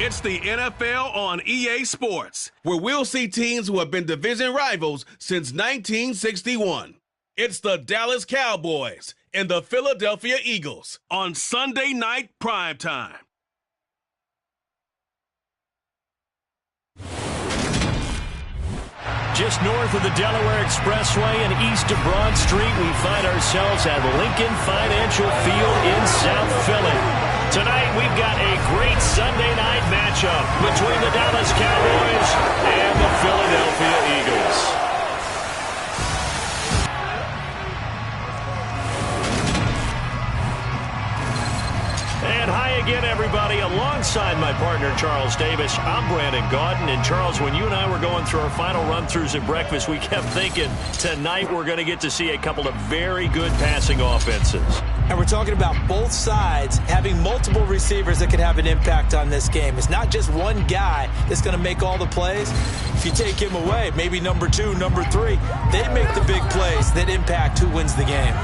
It's the NFL on EA Sports, where we'll see teams who have been division rivals since 1961. It's the Dallas Cowboys and the Philadelphia Eagles on Sunday Night Primetime. Just north of the Delaware Expressway and east of Broad Street, we find ourselves at Lincoln Financial Field in South Philly. Tonight, we've got a great Sunday night matchup between the Dallas Cowboys and the Philadelphia Eagles. And hi again, everybody. Alongside my partner, Charles Davis, I'm Brandon Gaudin. And Charles, when you and I were going through our final run-throughs at breakfast, we kept thinking tonight we're going to get to see a couple of very good passing offenses. And we're talking about both sides having multiple receivers that can have an impact on this game. It's not just one guy that's going to make all the plays. If you take him away, maybe number 2, number 3, they make the big plays that impact who wins the game.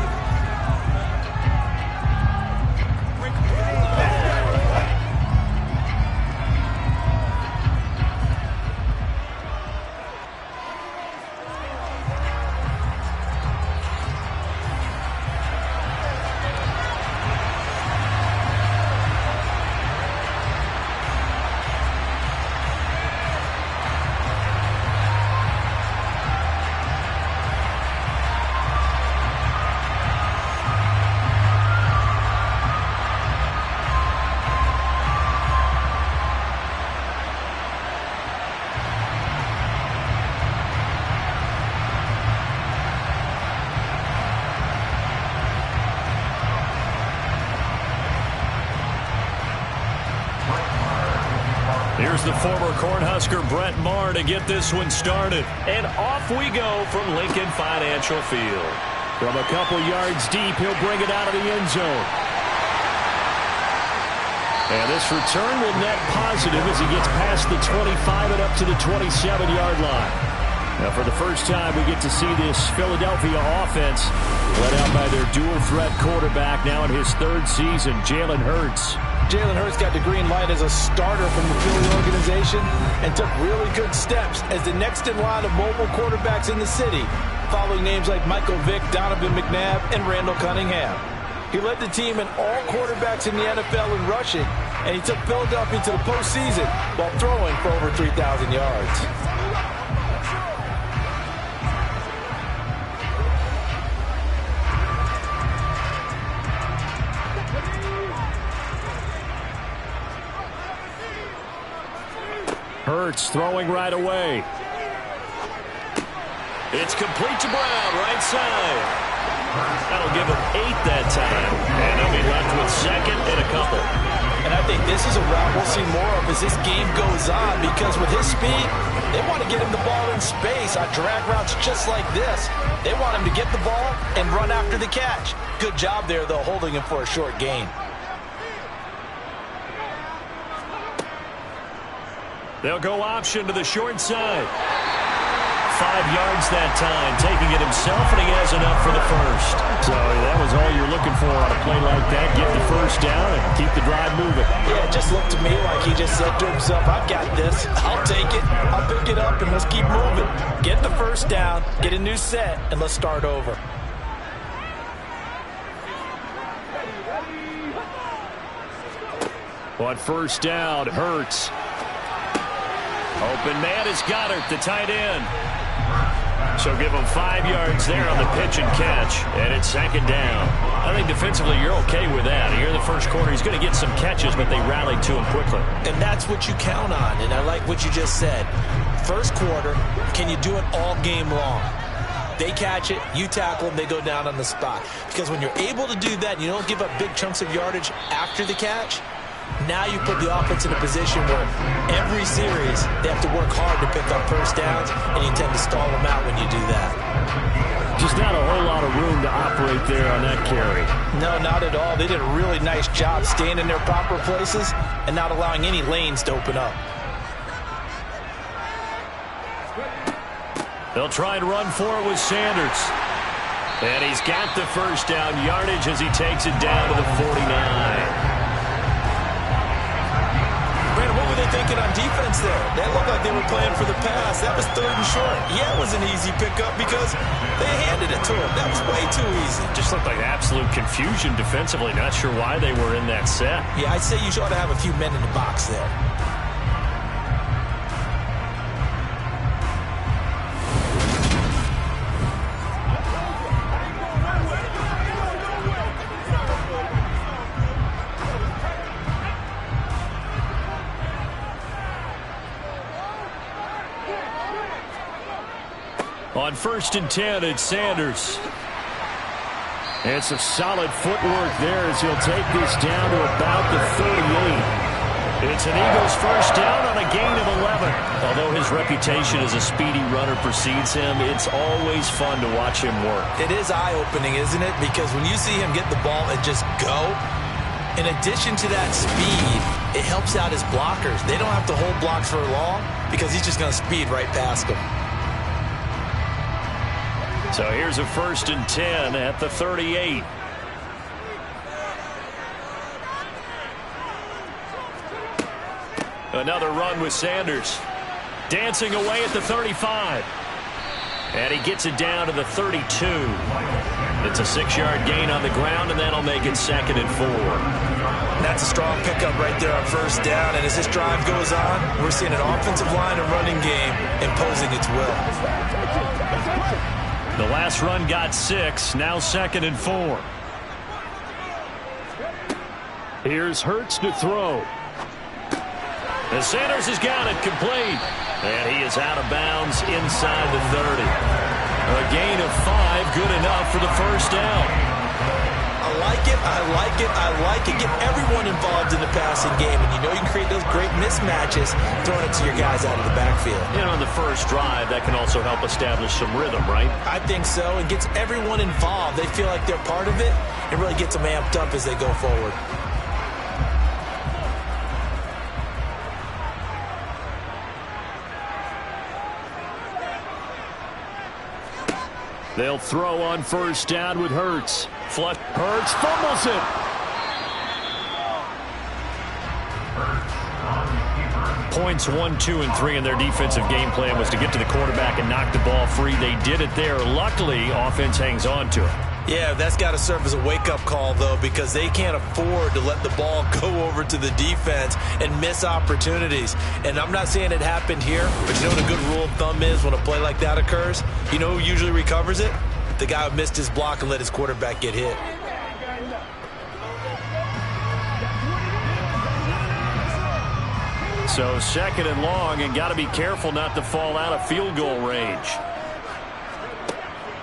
Here's the former Cornhusker Brett Maher to get this one started. And off we go from Lincoln Financial Field. From a couple yards deep, he'll bring it out of the end zone. And this return will net positive as he gets past the 25 and up to the 27-yard line. Now, for the first time, we get to see this Philadelphia offense led out by their dual-threat quarterback now in his third season, Jalen Hurts. Jalen Hurts got the green light as a starter from the Philly organization and took really good steps as the next in line of mobile quarterbacks in the city, following names like Michael Vick, Donovan McNabb, and Randall Cunningham. He led the team in all quarterbacks in the NFL in rushing, and he took Philadelphia to the postseason while throwing for over 3,000 yards. Hurts throwing right away. It's complete to Brown, right side. That'll give him 8 that time. And he'll be left with second and a couple. And I think this is a route we'll see more of as this game goes on, because with his speed, they want to get him the ball in space on drag routes just like this. They want him to get the ball and run after the catch. Good job there, though, holding him for a short gain. They'll go option to the short side. 5 yards that time, taking it himself, and he has enough for the first. So that was all you're looking for on a play like that. Get the first down and keep the drive moving. Yeah, it just looked to me like he just said to himself, I've got this. I'll take it. I'll pick it up, and let's keep moving. Get the first down, get a new set, and let's start over. On first down, Hurts. Open man is Goddard, the tight end. So give him 5 yards there on the pitch and catch, and it's second down. I think defensively you're okay with that. Here in the first quarter, he's going to get some catches, but they rallied to him quickly. And that's what you count on, and I like what you just said. First quarter, can you do it all game long? They catch it, you tackle them, they go down on the spot. Because when you're able to do that and you don't give up big chunks of yardage after the catch, now you put the offense in a position where every series they have to work hard to pick up first downs, and you tend to stall them out when you do that. Just not a whole lot of room to operate there on that carry. No, not at all. They did a really nice job staying in their proper places and not allowing any lanes to open up. They'll try and run for it with Sanders. And he's got the first down yardage as he takes it down to the 49. Brandon, what were they you thinking on defense there? They looked like they were playing for the pass. That was 3rd and short. Yeah, it was an easy pickup because they handed it to him. That was way too easy. Just looked like absolute confusion defensively. Not sure why they were in that set. Yeah, I'd say you ought to have a few men in the box there. On 1st and 10, it's Sanders. And some solid footwork there as he'll take this down to about the 38. It's an Eagles first down on a gain of 11. Although his reputation as a speedy runner precedes him, it's always fun to watch him work. It is eye-opening, isn't it? Because when you see him get the ball and just go, in addition to that speed, it helps out his blockers. They don't have to hold blocks for long because he's just going to speed right past them. So here's a 1st and 10 at the 38. Another run with Sanders. Dancing away at the 35. And he gets it down to the 32. It's a 6-yard gain on the ground, and that'll make it 2nd and 4. That's a strong pickup right there on 1st down. And as this drive goes on, we're seeing an offensive line and running game imposing its will. The last run got 6. Now 2nd and 4. Here's Hurts to throw. And Sanders has got it complete. And he is out of bounds inside the 30. A gain of 5, good enough for the first down. I like it, I like it, I like it. Get everyone involved in the passing game. And you know you can create those great mismatches throwing it to your guys out of the backfield. And on the first drive, that can also help establish some rhythm, right? I think so. It gets everyone involved. They feel like they're part of it. It really gets them amped up as they go forward. They'll throw on 1st down with Hurts. Hurts fumbles it. Points 1, 2, and 3 in their defensive game plan was to get to the quarterback and knock the ball free. They did it there. Luckily, offense hangs on to it. Yeah, that's got to serve as a wake-up call, though, because they can't afford to let the ball go over to the defense and miss opportunities. And I'm not saying it happened here, but you know what a good rule of thumb is when a play like that occurs? You know who usually recovers it? The guy who missed his block and let his quarterback get hit. So 2nd and long, and got to be careful not to fall out of field goal range.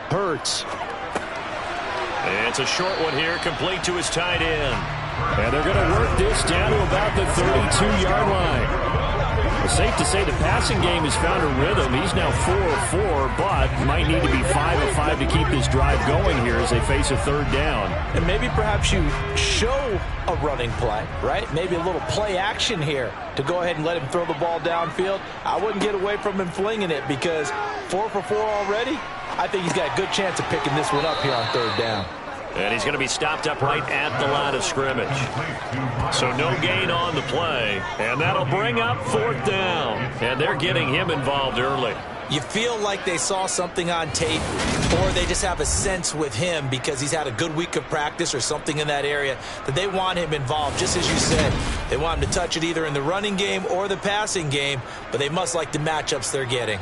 Hurts. It's a short one here, complete to his tight end. And they're going to work this down to about the 32-yard line. It's safe to say the passing game has found a rhythm. He's now 4 of 4, but might need to be 5 of 5 to keep this drive going here as they face a 3rd down. And maybe perhaps you show a running play, right? Maybe a little play action here to go ahead and let him throw the ball downfield. I wouldn't get away from him flinging it because 4 for 4 already. I think he's got a good chance of picking this one up here on 3rd down. And he's going to be stopped up right at the line of scrimmage. So no gain on the play. And that'll bring up 4th down. And they're getting him involved early. You feel like they saw something on tape, or they just have a sense with him because he's had a good week of practice or something in that area that they want him involved. Just as you said, they want him to touch it either in the running game or the passing game, but they must like the matchups they're getting.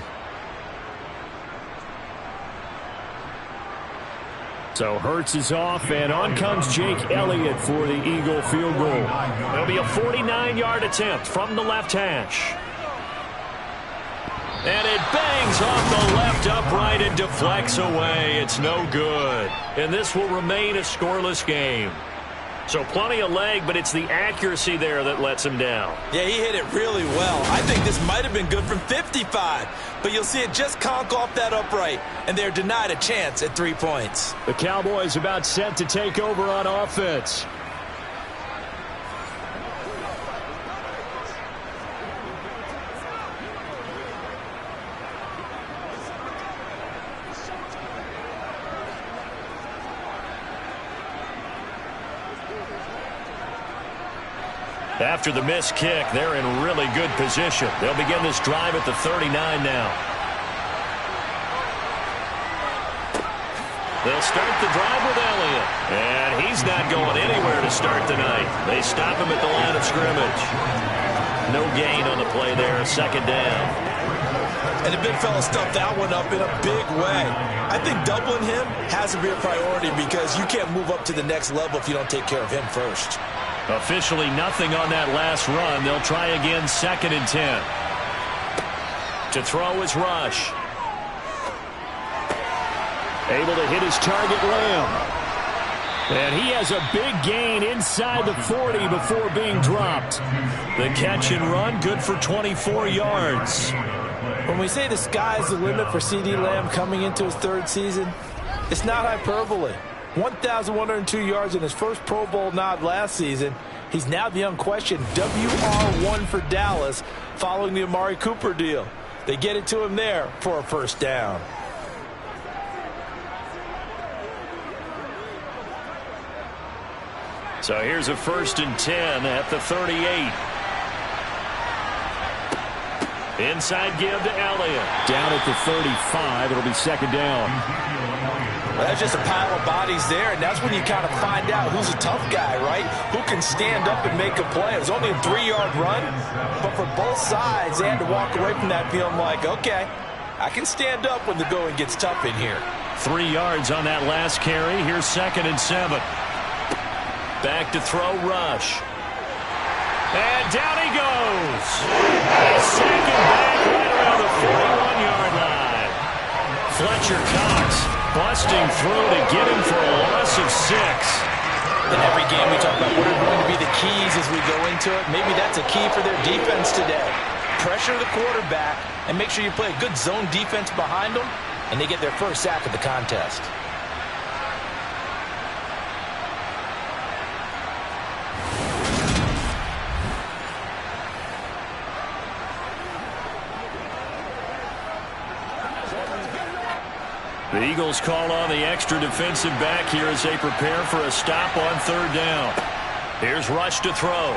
So Hurts is off, and on comes Jake Elliott for the Eagle field goal. It'll be a 49-yard attempt from the left hash. And it bangs off the left upright and deflects away. It's no good. And this will remain a scoreless game. So plenty of leg, but it's the accuracy there that lets him down. Yeah, he hit it really well. I think this might have been good from 55. But you'll see it just conk off that upright, and they're denied a chance at 3 points. The Cowboys about set to take over on offense. After the missed kick, they're in really good position. They'll begin this drive at the 39 now. They'll start the drive with Elliott. And he's not going anywhere to start the night. They stop him at the line of scrimmage. No gain on the play there, second down. And the big fella stuffed that one up in a big way. I think doubling him has to be a priority because you can't move up to the next level if you don't take care of him first. Officially nothing on that last run. They'll try again, 2nd and 10. To throw is Rush. Able to hit his target, Lamb. And he has a big gain inside the 40 before being dropped. The catch and run, good for 24 yards. When we say the sky's the limit for C.D. Lamb coming into his 3rd season, it's not hyperbole. 1,102 yards in his first Pro Bowl nod last season. He's now the unquestioned WR1 for Dallas following the Amari Cooper deal. They get it to him there for a first down. So here's a 1st and 10 at the 38. Inside give to Elliott. Down at the 35. It'll be 2nd down. Well, that's just a pile of bodies there, and that's when you kind of find out who's a tough guy, right? Who can stand up and make a play. It was only a 3-yard run, but for both sides, they had to walk away from that feeling like, okay, I can stand up when the going gets tough in here. 3 yards on that last carry. Here's 2nd and 7. Back to throw, Rush. And down he goes. Second back right around the 41-yard line. Fletcher Cox busting through to get him for a loss of 6. In every game we talk about what are going to be the keys as we go into it. Maybe that's a key for their defense today. Pressure the quarterback and make sure you play a good zone defense behind them, and they get their first sack of the contest. The Eagles call on the extra defensive back here as they prepare for a stop on 3rd down. Here's Rush to throw.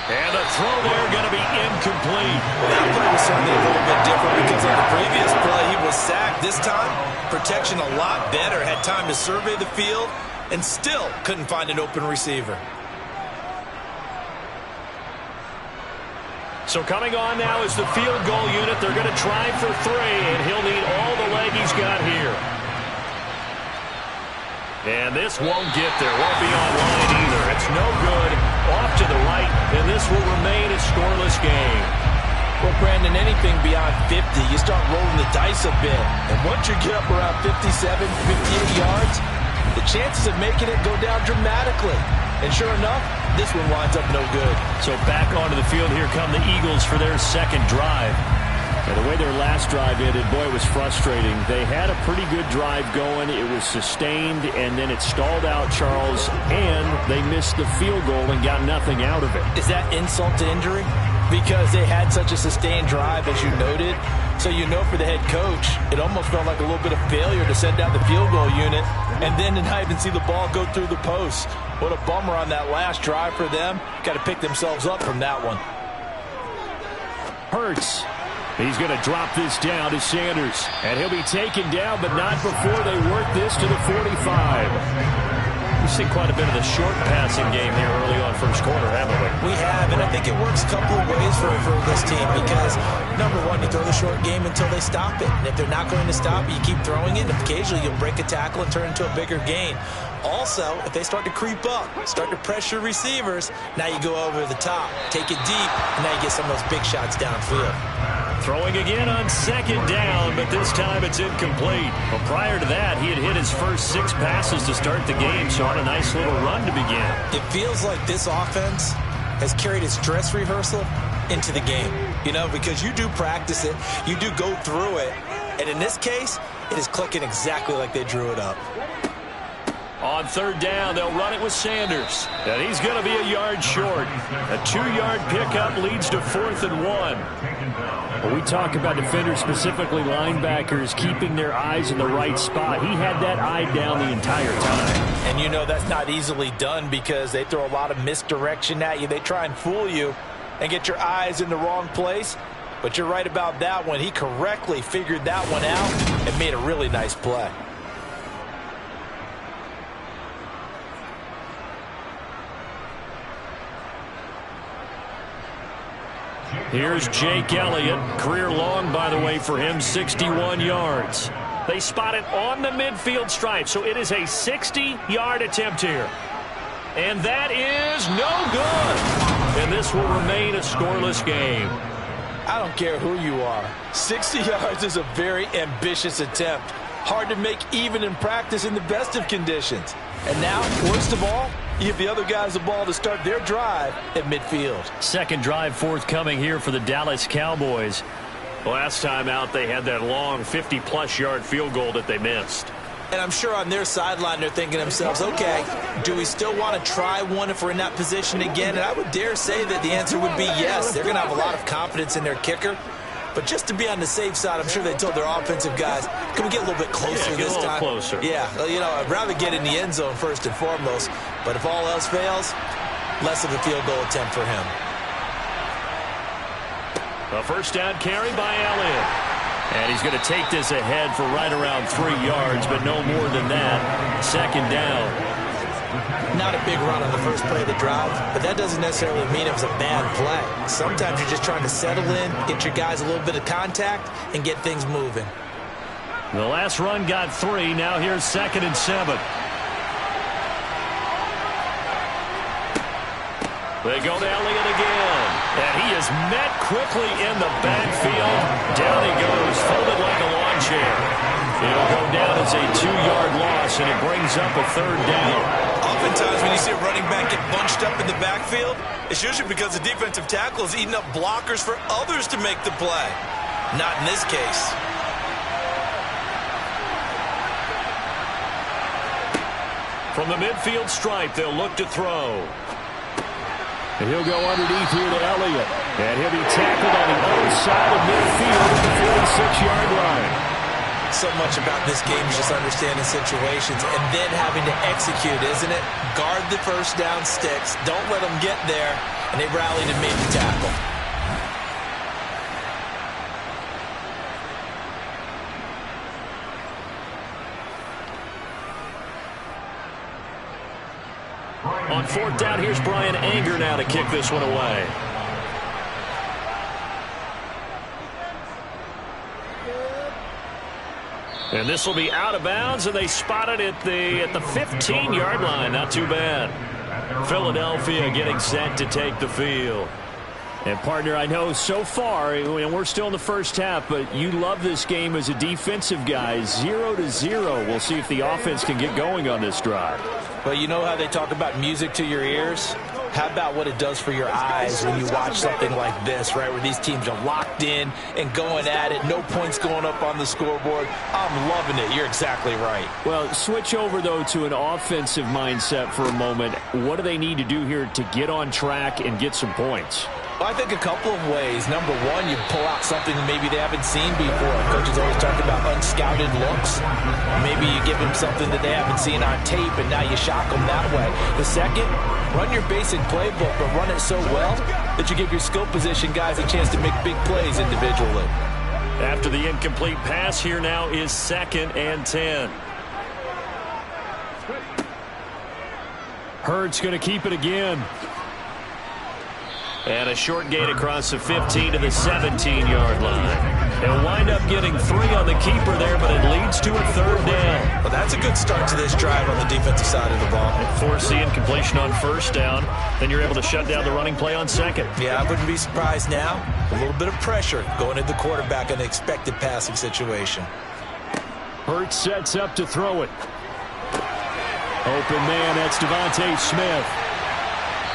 And a throw there going to be incomplete. Well, that play was certainly a little bit different because on the previous play he was sacked. This time, protection a lot better. Had time to survey the field and still couldn't find an open receiver. So coming on now is the field goal unit. They're going to try for 3, and he'll need all the leg he's got here. And this won't get there. Won't be online either. It's no good. Off to the right, and this will remain a scoreless game. Well, Brandon, anything beyond 50, you start rolling the dice a bit. And once you get up around 57, 58 yards, the chances of making it go down dramatically. And sure enough, this one winds up no good. So back onto the field, here come the Eagles for their 2nd drive. And the way their last drive ended, boy, it was frustrating. They had a pretty good drive going. It was sustained, and then it stalled out, Charles, and they missed the field goal and got nothing out of it. Is that insult to injury? Because they had such a sustained drive, as you noted. So you know for the head coach, it almost felt like a little bit of failure to send out the field goal unit and then to not even see the ball go through the post. What a bummer on that last drive for them. Got to pick themselves up from that one. Hurts. He's going to drop this down to Sanders. And he'll be taken down, but not before they work this to the 45. We've seen quite a bit of the short passing game here early on first quarter, haven't we? We have, and I think it works a couple of ways for this team because, number one, you throw the short game until they stop it. And if they're not going to stop it, you keep throwing it. And occasionally you'll break a tackle and turn into a bigger gain. Also, if they start to creep up, start to pressure receivers, now you go over the top, take it deep, and now you get some of those big shots downfield. Throwing again on 2nd down, but this time it's incomplete. Well, prior to that, he had hit his first 6 passes to start the game, so on a nice little run to begin. It feels like this offense has carried its dress rehearsal into the game, you know, because you do practice it, you do go through it, and in this case, it is clicking exactly like they drew it up. On third down, they'll run it with Sanders. And he's going to be a yard short. A 2-yard pickup leads to 4th and 1. Well, we talk about defenders, specifically linebackers, keeping their eyes in the right spot. He had that eye down the entire time. And you know that's not easily done because they throw a lot of misdirection at you. They try and fool you and get your eyes in the wrong place. But you're right about that one. He correctly figured that one out and made a really nice play. Here's Jake Elliott. Career long, by the way, for him, 61 yards. They spot it on the midfield stripe, so it is a 60-yard attempt here. And that is no good. And this will remain a scoreless game. I don't care who you are. 60 yards is a very ambitious attempt. Hard to make even in practice in the best of conditions. And now, worst of all, you give the other guys the ball to start their drive at midfield. Second drive forthcoming here for the Dallas Cowboys. Last time out, they had that long 50-plus yard field goal that they missed. And I'm sure on their sideline they're thinking to themselves, okay, do we still want to try one if we're in that position again? And I would dare say that the answer would be yes. They're going to have a lot of confidence in their kicker. But just to be on the safe side, I'm sure they told their offensive guys, can we get a little bit closer this time? Closer. Yeah, well, you know, I'd rather get in the end zone first and foremost. But if all else fails, less of a field goal attempt for him. A first down carry by Elliott. And he's going to take this ahead for right around 3 yards, but no more than that. Second down. Not a big run on the first play of the drive, but that doesn't necessarily mean it was a bad play. Sometimes you're just trying to settle in, get your guys a little bit of contact, and get things moving. The last run got 3. Now here's 2nd and 7. They go to Elliott again. And he is met quickly in the backfield. Down he goes, folded like a lawn chair. It'll go down as a 2-yard loss, and it brings up a 3rd down. Oftentimes when you see a running back get bunched up in the backfield, it's usually because the defensive tackle is eating up blockers for others to make the play. Not in this case. From the midfield stripe, they'll look to throw. And he'll go underneath here to Elliott. And he'll be tackled on the other side of midfield at the 46-yard line. So much about this game is just understanding situations and then having to execute, isn't it? Guard the first down sticks. Don't let them get there. And they rallied and made the tackle. On 4th down, here's Brian Anger now to kick this one away. And this will be out of bounds, and they spot it at the 15-yard line. Not too bad. Philadelphia getting set to take the field. And, partner, I know so far, and we're still in the first half, but you love this game as a defensive guy. 0-0. We'll see if the offense can get going on this drive. Well, you know how they talk about music to your ears? How about what it does for your eyes when you watch something like this, right, where these teams are locked in and going at it, no points going up on the scoreboard? I'm loving it. You're exactly right. Well, switch over, though, to an offensive mindset for a moment. What do they need to do here to get on track and get some points? Well, I think a couple of ways. Number one, you pull out something that maybe they haven't seen before. Coaches always talk about unscouted looks. Maybe you give them something that they haven't seen on tape, and now you shock them that way. The second, run your basic playbook, but run it so well that you give your skill position guys a chance to make big plays individually. After the incomplete pass, here now is 2nd and 10. Hurts going to keep it again. And a short gain across the 15 to the 17-yard line. They'll wind up getting 3 on the keeper there, but it leads to a 3rd down. Well, that's a good start to this drive on the defensive side of the ball. Force the incompletion on 1st down. Then you're able to shut down the running play on 2nd. Yeah, I wouldn't be surprised now. A little bit of pressure going at the quarterback in an expected passing situation. Hurts sets up to throw it. Open man, that's Devontae Smith.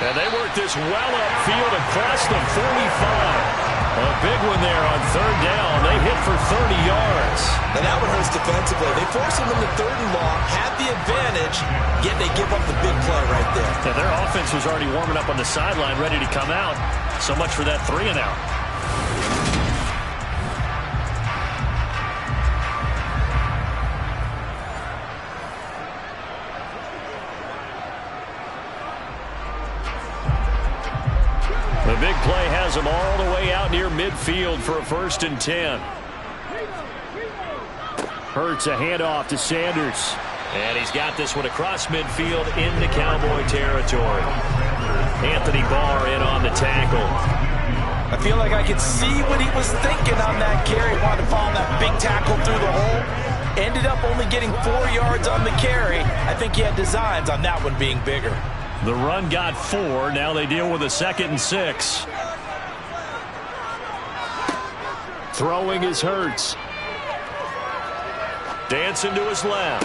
And they work this well upfield across the 45. A big one there on third down. They hit for 30 yards. And that one hurts defensively. They force them into third and long, had the advantage, yet they give up the big play right there. Yeah, their offense was already warming up on the sideline, ready to come out. So much for that 3-and-out. The big play has him all the way out near midfield for a 1st and 10. Hurts a handoff to Sanders. And he's got this one across midfield into Cowboy territory. Anthony Barr in on the tackle. I feel like I could see what he was thinking on that carry. Wanted to follow that big tackle through the hole. Ended up only getting 4 yards on the carry. I think he had designs on that one being bigger. The run got 4. Now they deal with a 2nd and 6. Throwing is Hurts. Dancing to his left.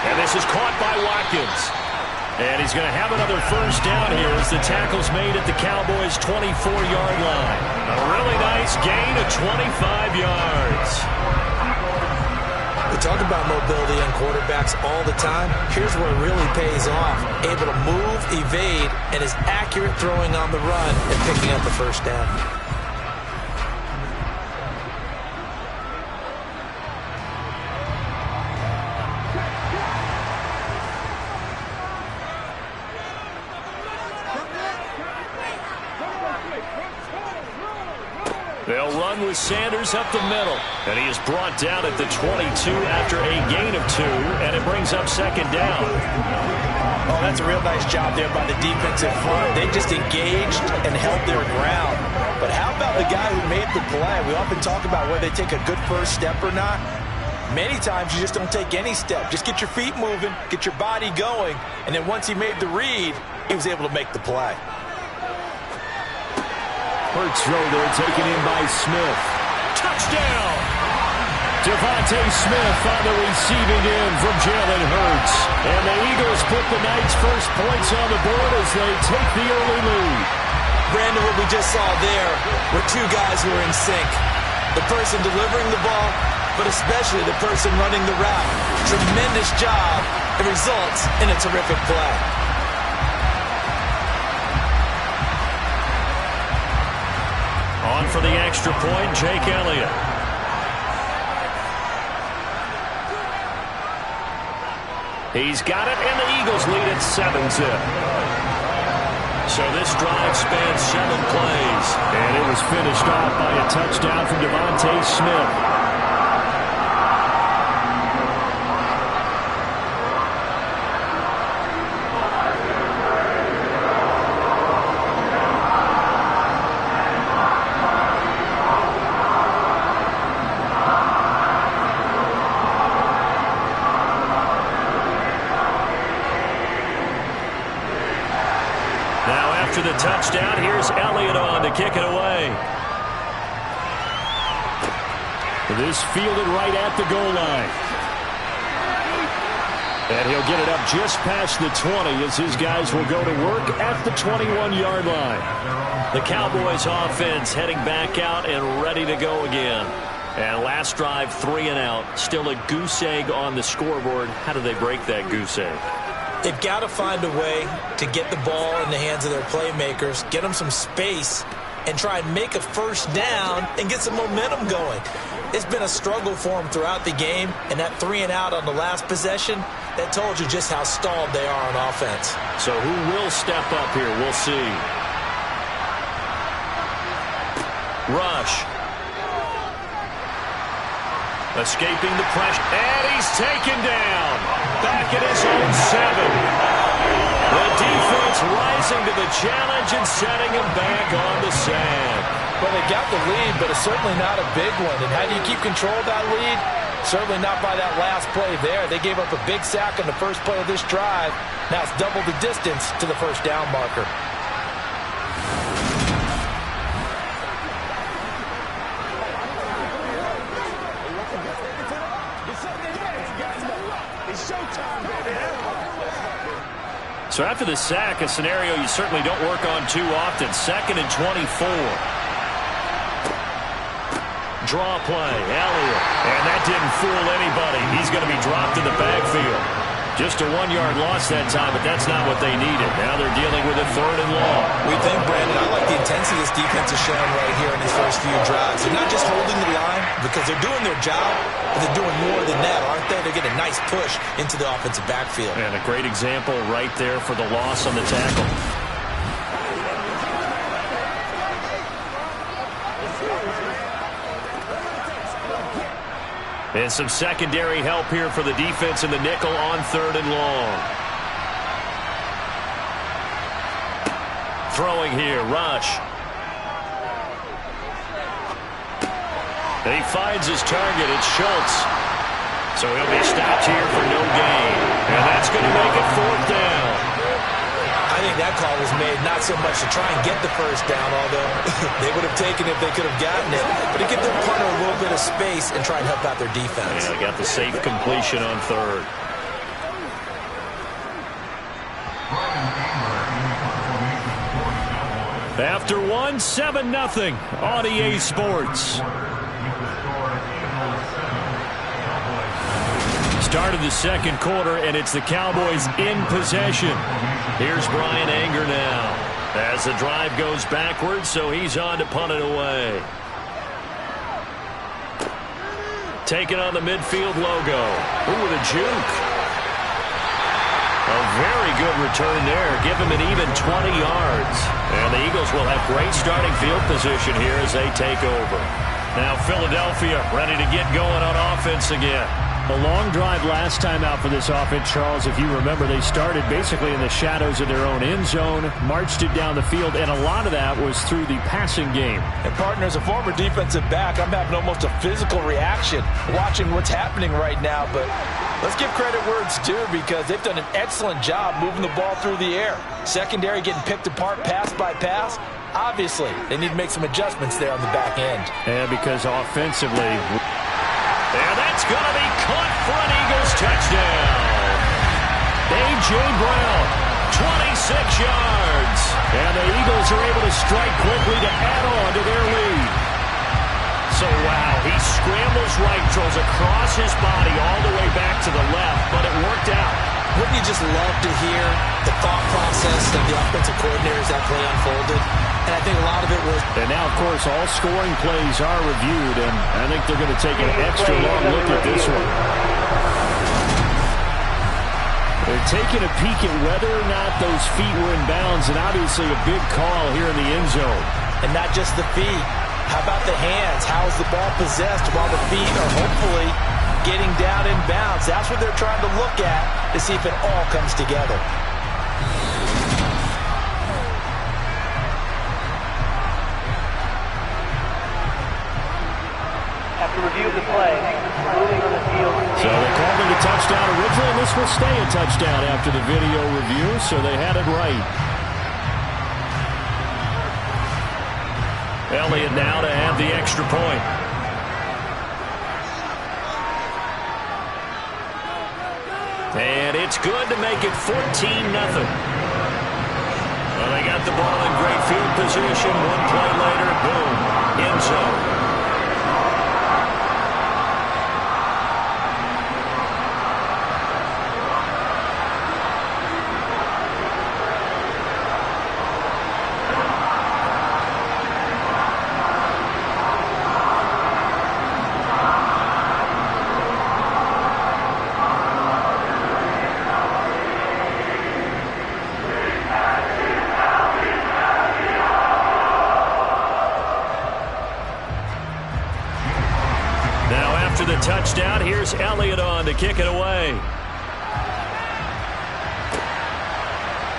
And this is caught by Watkins. And he's going to have another 1st down here as the tackle's made at the Cowboys' 24-yard line. A really nice gain of 25 yards. We talk about mobility on quarterbacks all the time. Here's where it really pays off. Able to move, evade, and is accurate throwing on the run and picking up the 1st down. They'll run with Sanders up the middle. And he is brought down at the 22 after a gain of 2, and it brings up 2nd down. Oh, that's a real nice job there by the defensive front. They just engaged and held their ground. But how about the guy who made the play? We often talk about whether they take a good 1st step or not. Many times you just don't take any step. Just get your feet moving, get your body going, and then once he made the read, he was able to make the play. Hurts throw there, taken in by Smith. Touchdown! Devontae Smith on the receiving end from Jalen Hurts. And the Eagles put the night's first points on the board as they take the early lead. Brandon, what we just saw there were 2 guys who were in sync. The person delivering the ball, but especially the person running the route. Tremendous job. It results in a terrific play. On for the extra point, Jake Elliott. He's got it, and the Eagles lead at 7-zip. So this drive spans 7 plays. And it was finished off by a touchdown from Devontae Smith. After the touchdown, here's Elliott on to kick it away. This fielded right at the goal line. And he'll get it up just past the 20 as his guys will go to work at the 21-yard line. The Cowboys offense heading back out and ready to go again. And last drive, 3-and-out. Still a goose egg on the scoreboard. How do they break that goose egg? They've got to find a way to get the ball in the hands of their playmakers, get them some space, and try and make a 1st down and get some momentum going. It's been a struggle for them throughout the game, and that 3-and-out on the last possession, that told you just how stalled they are on offense. So who will step up here? We'll see. Rush. Escaping the pressure, and he's taken down. Back at his own 7. The defense rising to the challenge and setting him back on the sand. Well, they got the lead, but it's certainly not a big one. And how do you keep control of that lead? Certainly not by that last play there. They gave up a big sack on the first play of this drive. Now it's double the distance to the 1st down marker. So after the sack, a scenario you certainly don't work on too often. 2nd and 24. Draw play, Elliott. And that didn't fool anybody. He's going to be dropped in the backfield. Just a 1-yard loss that time, but that's not what they needed. Now they're dealing with a 3rd and long. We think, Brandon, I like the intensity this defense is showing right here in these first few drives. They're not just holding the line because they're doing their job, but they're doing more than that, aren't they? They're getting a nice push into the offensive backfield. And a great example right there for the loss on the tackle. And some secondary help here for the defense in the nickel on 3rd and long. Throwing here, Rush. He finds his target. It's Schultz. So he'll be stopped here for no gain. And that's going to make it 4th down. I think that call was made not so much to try and get the first down, although they would have taken it if they could have gotten it, but to give their punter a little bit of space and try and help out their defense. Yeah, got the safe completion on 3rd. After 1, 7-0 on EA Sports. Start of the 2nd quarter, and it's the Cowboys in possession. Here's Brian Anger now as the drive goes backwards, so he's on to punt it away. Taking on the midfield logo. Ooh, with a juke. A very good return there. Give him an even 20 yards. And the Eagles will have great starting field position here as they take over. Now Philadelphia ready to get going on offense again. A long drive last time out for this offense, Charles. If you remember, they started basically in the shadows of their own end zone, marched it down the field, and a lot of that was through the passing game. And, partner, as a former defensive back, I'm having almost a physical reaction watching what's happening right now. But let's give credit where it's due because they've done an excellent job moving the ball through the air. Secondary getting picked apart pass by pass. Obviously, they need to make some adjustments there on the back end. And because offensively... And that's going to be caught for an Eagles touchdown. A.J. Brown, 26 yards. And the Eagles are able to strike quickly to add on to their lead. So, wow, he scrambles right, throws across his body all the way back to the left, but it worked out. Wouldn't you just love to hear the thought process of the offensive coordinators that play unfolded? And I think a lot of it was... And now, of course, all scoring plays are reviewed, and I think they're going to take an extra long look at this one. They're taking a peek at whether or not those feet were in bounds, and obviously a big call here in the end zone. And not just the feet. How about the hands? How is the ball possessed while the feet are hopefully getting down in bounds? That's what they're trying to look at to see if it all comes together. Review the play. Moving on the field. So they called it a touchdown originally, and this will stay a touchdown after the video review, so they had it right. Elliott now to have the extra point. And it's good to make it 14-0. Well, they got the ball in great field position. One play later, boom, end zone. Touchdown. Here's Elliott on to kick it away.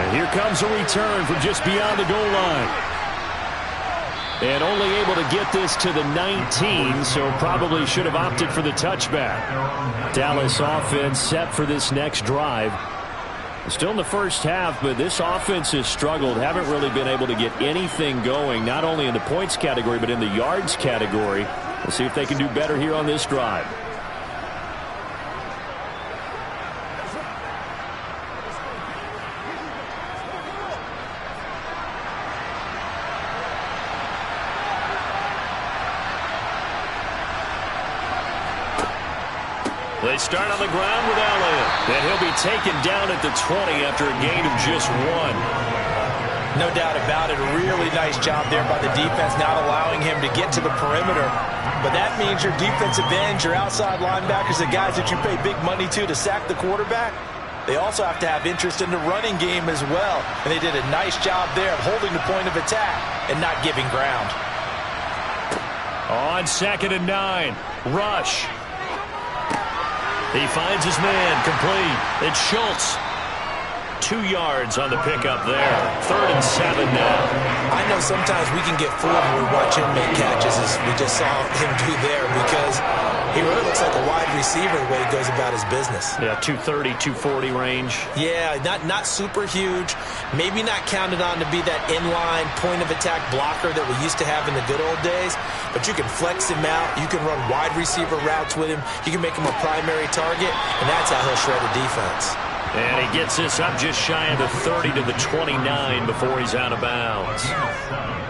And here comes a return from just beyond the goal line. And only able to get this to the 19, so probably should have opted for the touchback. Dallas offense set for this next drive. Still in the first half, but this offense has struggled. Haven't really been able to get anything going, not only in the points category, but in the yards category. We'll see if they can do better here on this drive. They start on the ground with Elliott. And he'll be taken down at the 20 after a gain of just 1. No doubt about it. A really nice job there by the defense, not allowing him to get to the perimeter. But that means your defensive ends, your outside linebackers, the guys that you pay big money to sack the quarterback, they also have to have interest in the running game as well. And they did a nice job there of holding the point of attack and not giving ground. On 2nd and 9, rush. He finds his man, complete. It's Schultz. 2 yards on the pickup there. 3rd and 7 now. I know sometimes we can get fooled when we watch him make catches, as we just saw him do there, because he really looks like a wide receiver the way he goes about his business. Yeah, 230, 240 range. Yeah, not super huge. Maybe not counted on to be that inline point-of-attack blocker that we used to have in the good old days, but you can flex him out. You can run wide receiver routes with him. You can make him a primary target, and that's how he'll shred a defense. And he gets this up just shy of the 30 to the 29 before he's out of bounds.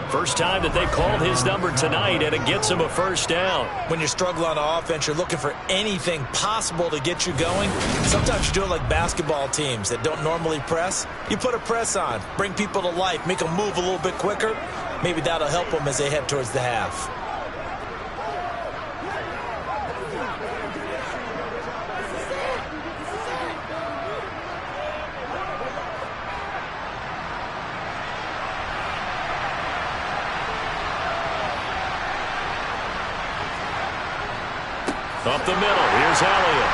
First time that they've called his number tonight, and it gets him a first down. When you're struggling on offense, you're looking for anything possible to get you going. Sometimes you do it like basketball teams that don't normally press. You put a press on, bring people to life, make them move a little bit quicker. Maybe that'll help them as they head towards the half. Up the middle, here's Elliott.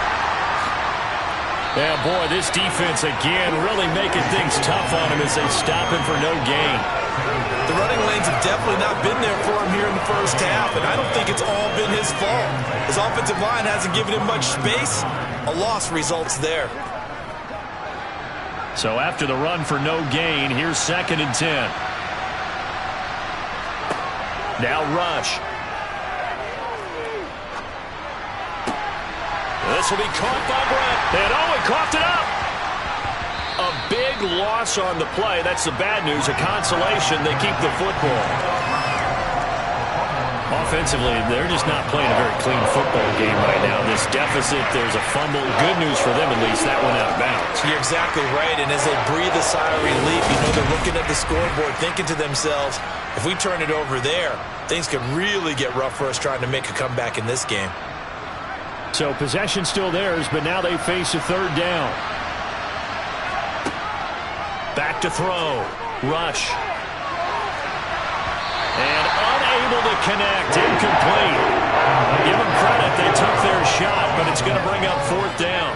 Yeah, boy, this defense again really making things tough on him as they stop him for no gain. The running lanes have definitely not been there for him here in the first half, and I don't think it's all been his fault. His offensive line hasn't given him much space. A loss results there. So after the run for no gain, here's 2nd and 10. Now rush. This will be caught by Brett. And he coughed it up. A big loss on the play. That's the bad news. A consolation. They keep the football. Offensively, they're just not playing a very clean football game right now. This deficit, there's a fumble. Good news for them, at least. That went out of bounds. You're exactly right. And as they breathe a sigh of relief, you know they're looking at the scoreboard, thinking to themselves, if we turn it over there, things could really get rough for us trying to make a comeback in this game. So possession still theirs, but now they face a 3rd down. Back to throw. Rush. And unable to connect. Incomplete. Give them credit. They took their shot, but it's going to bring up 4th down.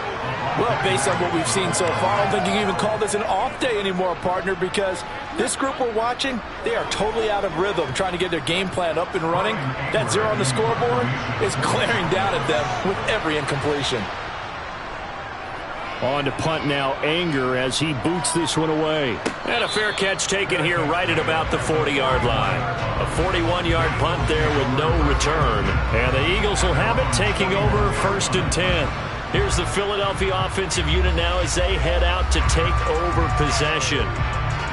Well, based on what we've seen so far, I don't think you can even call this an off day anymore, partner, because this group we're watching, they are totally out of rhythm, trying to get their game plan up and running. That 0 on the scoreboard is glaring down at them with every incompletion. On to punt now, Anger, as he boots this one away. And a fair catch taken here right at about the 40-yard line. A 41-yard punt there with no return. And the Eagles will have it, taking over 1st and 10. Here's the Philadelphia offensive unit now as they head out to take over possession.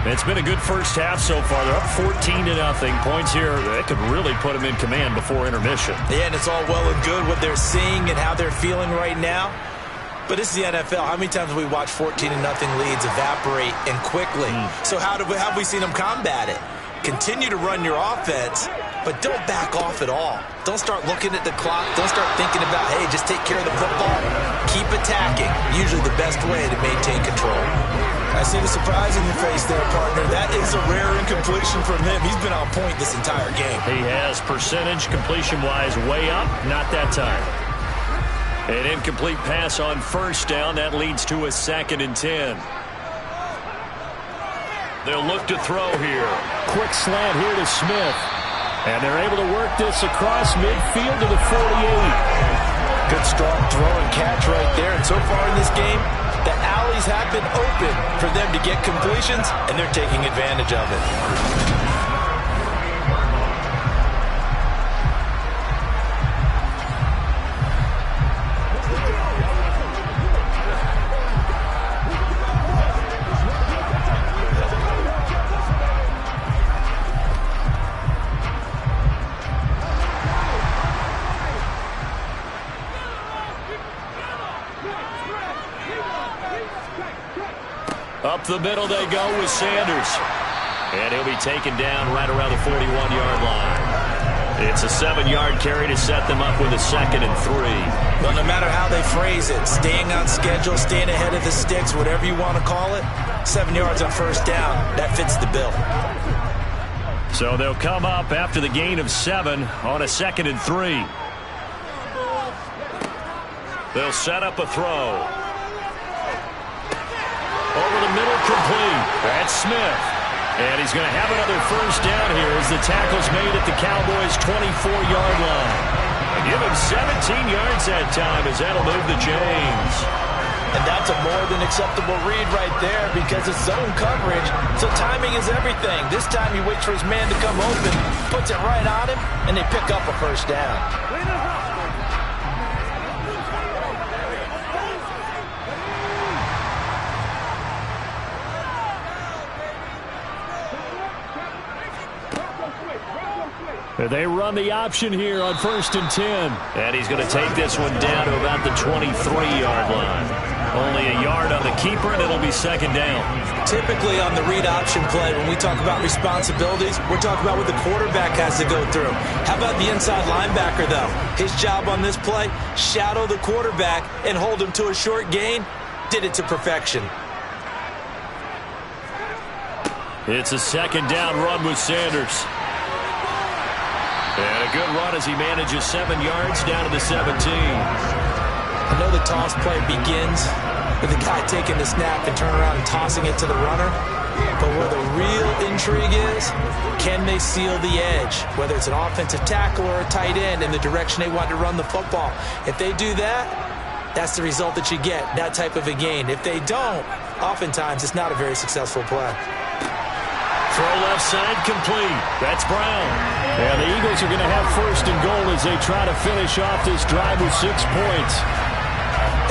It's been a good first half so far. They're up 14-0. Points here that could really put them in command before intermission. Yeah, and it's all well and good what they're seeing and how they're feeling right now. But this is the NFL. How many times have we watched 14-0 leads evaporate and quickly? So how have we seen them combat it? Continue to run your offense, but don't back off at all. Don't start looking at the clock. Don't start thinking about, hey, just take care of the football. Keep attacking. Usually the best way to maintain control. I see the surprise in your face there, partner. That is a rare incompletion from him. He's been on point this entire game. He has percentage completion-wise way up. Not that time. An incomplete pass on 1st down. That leads to a 2nd and 10. They'll look to throw here. Quick slant here to Smith. And they're able to work this across midfield to the 48. Good strong throw and catch right there. And so far in this game, the alleys have been open for them to get completions, and they're taking advantage of it. Up the middle they go with Sanders. And he'll be taken down right around the 41-yard line. It's a 7-yard carry to set them up with a 2nd and 3. Well, no matter how they phrase it, staying on schedule, staying ahead of the sticks, whatever you want to call it, 7 yards on first down, that fits the bill. So they'll come up after the gain of 7 on a 2nd and 3. They'll set up a throw. Over the middle, complete. That's Smith. And he's going to have another first down here as the tackle's made at the Cowboys' 24-yard line. Give him 17 yards that time as that'll move the chains. And that's a more than acceptable read right there because it's zone coverage, so timing is everything. This time he waits for his man to come open, puts it right on him, and they pick up a first down. They run the option here on 1st and 10. And he's going to take this one down to about the 23-yard line. Only a yard on the keeper, and it'll be 2nd down. Typically on the read option play, when we talk about responsibilities, we're talking about what the quarterback has to go through. How about the inside linebacker, though? His job on this play, shadow the quarterback and hold him to a short gain. Did it to perfection. It's a 2nd down run with Sanders. And a good run as he manages 7 yards down to the 17. I know the toss play begins with the guy taking the snap and turning around and tossing it to the runner. But where the real intrigue is, can they seal the edge? Whether it's an offensive tackle or a tight end in the direction they want to run the football. If they do that, that's the result that you get, that type of a gain. If they don't, oftentimes it's not a very successful play. Throw left side complete. That's Brown. And the Eagles are going to have 1st and goal as they try to finish off this drive with 6 points.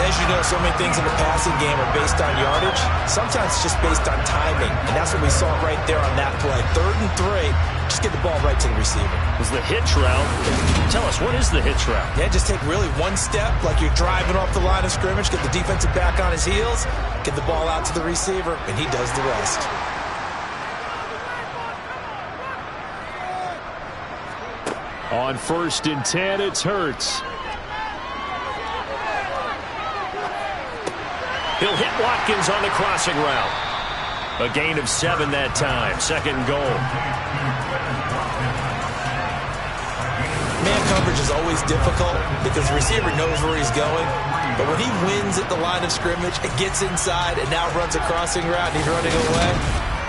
As you know, so many things in the passing game are based on yardage. Sometimes it's just based on timing. And that's what we saw right there on that play. 3rd and 3. Just get the ball right to the receiver. Is the hitch route. Tell us, what is the hitch route? Yeah, just take really one step like you're driving off the line of scrimmage, get the defensive back on his heels, get the ball out to the receiver, and he does the rest. On 1st and 10, it's Hurts. He'll hit Watkins on the crossing route. A gain of 7 that time. 2nd and goal. Man coverage is always difficult because the receiver knows where he's going. But when he wins at the line of scrimmage and gets inside and now runs a crossing route and he's running away,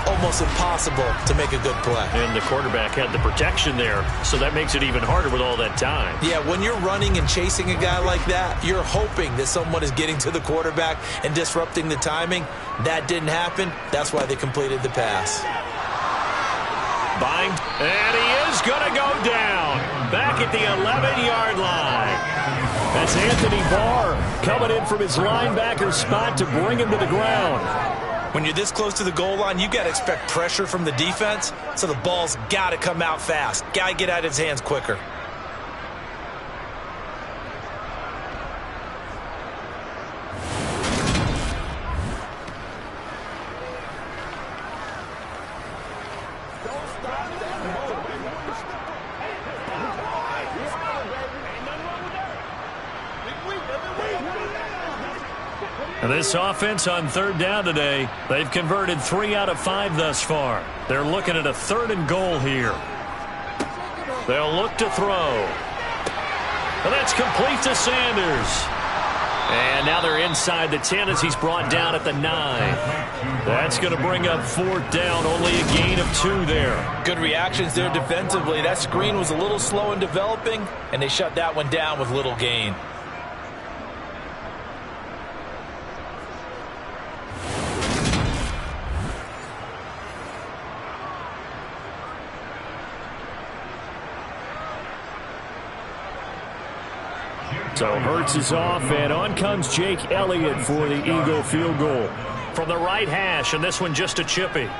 almost impossible to make a good play. And the quarterback had the protection there, so that makes it even harder with all that time. Yeah, when you're running and chasing a guy like that, you're hoping that someone is getting to the quarterback and disrupting the timing. That didn't happen. That's why they completed the pass. Bind, and he is going to go down. Back at the 11-yard line. That's Anthony Barr coming in from his linebacker spot to bring him to the ground. When you're this close to the goal line, you got to expect pressure from the defense, so the ball's got to come out fast. Got to get out of his hands quicker. This offense on 3rd down today, they've converted 3 out of 5 thus far. They're looking at a 3rd and goal here. They'll look to throw. And that's complete to Sanders. And now they're inside the 10 as he's brought down at the 9. That's going to bring up 4th down, only a gain of 2 there. Good reactions there defensively. That screen was a little slow in developing, and they shut that one down with little gain. So Hurts is off, and on comes Jake Elliott for the Eagle field goal. From the right hash, and this one just a chippy.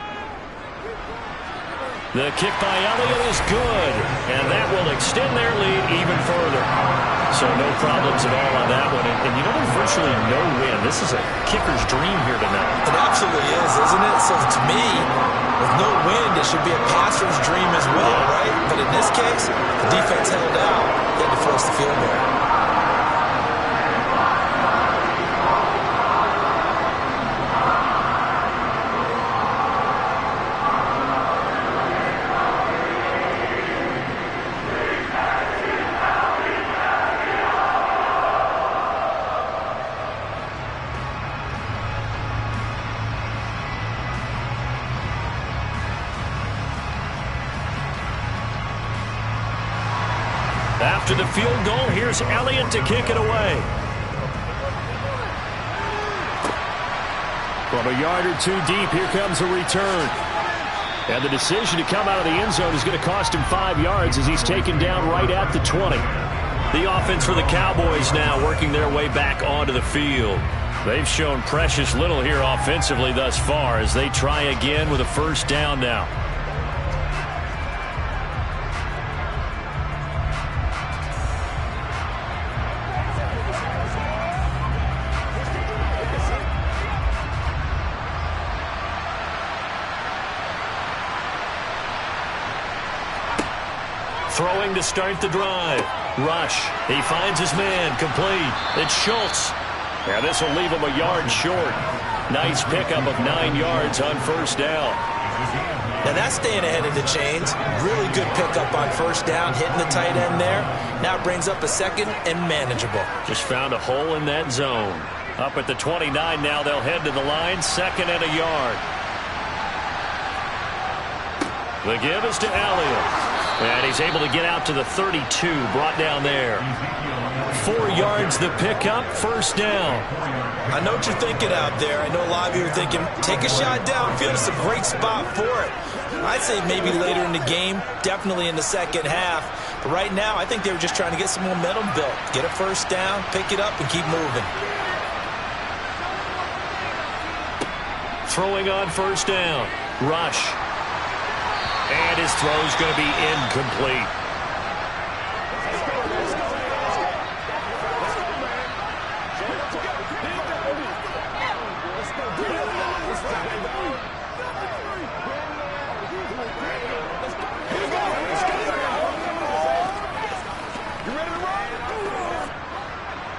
The kick by Elliott is good, and that will extend their lead even further. So no problems at all on that one. And you know, there's virtually no win. This is a kicker's dream here tonight. It absolutely is, isn't it? So to me, with no wind, it should be a passer's dream as well, right? But in this case, the defense held out. They had to force the field goal. After the field goal, here's Elliott to kick it away. From a yard or two deep, here comes a return. And the decision to come out of the end zone is going to cost him 5 yards as he's taken down right at the 20. The offense for the Cowboys now working their way back onto the field. They've shown precious little here offensively thus far as they try again with a first down now. Throwing to start the drive. Rush. He finds his man. Complete. It's Schultz. And this will leave him a yard short. Nice pickup of 9 yards on first down. Now that's staying ahead of the chains. Really good pickup on first down, hitting the tight end there. Now it brings up a second and manageable. Just found a hole in that zone. Up at the 29 now, they'll head to the line. Second and a yard. The give is to Elliott. And he's able to get out to the 32, brought down there. 4 yards the pickup, first down. I know what you're thinking out there. I know a lot of you are thinking, take a shot downfield. It's a great spot for it. I'd say maybe later in the game, definitely in the second half. But right now, I think they were just trying to get some momentum built. Get a first down, pick it up, and keep moving. Throwing on first down. Rush. And his throw's going to be incomplete.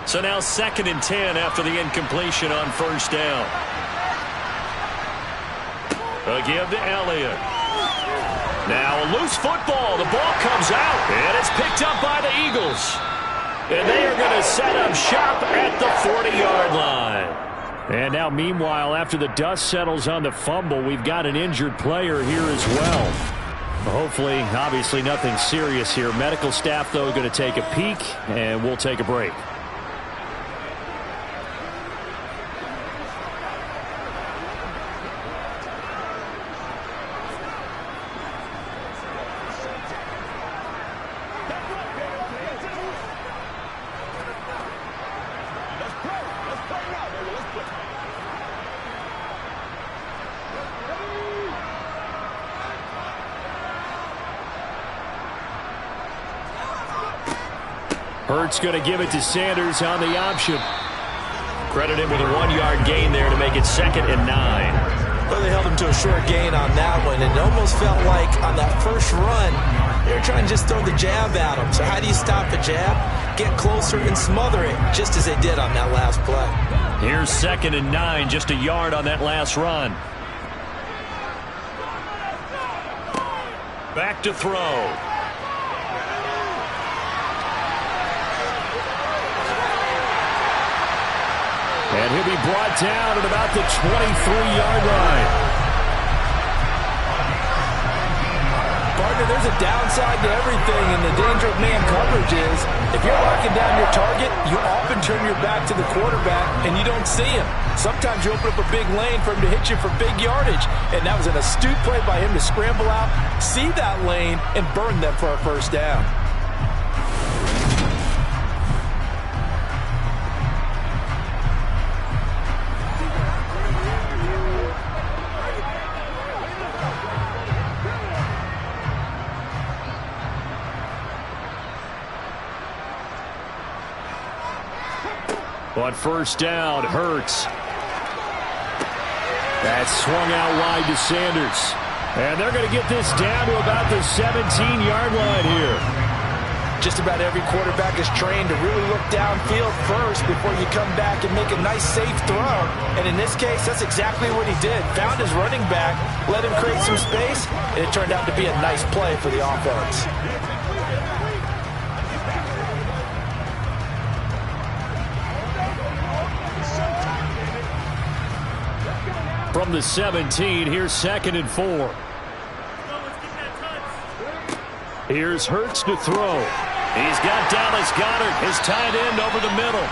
So now 2nd and 10 after the incompletion on first down. A give to Elliott. Now a loose football. The ball comes out, and it's picked up by the Eagles. And they are going to set up shop at the 40-yard line. And now, meanwhile, after the dust settles on the fumble, we've got an injured player here as well. Hopefully, obviously, nothing serious here. Medical staff, though, going to take a peek, and we'll take a break. Hurts going to give it to Sanders on the option. Credit him with a 1-yard gain there to make it 2nd and 9. Well, they held him to a short gain on that one, and it almost felt like on that first run, they were trying to just throw the jab at him. So how do you stop a jab? Get closer and smother it, just as they did on that last play. Here's 2nd and 9, just a yard on that last run. Back to throw. And he'll be brought down at about the 23-yard line. Partner, there's a downside to everything, and the danger of man coverage is if you're locking down your target, you often turn your back to the quarterback and you don't see him. Sometimes you open up a big lane for him to hit you for big yardage, and that was an astute play by him to scramble out, see that lane, and burn them for a first down. On first down, Hurts. That's swung out wide to Sanders. And they're going to get this down to about the 17-yard line here. Just about every quarterback is trained to really look downfield first before you come back and make a nice, safe throw. And in this case, that's exactly what he did. Found his running back, let him create some space, and it turned out to be a nice play for the offense. From the 17, here's 2nd and 4. Here's Hurts to throw. He's got Dallas Goedert, his tight end, over the middle.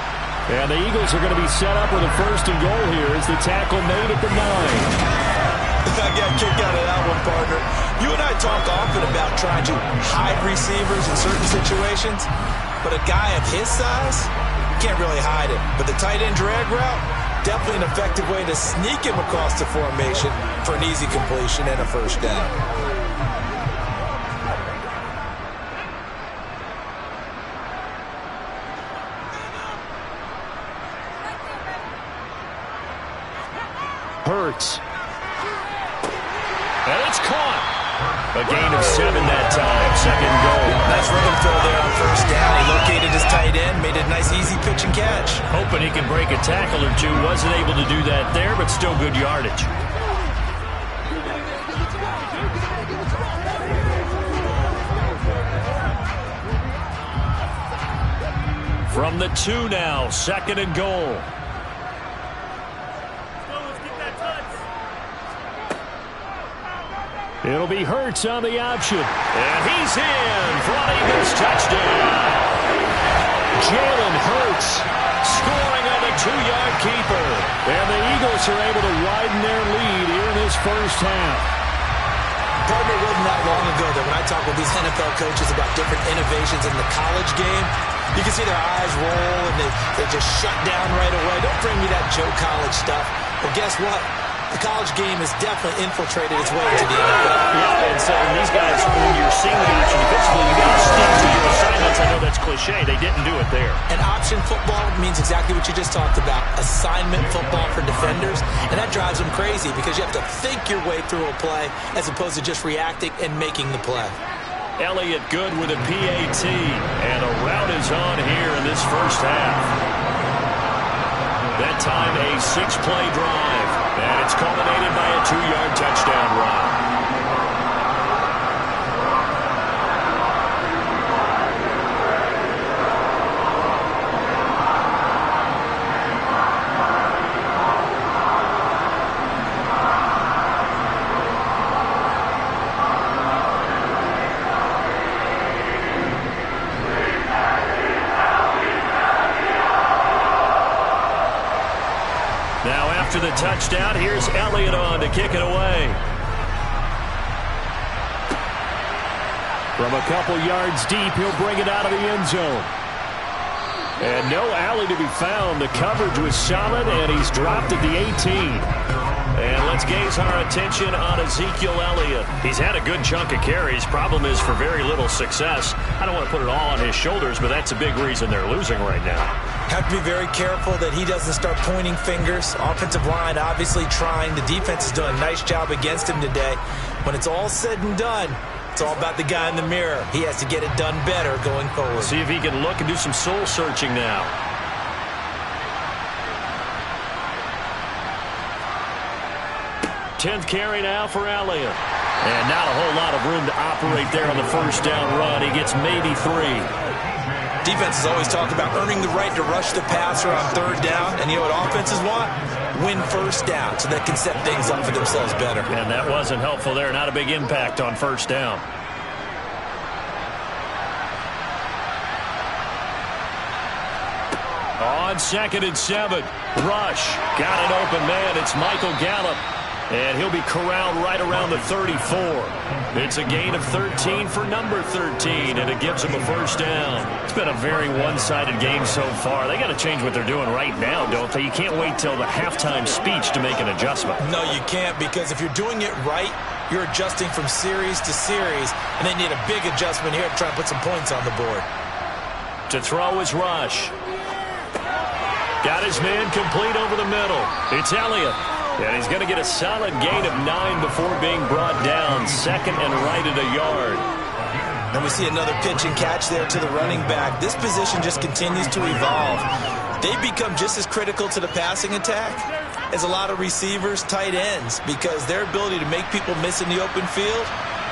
And the Eagles are going to be set up with a 1st and goal here as the tackle made at the 9. I got a kick out of that one, partner. You and I talk often about trying to hide receivers in certain situations, but a guy of his size can't really hide him. But the tight end drag route, definitely an effective way to sneak him across the formation for an easy completion and a 1st down. Hurts. And it's caught. A gain of 7 that time. 2nd goal. Nice rhythm fill there on 1st down. He located his tight end, made a nice easy pitch and catch. Hoping he can break a tackle or two. Wasn't able to do that there, but still good yardage. From the 2 now, 2nd and goal. It'll be Hurts on the option. And he's in for an Eagles touchdown. Jalen Hurts scoring on the 2-yard keeper. And the Eagles are able to widen their lead here in this first half. Partner, it wasn't that long ago that when I talk with these NFL coaches about different innovations in the college game, you can see their eyes roll and they just shut down right away. Don't bring me that Joe College stuff. Well, guess what? The college game has definitely infiltrated its way into the NFL. Yeah, and so these guys, when you're seeing the option defensively, you got to stick to your assignments. I know that's cliche. They didn't do it there. And option football means exactly what you just talked about. Assignment football for defenders. And that drives them crazy because you have to think your way through a play as opposed to just reacting and making the play. Elliott good with a PAT. And a route is on here in this first half. That time a 6-play drive. And it's culminated by a 2-yard touchdown run. After the touchdown, here's Elliott on to kick it away. From a couple yards deep, he'll bring it out of the end zone. And no alley to be found. The coverage was solid, and he's dropped at the 18. And let's gaze our attention on Ezekiel Elliott. He's had a good chunk of carries. Problem is for very little success. I don't want to put it all on his shoulders, but that's a big reason they're losing right now. Have to be very careful that he doesn't start pointing fingers. Offensive line obviously trying. The defense is doing a nice job against him today. When it's all said and done, it's all about the guy in the mirror. He has to get it done better going forward. See if he can look and do some soul searching now. 10th carry now for Elliott. And not a whole lot of room to operate there on the first down run. He gets maybe 3. Defenses always talk about earning the right to rush the passer on 3rd down. And you know what offenses want? Win 1st down so they can set things up for themselves better. And that wasn't helpful there. Not a big impact on 1st down. On 2nd and 7. Rush. Got an open man. It's Michael Gallup. And he'll be corralled right around the 34. It's a gain of 13 for number 13, and it gives him a 1st down. It's been a very one-sided game so far. They got to change what they're doing right now, don't they? You can't wait till the halftime speech to make an adjustment. No, you can't, because if you're doing it right, you're adjusting from series to series, and they need a big adjustment here to try and put some points on the board. To throw is Rush. Got his man complete over the middle. It's Elliott. And he's going to get a solid gain of 9 before being brought down. Second and right at a yard. And we see another pitch and catch there to the running back. This position just continues to evolve. They become just as critical to the passing attack as a lot of receivers, tight ends, because their ability to make people miss in the open field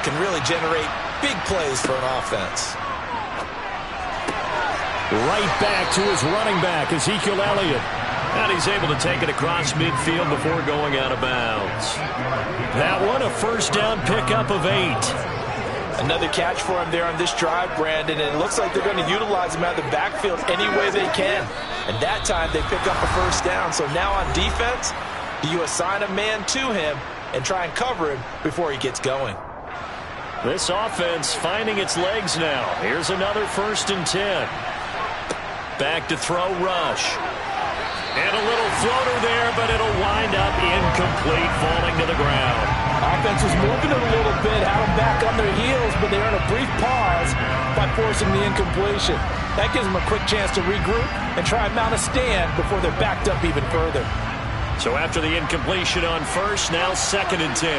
can really generate big plays for an offense. Right back to his running back, Ezekiel Elliott. And he's able to take it across midfield before going out of bounds. That one, a first down pickup of 8. Another catch for him there on this drive, Brandon, and it looks like they're going to utilize him out of the backfield any way they can. And that time they pick up a first down. So now on defense, do you assign a man to him and try and cover him before he gets going? This offense finding its legs now. Here's another 1st and 10. Back to throw, rush. And a little floater there, but it'll wind up incomplete, falling to the ground. Offense was moving it a little bit, had them back on their heels, but they're in a brief pause by forcing the incompletion. That gives them a quick chance to regroup and try and mount a stand before they're backed up even further. So after the incompletion on first, now 2nd and 10.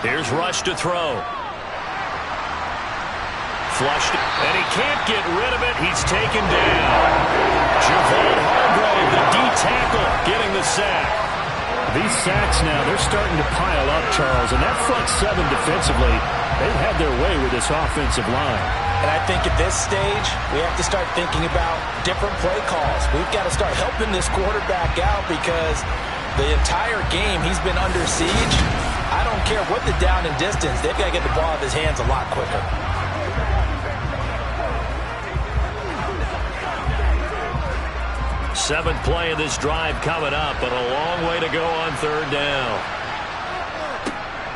Here's Rush to throw. Flushed, and he can't get rid of it. He's taken down. Javon Hargrave, the D tackle, getting the sack. These sacks now, they're starting to pile up, Charles, and that front 7 defensively, they've had their way with this offensive line. And I think at this stage, we have to start thinking about different play calls. We've got to start helping this quarterback out because the entire game he's been under siege. I don't care what the down and distance, they've got to get the ball out of his hands a lot quicker. Seventh play of this drive coming up, but a long way to go on 3rd down.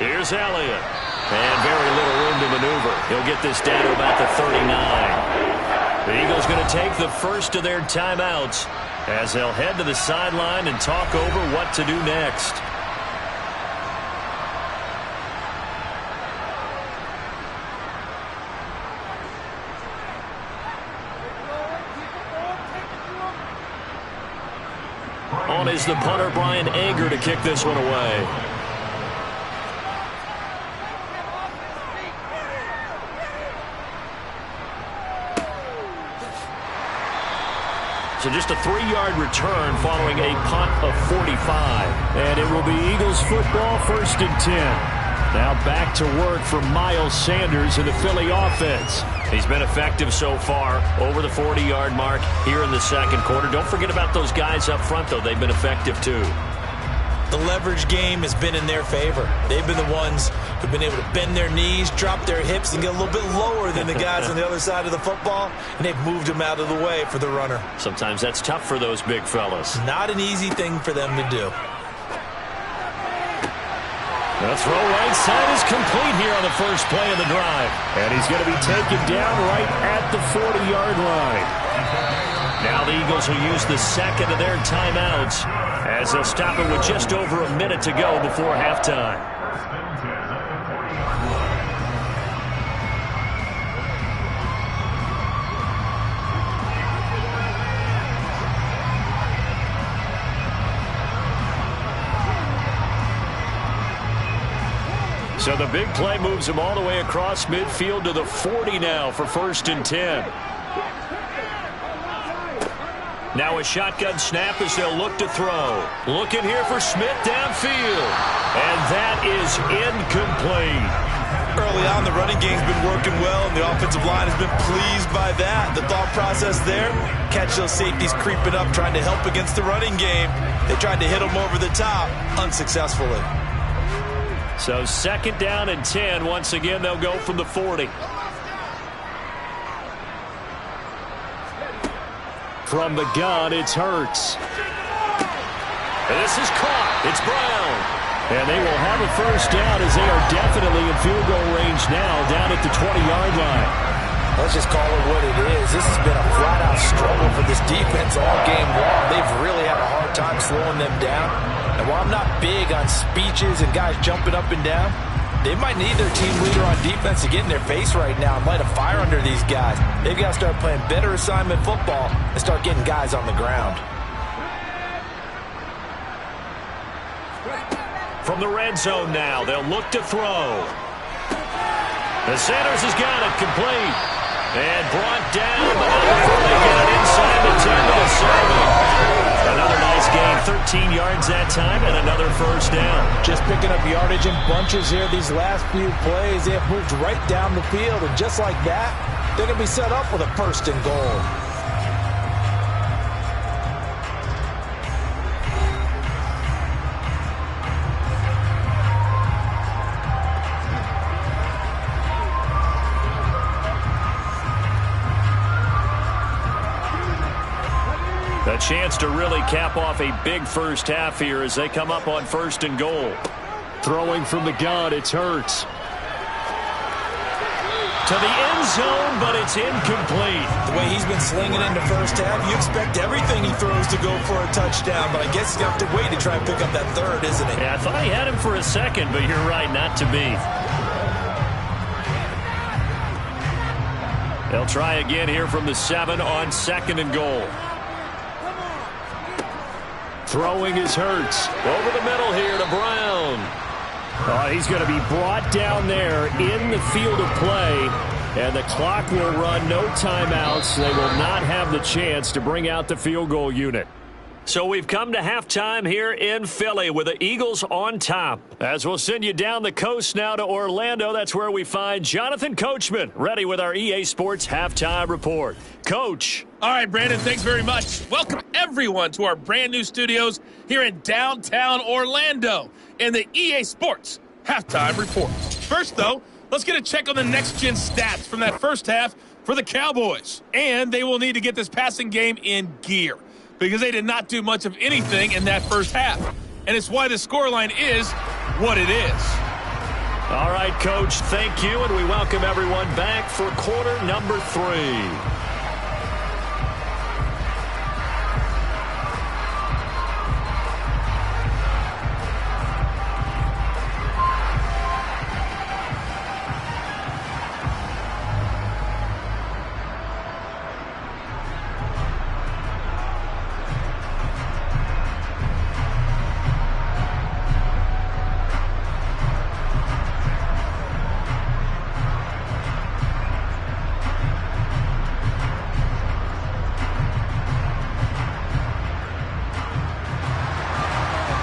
Here's Elliott. And very little room to maneuver. He'll get this down to about the 39. The Eagles going to take the first of their timeouts as they'll head to the sideline and talk over what to do next. On is the punter, Brian Anger, to kick this one away. So just a 3-yard return following a punt of 45. And it will be Eagles football, 1st and 10. Now back to work for Miles Sanders in the Philly offense. He's been effective so far, over the 40-yard mark here in the 2nd quarter. Don't forget about those guys up front, though. They've been effective, too. The leverage game has been in their favor. They've been the ones who've been able to bend their knees, drop their hips, and get a little bit lower than the guys on the other side of the football, and they've moved them out of the way for the runner. Sometimes that's tough for those big fellas. Not an easy thing for them to do. The throw right side is complete here on the first play of the drive. And he's going to be taken down right at the 40-yard line. Now the Eagles will use the 2nd of their timeouts as they'll stop it with just over a minute to go before halftime. So the big play moves him all the way across midfield to the 40 now for 1st and 10. Now a shotgun snap as they'll look to throw. Looking here for Smith downfield. And that is incomplete. Early on, the running game's been working well, and the offensive line has been pleased by that. The thought process there, catch those safeties creeping up, trying to help against the running game. They tried to hit them over the top, unsuccessfully. So 2nd down and 10. Once again, they'll go from the 40. From the gun, it's Hurts. This is caught. It's Brown. And they will have a first down as they are definitely in field goal range now down at the 20-yard line. Let's just call it what it is. This has been a flat-out struggle for this defense all game long. They've really had a hard time slowing them down. And while I'm not big on speeches and guys jumping up and down, They might need their team leader on defense to get in their face right now and light a fire under these guys. They've got to start playing better assignment football and start getting guys on the ground. From the red zone now, they'll look to throw. The Sanders has got it complete. And brought down, but not before they get it inside the 10 to the 7. Another nice gain, 13 yards that time, and another first down. Just picking up yardage in bunches here these last few plays. They have moved right down the field, and just like that, they're going to be set up with a first and goal. A chance to really cap off a big first half here as they come up on first and goal. Throwing from the gun, it's Hurts. To the end zone, but it's incomplete. The way he's been slinging in the first half, you expect everything he throws to go for a touchdown, but I guess he's going to have to wait to try and pick up that third, isn't he? Yeah, I thought he had him for a second, but you're right, not to be. They'll try again here from the 7 on second and goal. Throwing is Hurts. Over the middle here to Brown. He's going to be brought down there in the field of play, and the clock will run, no timeouts. They will not have the chance to bring out the field goal unit. So we've come to halftime here in Philly with the Eagles on top. As we'll send you down the coast now to Orlando, that's where we find Jonathan Coachman ready with our EA Sports Halftime Report. Coach. All right, Brandon, thanks very much. Welcome, everyone, to our brand new studios here in downtown Orlando in the EA Sports Halftime Report. First, though, let's get a check on the next-gen stats from that first half for the Cowboys. And they will need to get this passing game in gear, because they did not do much of anything in that first half. And it's why the scoreline is what it is. All right, Coach, thank you, and we welcome everyone back for quarter number 3.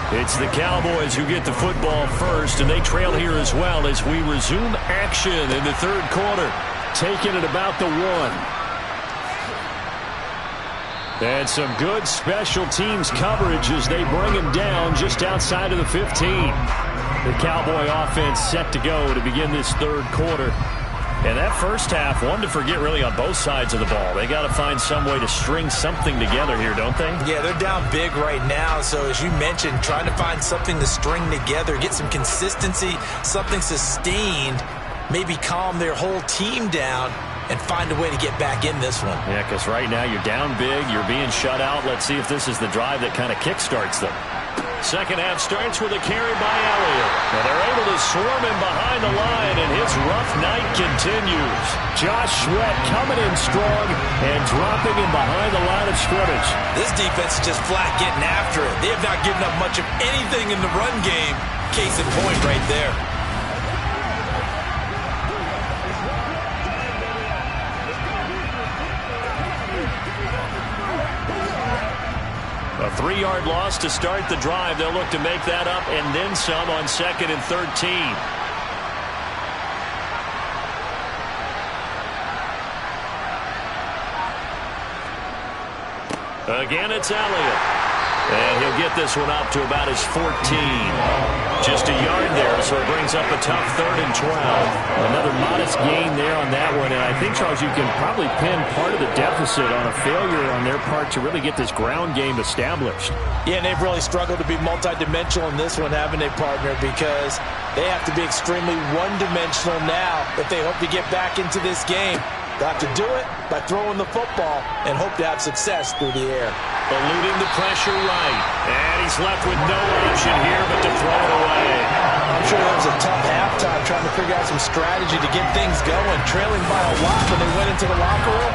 It's the Cowboys who get the football first, and they trail here as well as we resume action in the third quarter. Taking it about the 1. And some good special teams coverage as they bring him down just outside of the 15. The Cowboy offense set to go to begin this third quarter. And that first half, one to forget really on both sides of the ball. They got to find some way to string something together here, don't they? Yeah, they're down big right now. So as you mentioned, trying to find something to string together, get some consistency, something sustained, maybe calm their whole team down and find a way to get back in this one. Yeah, because right now you're down big, you're being shut out. Let's see if this is the drive that kind of kickstarts them. Second half starts with a carry by Elliott. And they're able to swarm him behind the line, and his rough night continues. Josh Sweat coming in strong and dropping him behind the line of scrimmage. This defense is just flat getting after it. They have not given up much of anything in the run game. Case in point right there. A 3-yard loss to start the drive. They'll look to make that up and then some on second and 13. Again, it's Elliott. And he'll get this one up to about his 14. Just a yard there, so it brings up a tough 3rd and 12. Another modest gain there on that one. And I think, Charles, you can probably pin part of the deficit on a failure on their part to really get this ground game established. Yeah, and they've really struggled to be multidimensional in this one, haven't they, partner? Because they have to be extremely one-dimensional now if they hope to get back into this game. They'll have to do it by throwing the football and hope to have success through the air. Eluding the pressure right. And he's left with no option here but to throw it away. I'm sure that was a tough half halftime trying to figure out some strategy to get things going, trailing by a lot when they went into the locker room.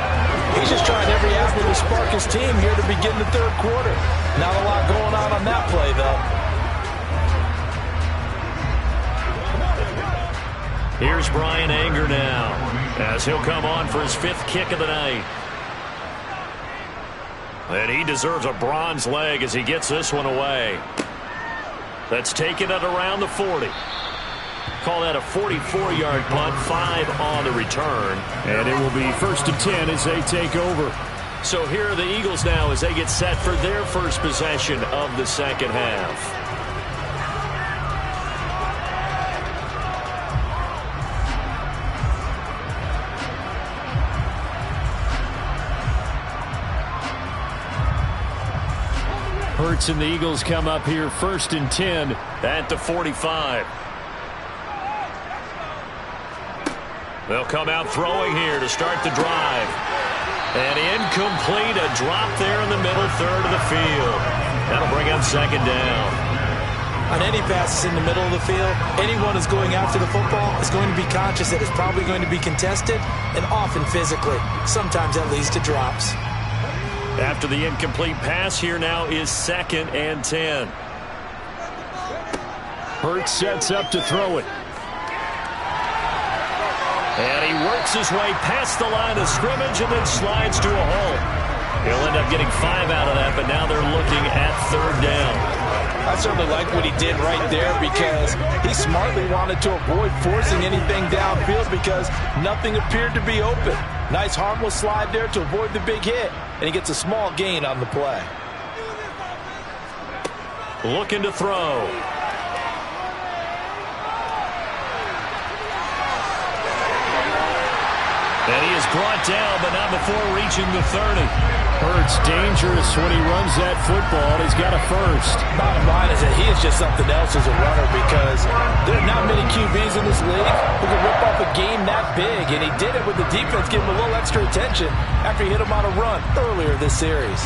He's just trying every avenue to spark his team here to begin the third quarter. Not a lot going on that play, though. Here's Brian Anger now, as he'll come on for his 5th kick of the night. And he deserves a bronze leg as he gets this one away. That's taken at around the 40. Call that a 44-yard punt, 5 on the return. And it will be 1st and 10 as they take over. So here are the Eagles now as they get set for their first possession of the second half. Hurts and the Eagles come up here 1st and 10 at the 45. They'll come out throwing here to start the drive. And incomplete, a drop there in the middle third of the field. That'll bring up 2nd down. On any passes in the middle of the field, anyone who's going after the football is going to be conscious that it's probably going to be contested, and often physically. Sometimes that leads to drops. After the incomplete pass, here now is 2nd and 10. Hurts sets up to throw it. And he works his way past the line of scrimmage and then slides to a hole. He'll end up getting 5 out of that, but now they're looking at 3rd down. I certainly like what he did right there because he smartly wanted to avoid forcing anything downfield because nothing appeared to be open. Nice harmless slide there to avoid the big hit, and he gets a small gain on the play. Looking to throw. And he is brought down, but not before reaching the 30. Hurts dangerous when he runs that football. He's got a first. Bottom line is that he is just something else as a runner because there are not many QBs in this league who can rip off a game that big, and he did it with the defense giving him a little extra attention after he hit him on a run earlier this series.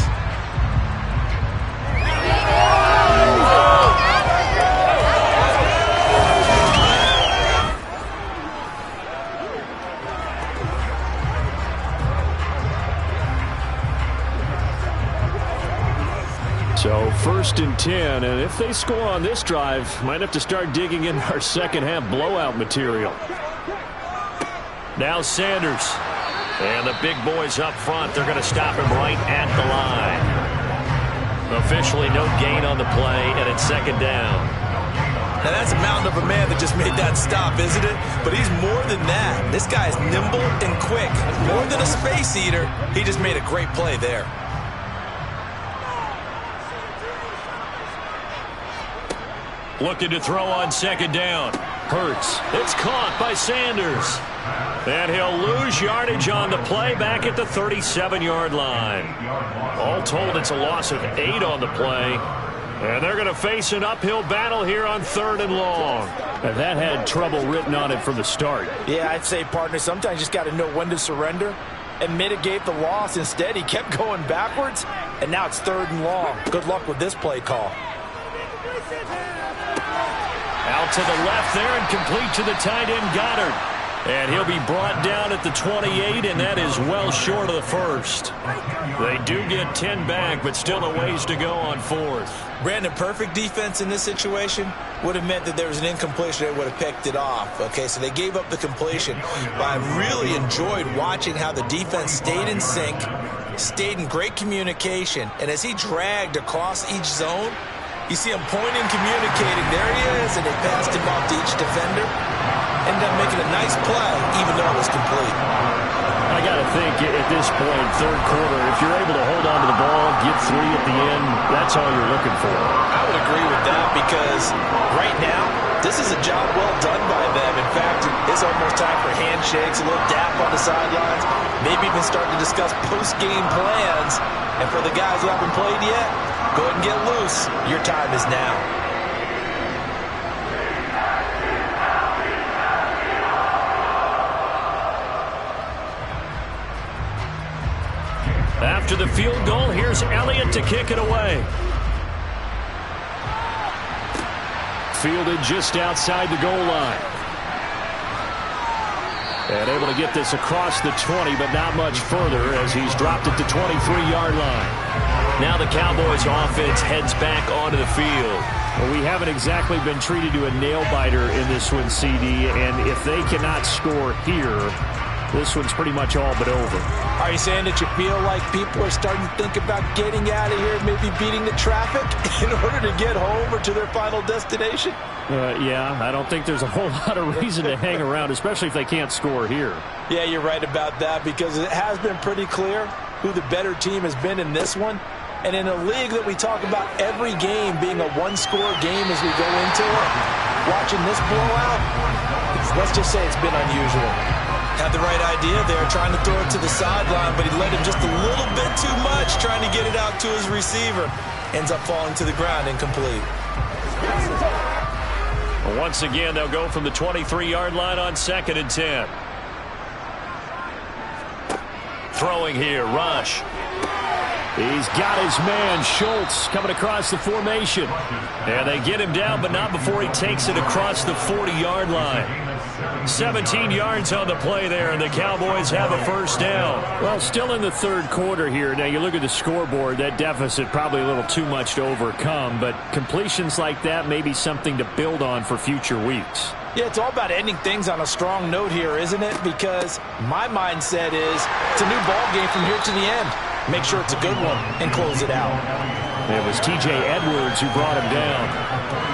So 1st and 10, and if they score on this drive, might have to start digging in our second half blowout material. Now Sanders. And the big boys up front, they're going to stop him right at the line. Officially no gain on the play, and it's 2nd down. Now that's a mountain of a man that just made that stop, isn't it? But he's more than that. This guy's nimble and quick. More than a space eater, he just made a great play there. Looking to throw on 2nd down. Hurts. It's caught by Sanders. And he'll lose yardage on the play back at the 37-yard line. All told, it's a loss of 8 on the play. And they're going to face an uphill battle here on 3rd and long. And that had trouble written on it from the start. Yeah, I'd say, partner, sometimes you just got to know when to surrender and mitigate the loss. Instead, he kept going backwards, and now it's 3rd and long. Good luck with this play call. Out to the left there and complete to the tight end Goddard. And he'll be brought down at the 28, and that is well short of the first. They do get 10 back, but still a ways to go on 4th. Brandon, perfect defense in this situation would have meant that there was an incompletion. They would have picked it off. Okay, so they gave up the completion. But I really enjoyed watching how the defense stayed in sync, stayed in great communication, and as he dragged across each zone, you see him pointing, communicating. There he is, and they passed him off to each defender. Ended up making a nice play, even though it was complete. I got to think at this point, 3rd quarter, if you're able to hold on to the ball, get 3 at the end, that's all you're looking for. I would agree with that because right now, this is a job well done by them. In fact, it's almost time for handshakes, a little dap on the sidelines, maybe even start to discuss post-game plans. And for the guys who haven't played yet, go ahead and get loose. Your time is now. After the field goal, here's Elliott to kick it away. Fielded just outside the goal line. And able to get this across the 20, but not much further as he's dropped it to 23-yard line. Now the Cowboys offense heads back onto the field. Well, we haven't exactly been treated to a nail-biter in this one, CD, and if they cannot score here, this one's pretty much all but over. Are you saying that you feel like people are starting to think about getting out of here, maybe beating the traffic in order to get home or to their final destination? Yeah, I don't think there's a whole lot of reason to hang around, especially if they can't score here. Yeah, you're right about that because it has been pretty clear who the better team has been in this one. And in a league that we talk about every game being a one-score game as we go into it, watching this blowout, let's just say it's been unusual. Had the right idea there, trying to throw it to the sideline, but he let him just a little bit too much, trying to get it out to his receiver. Ends up falling to the ground incomplete. Once again, they'll go from the 23-yard line on 2nd and 10. Throwing here, Rush. He's got his man, Schultz, coming across the formation. And they get him down, but not before he takes it across the 40-yard line. 17 yards on the play there, and the Cowboys have a first down. Well, still in the third quarter here. Now, you look at the scoreboard, that deficit probably a little too much to overcome, but completions like that may be something to build on for future weeks. Yeah, it's all about ending things on a strong note here, isn't it? Because my mindset is it's a new ball game from here to the end. Make sure it's a good one and close it out. It was T.J. Edwards who brought him down.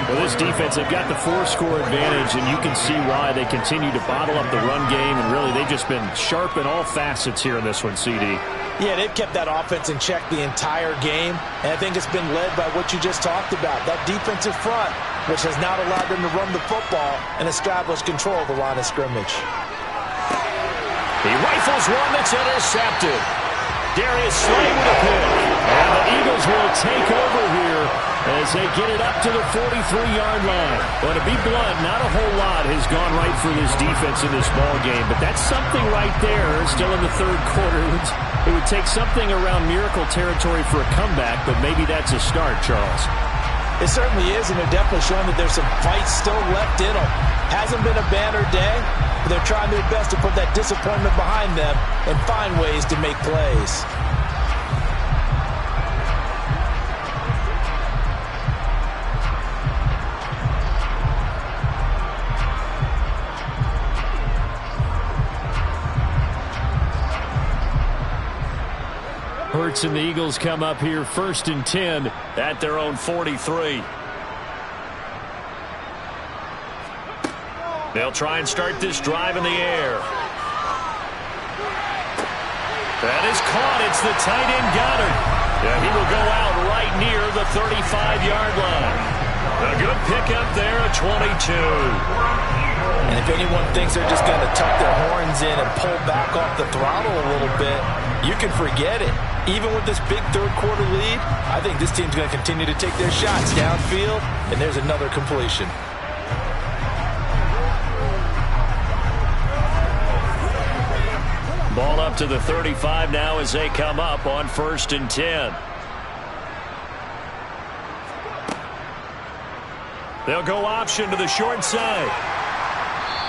Well, this defense, they've got the 4-score advantage, and you can see why they continue to bottle up the run game, and really they've just been sharp in all facets here in this one, CD. Yeah, they've kept that offense in check the entire game, and I think it's been led by what you just talked about, that defensive front, which has not allowed them to run the football and establish control of the line of scrimmage. He rifles one that's intercepted. Darius Slay with a pick. And the Eagles will take over here as they get it up to the 43-yard line. Well, to be blunt, not a whole lot has gone right for this defense in this ball game, but that's something right there. Still in the third quarter. It would take something around miracle territory for a comeback, but maybe that's a start, Charles. It certainly is, and they're definitely showing that there's some fight still left in them. Hasn't been a banner day, but they're trying their best to put that disappointment behind them and find ways to make plays. Hurts and the Eagles come up here 1st and 10 at their own 43. They'll try and start this drive in the air. That is caught. It's the tight end Goddard. Yeah, he will go out right near the 35-yard line. A good pickup there, a 22. And if anyone thinks they're just going to tuck their horns in and pull back off the throttle a little bit, you can forget it. Even with this big third-quarter lead, I think this team's going to continue to take their shots downfield, and there's another completion. Ball up to the 35 now as they come up on 1st and 10. They'll go option to the short side.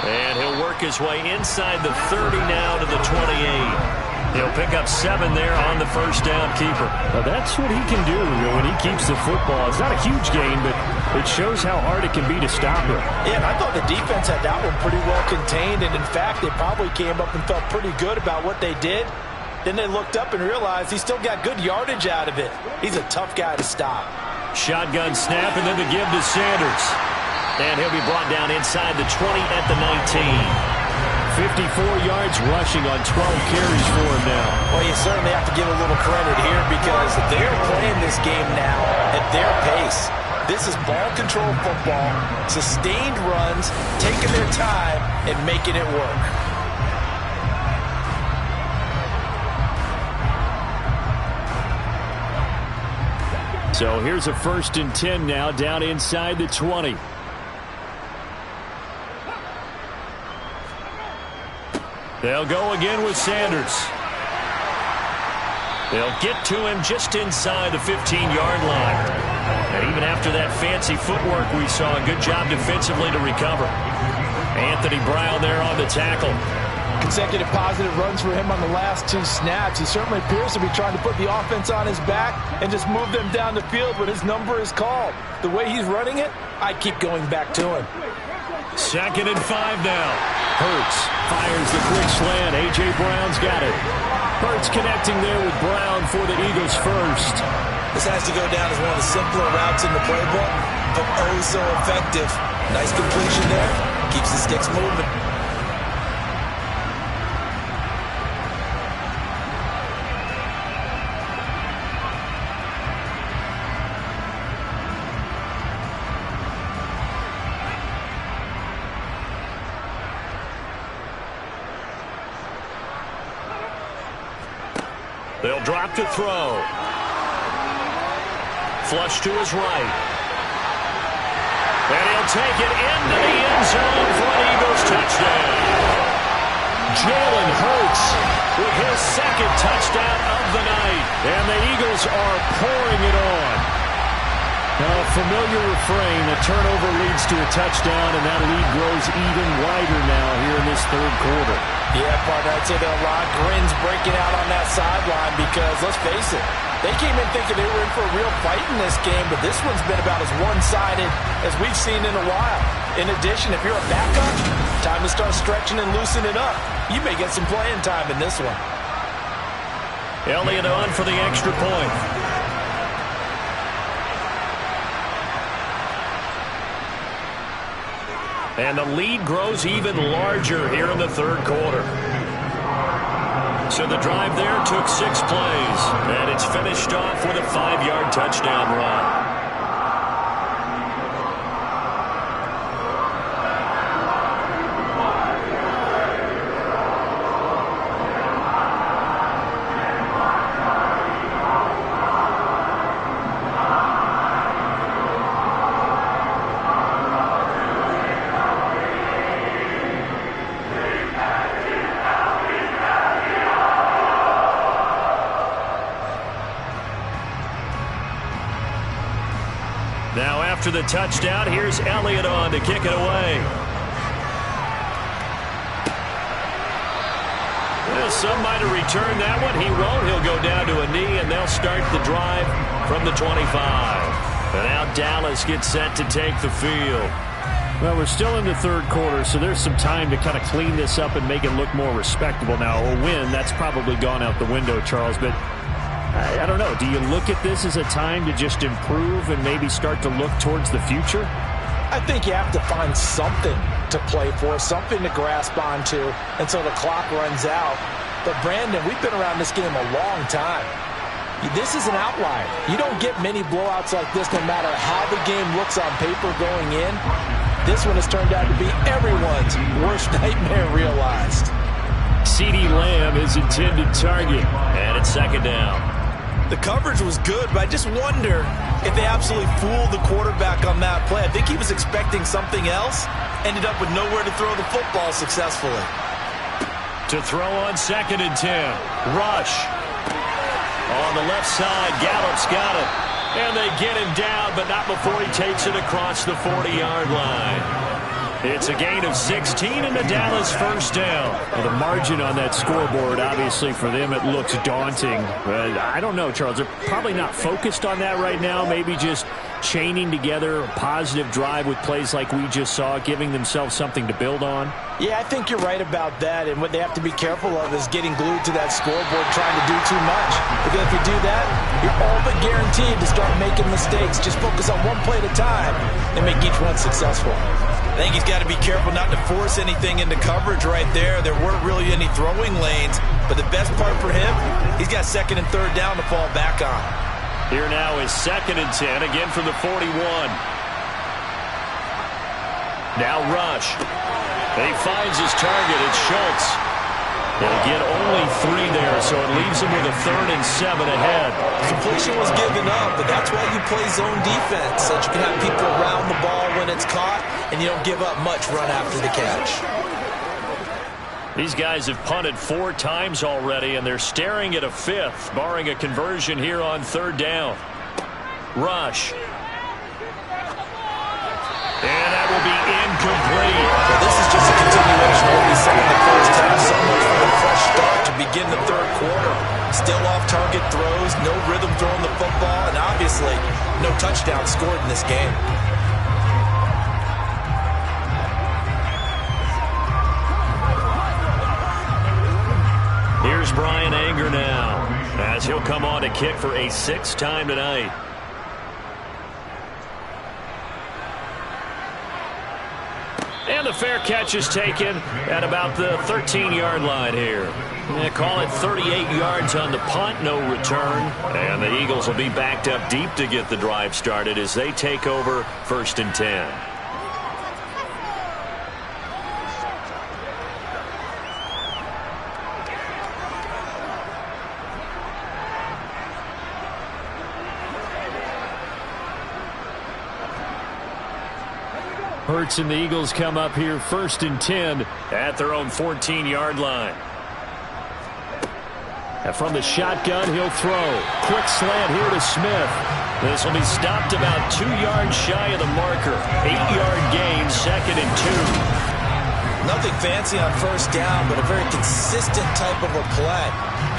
And he'll work his way inside the 30 now to the 28. He'll pick up 7 there on the first down keeper. Well, that's what he can do when he keeps the football. It's not a huge gain, but it shows how hard it can be to stop him. Yeah, and I thought the defense had that one pretty well contained, and in fact, they probably came up and felt pretty good about what they did. Then they looked up and realized he still got good yardage out of it. He's a tough guy to stop. Shotgun snap, and then the give to Sanders. And he'll be brought down inside the 20 at the 19. 54 yards rushing on 12 carries for him now. Well, you certainly have to give a little credit here because they're playing this game now at their pace. This is ball control football, sustained runs, taking their time, and making it work. So here's a 1st and 10 now down inside the 20. They'll go again with Sanders. They'll get to him just inside the 15-yard line. And even after that fancy footwork we saw, a good job defensively to recover. Anthony Brown there on the tackle. Consecutive positive runs for him on the last 2 snaps. He certainly appears to be trying to put the offense on his back and just move them down the field when his number is called. The way he's running it, I keep going back to him. 2nd and 5 now. Hurts fires the quick slant. A.J. Brown's got it. Hurts connecting there with Brown for the Eagles first. This has to go down as one of the simpler routes in the playbook, but oh so effective. Nice completion there. Keeps the sticks moving. They'll drop to throw. Flush to his right. And he'll take it into the end zone for an Eagles touchdown. Jalen Hurts with his 2nd touchdown of the night. And the Eagles are pouring it on. Now, a familiar refrain, a turnover leads to a touchdown, and that lead grows even wider now here in this 3rd quarter. Yeah, partner, I'd say there are a lot of grins breaking out on that sideline because, let's face it, they came in thinking they were in for a real fight in this game, but this one's been about as one-sided as we've seen in a while. In addition, if you're a backup, time to start stretching and loosening up. You may get some playing time in this one. Elliott on for the extra point. And the lead grows even larger here in the 3rd quarter. So the drive there took 6 plays, and it's finished off with a 5-yard touchdown run. Now after the touchdown, here's Elliott on to kick it away. Well, some might have returned that one. He won't. He'll go down to a knee, and they'll start the drive from the 25. And now Dallas gets set to take the field. Well, we're still in the 3rd quarter, so there's some time to kind of clean this up and make it look more respectable. Now, a win, that's probably gone out the window, Charles, but I don't know. Do you look at this as a time to just improve and maybe start to look towards the future? I think you have to find something to play for, something to grasp onto until the clock runs out. But, Brandon, we've been around this game a long time. This is an outlier. You don't get many blowouts like this no matter how the game looks on paper going in. This one has turned out to be everyone's worst nightmare realized. CeeDee Lamb is intended target, and it's 2nd down. The coverage was good, but I just wonder if they absolutely fooled the quarterback on that play. I think he was expecting something else, ended up with nowhere to throw the football successfully. To throw on 2nd and 10. Rush. On the left side, Gallup's got it. And they get him down, but not before he takes it across the 40-yard line. It's a gain of 16 and a Dallas 1st down. Well, the margin on that scoreboard, obviously, for them, it looks daunting. But I don't know, Charles. They're probably not focused on that right now. Maybe just chaining together a positive drive with plays like we just saw, giving themselves something to build on. Yeah, I think you're right about that. And what they have to be careful of is getting glued to that scoreboard, trying to do too much. Because if you do that, you're all but guaranteed to start making mistakes. Just focus on one play at a time and make each one successful. I think he's got to be careful not to force anything into coverage right there. There weren't really any throwing lanes, but the best part for him, he's got 2nd and 3rd down to fall back on. Here now is 2nd and 10, again from the 41. Now Rush. And he finds his target. It's Schultz. He'll get only 3 there, so it leaves him with a 3rd and 7 ahead. Completion was given up, but that's why you play zone defense, so that you can have people around the ball when it's caught, and you don't give up much run after the catch. These guys have punted 4 times already, and they're staring at a 5th, barring a conversion here on 3rd down. Rush. And that will be incomplete. Well, this is just a continuation of what we saw in the first half. So much quarter. Still off-target throws, no rhythm throwing the football, and obviously no touchdown scored in this game. Here's Brian Anger now, as he'll come on to kick for a 6th time tonight. And the fair catch is taken at about the 13-yard line here. They call it 38 yards on the punt, no return. And the Eagles will be backed up deep to get the drive started as they take over 1st and 10. Hurts and the Eagles come up here 1st and 10 at their own 14-yard line. And from the shotgun, he'll throw. Quick slant here to Smith. This will be stopped about 2 yards shy of the marker. 8-yard gain, 2nd and 2. Nothing fancy on 1st down, but a very consistent type of a play.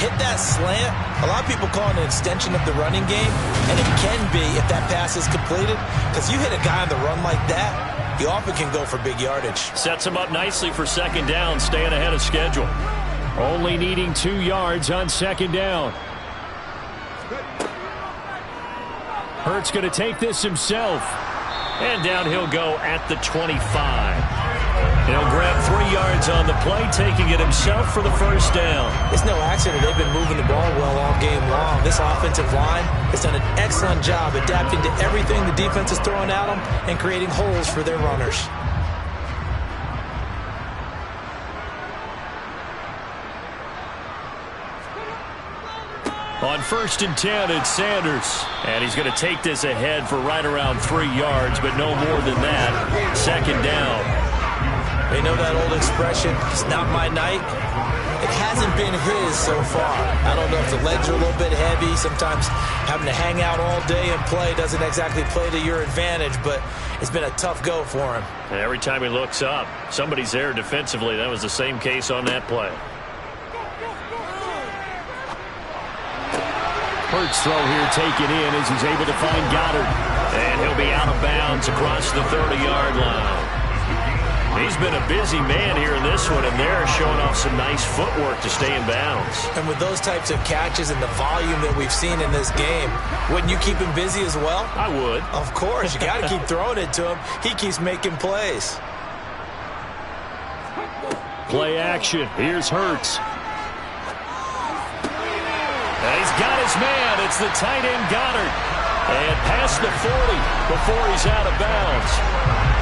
Hit that slant. A lot of people call it an extension of the running game, and it can be if that pass is completed, because you hit a guy on the run like that, you often can go for big yardage. Sets him up nicely for 2nd down, staying ahead of schedule. Only needing 2 yards on 2nd down. Hurts going to take this himself. And down he'll go at the 25. He'll grab 3 yards on the play, taking it himself for the 1st down. It's no accident they've been moving the ball well all game long. This offensive line has done an excellent job adapting to everything the defense is throwing at them and creating holes for their runners. On 1st and 10, it's Sanders. And he's going to take this ahead for right around 3 yards, but no more than that. 2nd down. They know that old expression, it's not my night. It hasn't been his so far. I don't know if the legs are a little bit heavy. Sometimes having to hang out all day and play doesn't exactly play to your advantage, but it's been a tough go for him. And every time he looks up, somebody's there defensively. That was the same case on that play. Hurts throw here taken in as he's able to find Goddard. And he'll be out of bounds across the 30-yard line. He's been a busy man here in this one, and they're showing off some nice footwork to stay in bounds. And with those types of catches and the volume that we've seen in this game, wouldn't you keep him busy as well? I would. Of course. You got to keep throwing it to him. He keeps making plays. Play action. Here's Hurts. And he's got his man. It's the tight end Goddard. And past the 40 before he's out of bounds.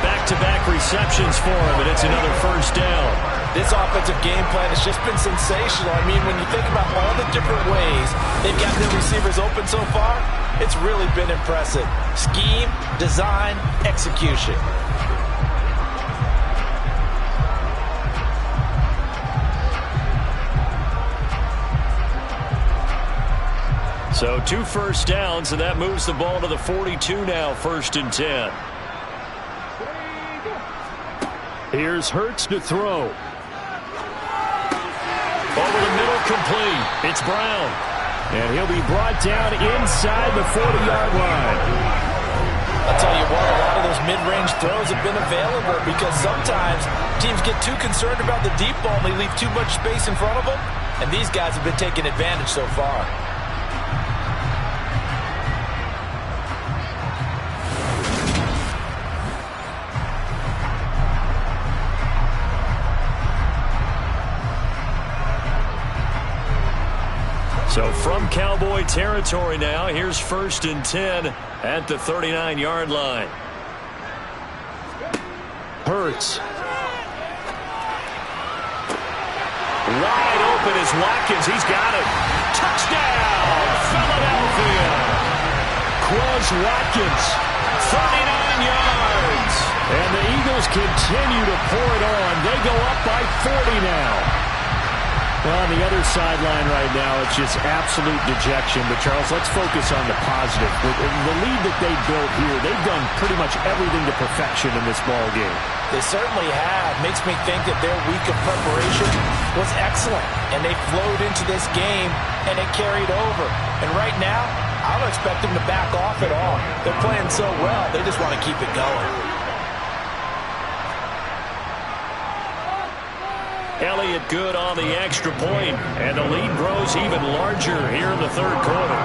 Back-to-back receptions for him, and it's another 1st down. This offensive game plan has just been sensational. I mean, when you think about all the different ways they've got their receivers open so far, it's really been impressive. Scheme, design, execution. So 2 1st downs, and that moves the ball to the 42 now, 1st and 10. Here's Hurts to throw. Over the middle, complete. It's Brown. And he'll be brought down inside the 40-yard line. I'll tell you what, a lot of those mid-range throws have been available because sometimes teams get too concerned about the deep ball and they leave too much space in front of them. And these guys have been taking advantage so far. So from Cowboy territory now, here's 1st and 10 at the 39-yard line. Hurts. Wide open is Watkins. He's got it. Touchdown, Philadelphia. Quez Watkins, 39 yards. And the Eagles continue to pour it on. They go up by 40 now. Well, on the other sideline right now, it's just absolute dejection. But, Charles, let's focus on the positive. The lead that they built here, they've done pretty much everything to perfection in this ball game. They certainly have. Makes me think that their week of preparation was excellent. And they flowed into this game, and it carried over. And right now, I don't expect them to back off at all. They're playing so well, they just want to keep it going. Elliott good on the extra point, and the lead grows even larger here in the third quarter.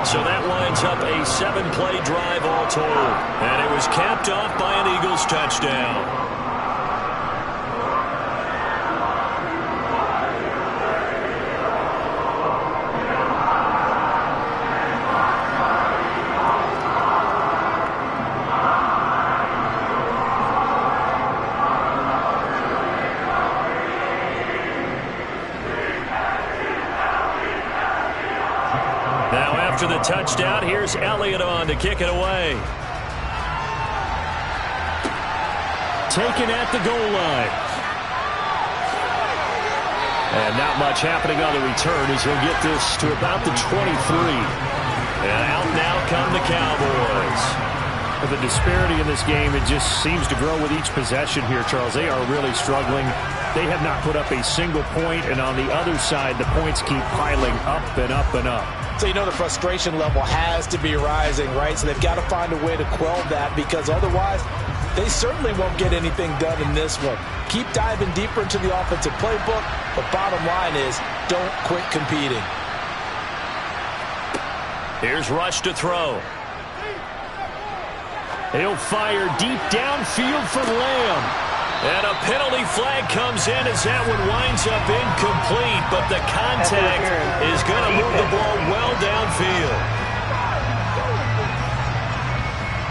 So that winds up a 7-play drive all told, and it was capped off by an Eagles touchdown. After the touchdown, here's Elliott on to kick it away. Taken at the goal line. And not much happening on the return as he'll get this to about the 23. And out now come the Cowboys. But the disparity in this game, it just seems to grow with each possession here, Charles. They are really struggling. They have not put up a single point, and on the other side, the points keep piling up and up and up. So you know the frustration level has to be rising, right? So they've got to find a way to quell that, because otherwise they certainly won't get anything done in this one. Keep diving deeper into the offensive playbook, but bottom line is don't quit competing. Here's Rush to throw. He'll fire deep downfield for Lamb. And a penalty flag comes in as that one winds up incomplete, but the contact is going to move the ball well downfield.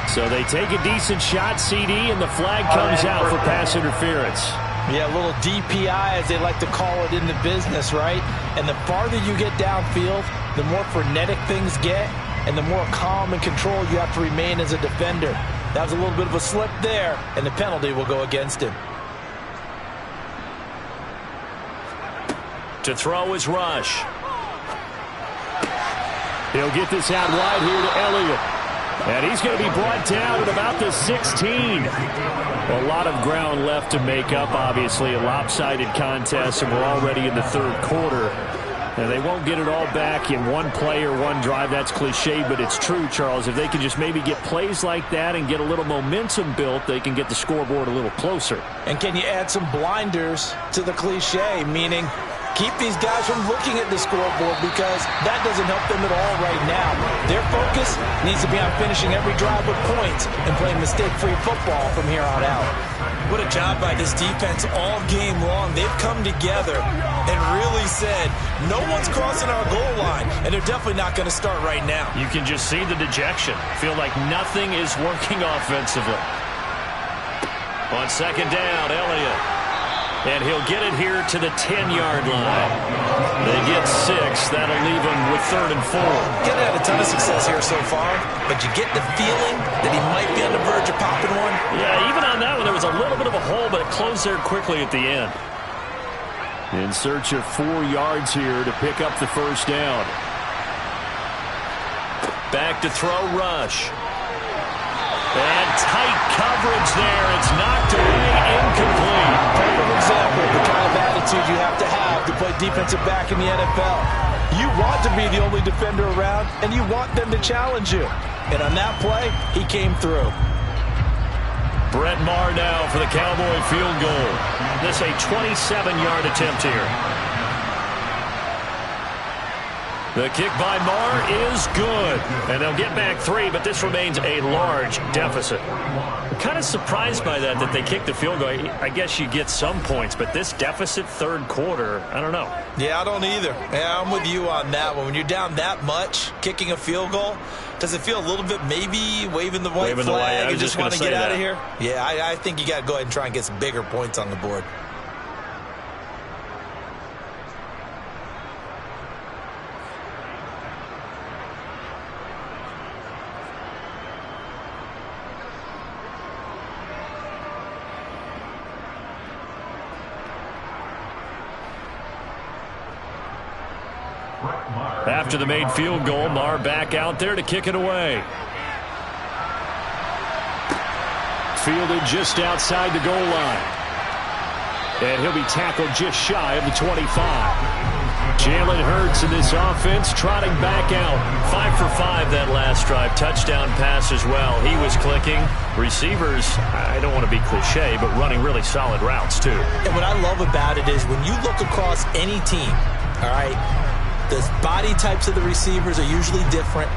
So they take a decent shot, CD, and the flag comes out for pass interference. Yeah, a little DPI, as they like to call it in the business, right? And the farther you get downfield, the more frenetic things get, and the more calm and control you have to remain as a defender. That was a little bit of a slip there, and the penalty will go against him. To throw is Rush. He'll get this out wide here to Elliott. And he's going to be brought down at about the 16. A lot of ground left to make up, obviously. A lopsided contest, and we're already in the third quarter. And they won't get it all back in one play or one drive. That's cliche, but it's true, Charles. If they can just maybe get plays like that and get a little momentum built, they can get the scoreboard a little closer. And can you add some blinders to the cliche, meaning keep these guys from looking at the scoreboard, because that doesn't help them at all right now. Their focus needs to be on finishing every drive with points and playing mistake-free football from here on out. What a job by this defense all game long. They've come together and really said, no one's crossing our goal line, and they're definitely not going to start right now. You can just see the dejection. Feel like nothing is working offensively. On second down, Elliott. And he'll get it here to the 10-yard line. They get 6. That'll leave him with 3rd and 4. He's had a ton of success here so far, but you get the feeling that he might be on the verge of popping one. Yeah, even on that one, there was a little bit of a hole, but it closed there quickly at the end. In search of 4 yards here to pick up the first down. Back to throw, Rush. And tight coverage there. It's knocked away, incomplete. Perfect example of the kind of attitude you have to play defensive back in the NFL. You want to be the only defender around, and you want them to challenge you. And on that play, he came through. Brett Maher now for the Cowboy field goal. This a 27-yard attempt here. The kick by Maher is good. And they'll get back 3, but this remains a large deficit. I'm kind of surprised by that they kicked the field goal. I guess you get some points, but this deficit third quarter, I don't know. Yeah, I don't either. Yeah, I'm with you on that one. When you're down that much, kicking a field goal, does it feel a little bit maybe waving the white flag and just want to get out of here? Yeah, I think you got to go ahead and try and get some bigger points on the board. After the made field goal, Marr back out there to kick it away. Fielded just outside the goal line. And he'll be tackled just shy of the 25. Jalen Hurts in this offense trotting back out. 5 for 5 that last drive. Touchdown pass as well. He was clicking. Receivers, I don't want to be cliche, but running really solid routes too. And what I love about it is when you look across any team, all right, the body types of the receivers are usually different.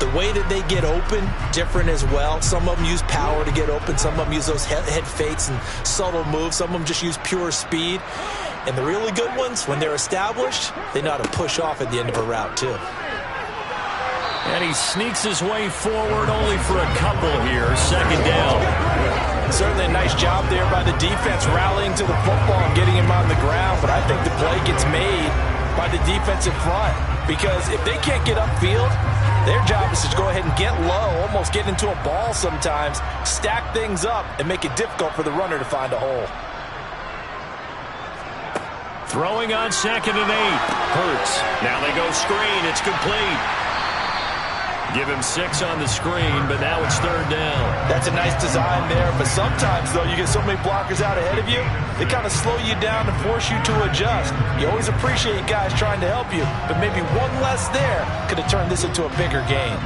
The way that they get open, different as well. Some of them use power to get open. Some of them use those head fakes and subtle moves. Some of them just use pure speed. And the really good ones, when they're established, they know how to push off at the end of a route, too. And he sneaks his way forward only for a couple here. Second down. Certainly a nice job there by the defense rallying to the football and getting him on the ground. But I think the play gets made by the defensive front. Because if they can't get upfield, their job is to go ahead and get low, almost get into a ball sometimes, stack things up, and make it difficult for the runner to find a hole. Throwing on 2nd and 8. Hurts. Now they go screen. It's complete. Give him 6 on the screen, but now it's 3rd down. That's a nice design there, but sometimes, though, you get so many blockers out ahead of you, they kind of slow you down and force you to adjust. You always appreciate guys trying to help you, but maybe one less there could have turned this into a bigger game.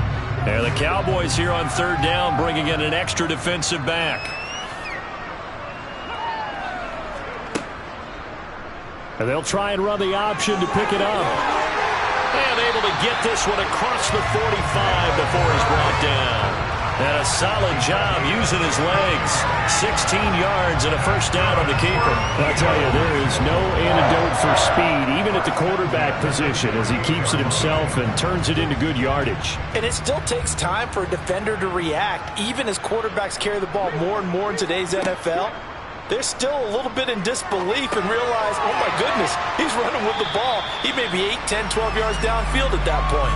And the Cowboys here on 3rd down, bringing in an extra defensive back. And they'll try and run the option to pick it up. And able to get this one across the 45 before he's brought down. And a solid job using his legs. 16 yards and a 1st down on the keeper. I'll tell you, there is no antidote for speed, even at the quarterback position, as he keeps it himself and turns it into good yardage. And it still takes time for a defender to react. Even as quarterbacks carry the ball more and more in today's NFL, they're still a little bit in disbelief and realize, oh my goodness, he's running with the ball. He may be 8, 10, 12 yards downfield at that point.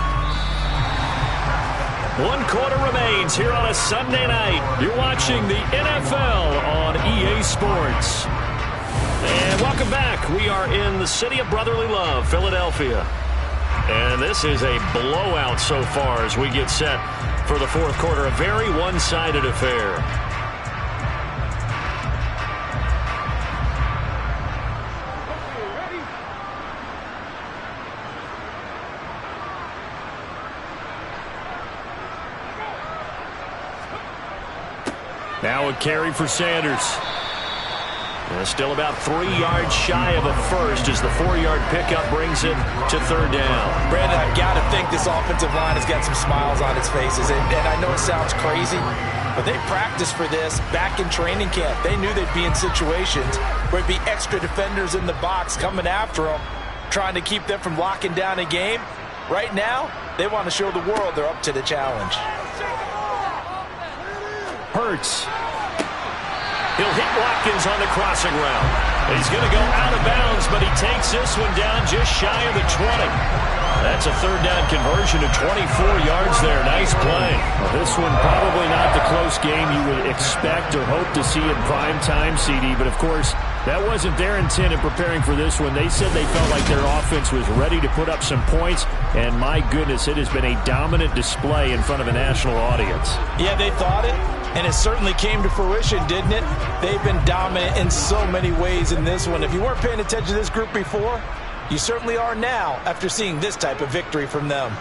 1 quarter remains here on a Sunday night. You're watching the NFL on EA Sports. And welcome back. We are in the city of brotherly love, Philadelphia. And this is a blowout so far as we get set for the 4th quarter. A very one-sided affair. Now a carry for Sanders. And still about 3 yards shy of a first as the 4-yard pickup brings it to 3rd down. Brandon, I've got to think this offensive line has got some smiles on its faces. And I know it sounds crazy, but they practiced for this back in training camp. They knew they'd be in situations where it'd be extra defenders in the box coming after them, trying to keep them from locking down a game. Right now, they want to show the world they're up to the challenge. Hurts. He'll hit Watkins on the crossing route. He's going to go out of bounds, but he takes this one down just shy of the 20. That's a 3rd down conversion of 24 yards there. Nice play. Well, this one probably not the close game you would expect or hope to see in prime time, CD, but of course, that wasn't their intent in preparing for this one. They said they felt like their offense was ready to put up some points, and my goodness, it has been a dominant display in front of a national audience. Yeah, they thought it, and it certainly came to fruition, didn't it? They've been dominant in so many ways in this one. If you weren't paying attention to this group before, you certainly are now after seeing this type of victory from them.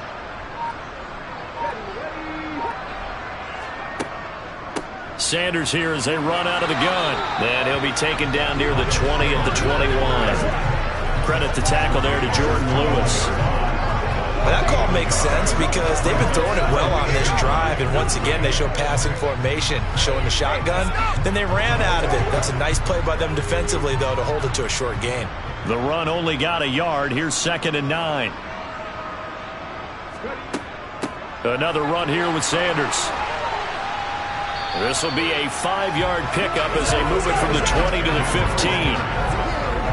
Sanders here as they run out of the gun. And he'll be taken down near the 20 at the 21. Credit the tackle there to Jordan Lewis. Well, that call makes sense because they've been throwing it well on this drive, and once again they show passing formation, showing the shotgun. Then they ran out of it. That's a nice play by them defensively, though, to hold it to a short gain. The run only got a yard. Here's 2nd and 9. Another run here with Sanders. This will be a 5-yard pickup as they move it from the 20 to the 15.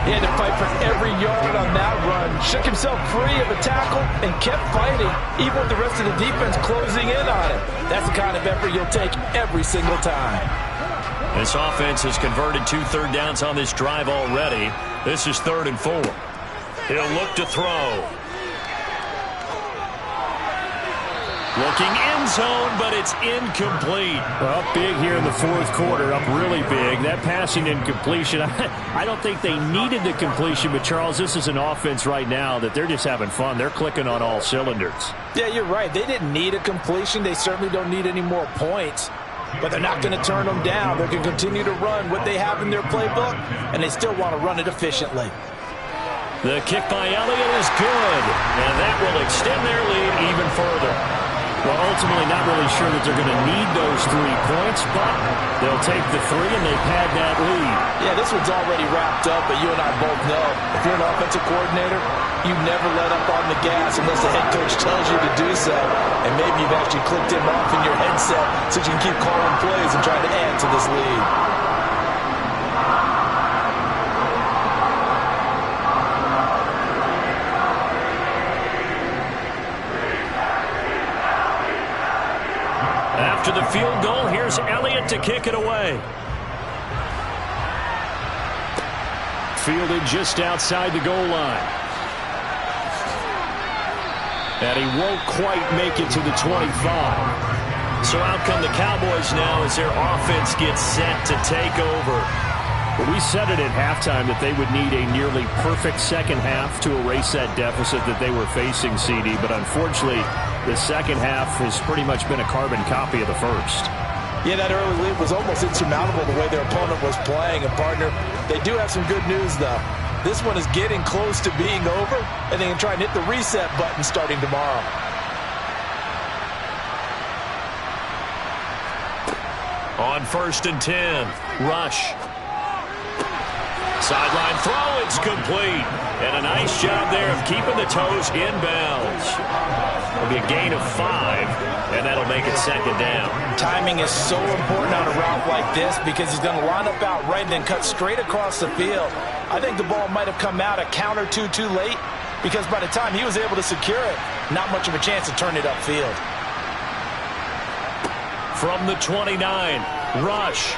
He had to fight for every yard on that run. Shook himself free of a tackle and kept fighting, even with the rest of the defense closing in on him. That's the kind of effort you'll take every single time. This offense has converted 2 third downs on this drive already. This is 3rd and 4. He'll look to throw. Looking end zone, but it's incomplete. Well, big here in the fourth quarter, up really big. That passing incompletion, I don't think they needed the completion, but Charles, this is an offense right now that they're just having fun. They're clicking on all cylinders. Yeah, you're right. They didn't need a completion. They certainly don't need any more points, but they're not going to turn them down. They're going to continue to run what they have in their playbook, and they still want to run it efficiently. The kick by Elliott is good, and that will extend their lead even further. Well, ultimately not really sure that they're going to need those 3 points, but they'll take the 3 and they pad that lead. Yeah, this one's already wrapped up, but you and I both know if you're an offensive coordinator, you never let up on the gas unless the head coach tells you to do so. And maybe you've actually clicked him off in your headset so you can keep calling plays and trying to add to this lead. After the field goal, here's Elliott to kick it away. Fielded just outside the goal line. And he won't quite make it to the 25. So out come the Cowboys now as their offense gets set to take over. Well, we said it at halftime that they would need a nearly perfect second half to erase that deficit that they were facing, CD. But unfortunately, the second half has pretty much been a carbon copy of the first. Yeah, that early lead was almost insurmountable the way their opponent was playing. And, partner, they do have some good news, though. This one is getting close to being over, and they can try and hit the reset button starting tomorrow. On 1st and 10, Rush. Sideline throw, it's complete. And a nice job there of keeping the toes inbounds. It'll be a gain of 5, and that'll make it second down. Timing is so important on a route like this because he's going to line up out right and then cut straight across the field. I think the ball might have come out a count or two too late because by the time he was able to secure it, not much of a chance to turn it upfield. From the 29, Rush.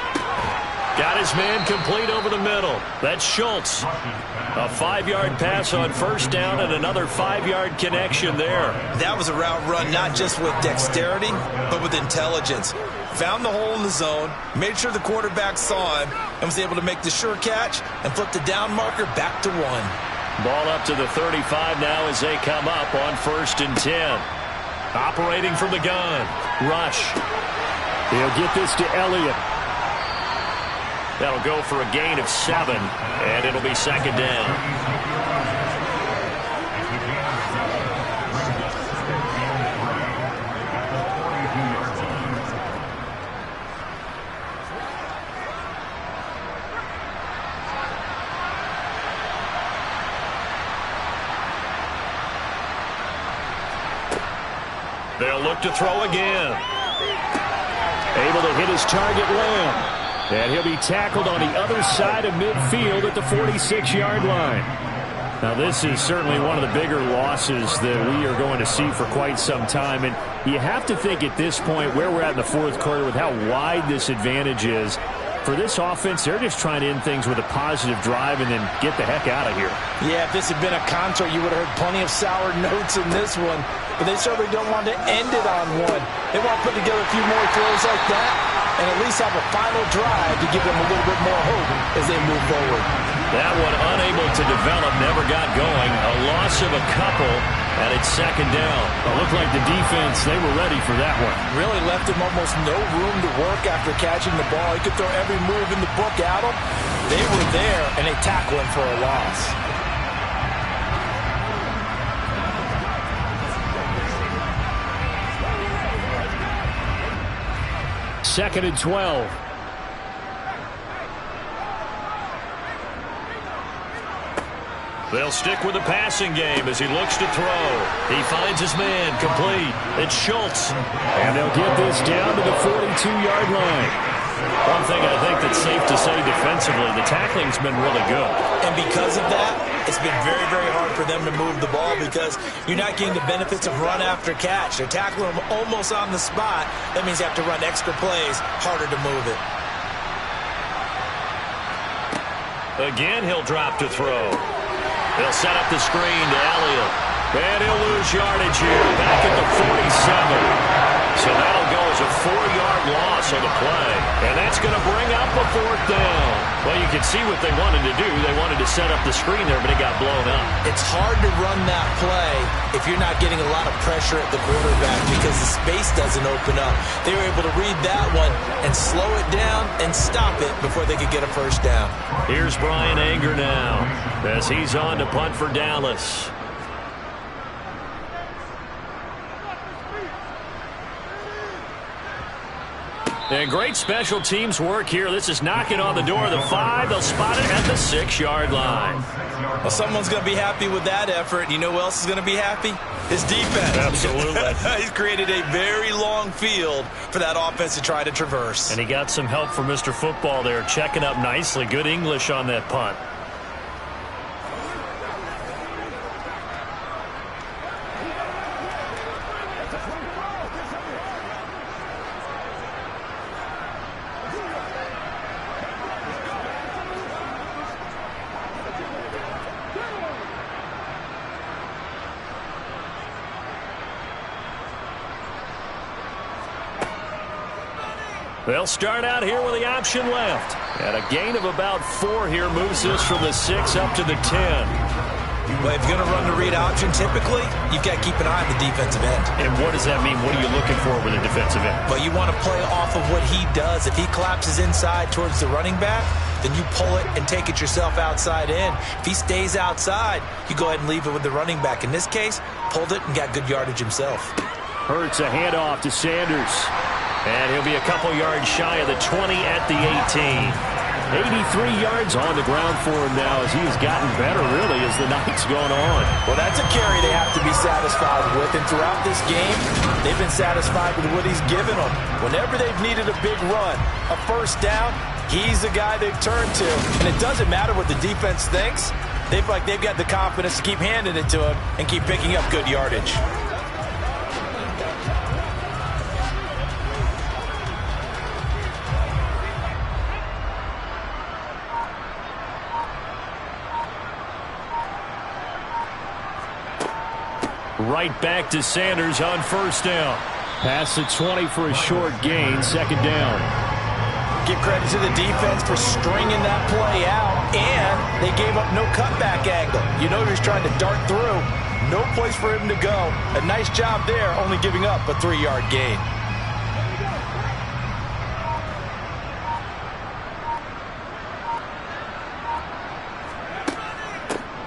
Got his man complete over the middle. That's Schultz. A 5-yard pass on 1st down and another 5-yard connection there. That was a route run not just with dexterity, but with intelligence. Found the hole in the zone, made sure the quarterback saw him, and was able to make the sure catch and flip the down marker back to 1. Ball up to the 35 now as they come up on 1st and 10. Operating from the gun. Rush. They'll get this to Elliott. That'll go for a gain of 7, and it'll be second down. They'll look to throw again. Able to hit his target, Lamb. And he'll be tackled on the other side of midfield at the 46-yard line. Now, this is certainly one of the bigger losses that we are going to see for quite some time. And you have to think at this point where we're at in the fourth quarter with how wide this advantage is. For this offense, they're just trying to end things with a positive drive and then get the heck out of here. Yeah, if this had been a contra, you would have heard plenty of sour notes in this one. But they certainly don't want to end it on one. They want to put together a few more throws like that and at least have a final drive to give them a little bit more hope as they move forward. That one unable to develop, never got going. A loss of a couple, and it's second down. It looked like the defense, they were ready for that one. Really left him almost no room to work after catching the ball. He could throw every move in the book at him. They were there, and they tackle him for a loss. Second and 12. They'll stick with the passing game as he looks to throw. He finds his man complete. It's Schultz. And they'll get this down to the 42-yard line. One thing I think that's safe to say defensively, the tackling's been really good. And because of that, it's been very, very hard for them to move the ball because you're not getting the benefits of run after catch. They're tackling them almost on the spot. That means you have to run extra plays, harder to move it. Again, he'll drop to throw. They'll set up the screen to Elliott. And he'll lose yardage here, back at the 47. So that'll go as a 4-yard loss on the play. And that's going to bring up a 4th down. Well, you can see what they wanted to do. They wanted to set up the screen there, but it got blown up. It's hard to run that play if you're not getting a lot of pressure at the quarterback because the space doesn't open up. They were able to read that one and slow it down and stop it before they could get a 1st down. Here's Brian Anger now as he's on to punt for Dallas. And great special teams work here. This is knocking on the door of the 5. They'll spot it at the 6-yard line. Well, someone's going to be happy with that effort. You know who else is going to be happy? His defense. Absolutely. He's created a very long field for that offense to try to traverse. And he got some help from Mr. Football there, checking up nicely. Good English on that punt. They'll start out here with the option left. And a gain of about 4 here moves this from the 6 up to the 10. Well, if you're going to run the read option, typically, you've got to keep an eye on the defensive end. And what does that mean? What are you looking for with a defensive end? Well, you want to play off of what he does. If he collapses inside towards the running back, then you pull it and take it yourself outside in. If he stays outside, you go ahead and leave it with the running back. In this case, pulled it and got good yardage himself. Hurts a handoff to Sanders. And he'll be a couple yards shy of the 20 at the 18. 83 yards on the ground for him now as he has gotten better, really, as the night's gone on. Well, that's a carry they have to be satisfied with. And throughout this game, they've been satisfied with what he's given them. Whenever they've needed a big run, a 1st down, he's the guy they've turned to. And it doesn't matter what the defense thinks. They've got the confidence to keep handing it to him and keep picking up good yardage. Right back to Sanders on 1st down. Pass the 20 for a short gain, 2nd down. Give credit to the defense for stringing that play out, and they gave up no cutback angle. You know he's trying to dart through. No place for him to go. A nice job there, only giving up a 3-yard gain.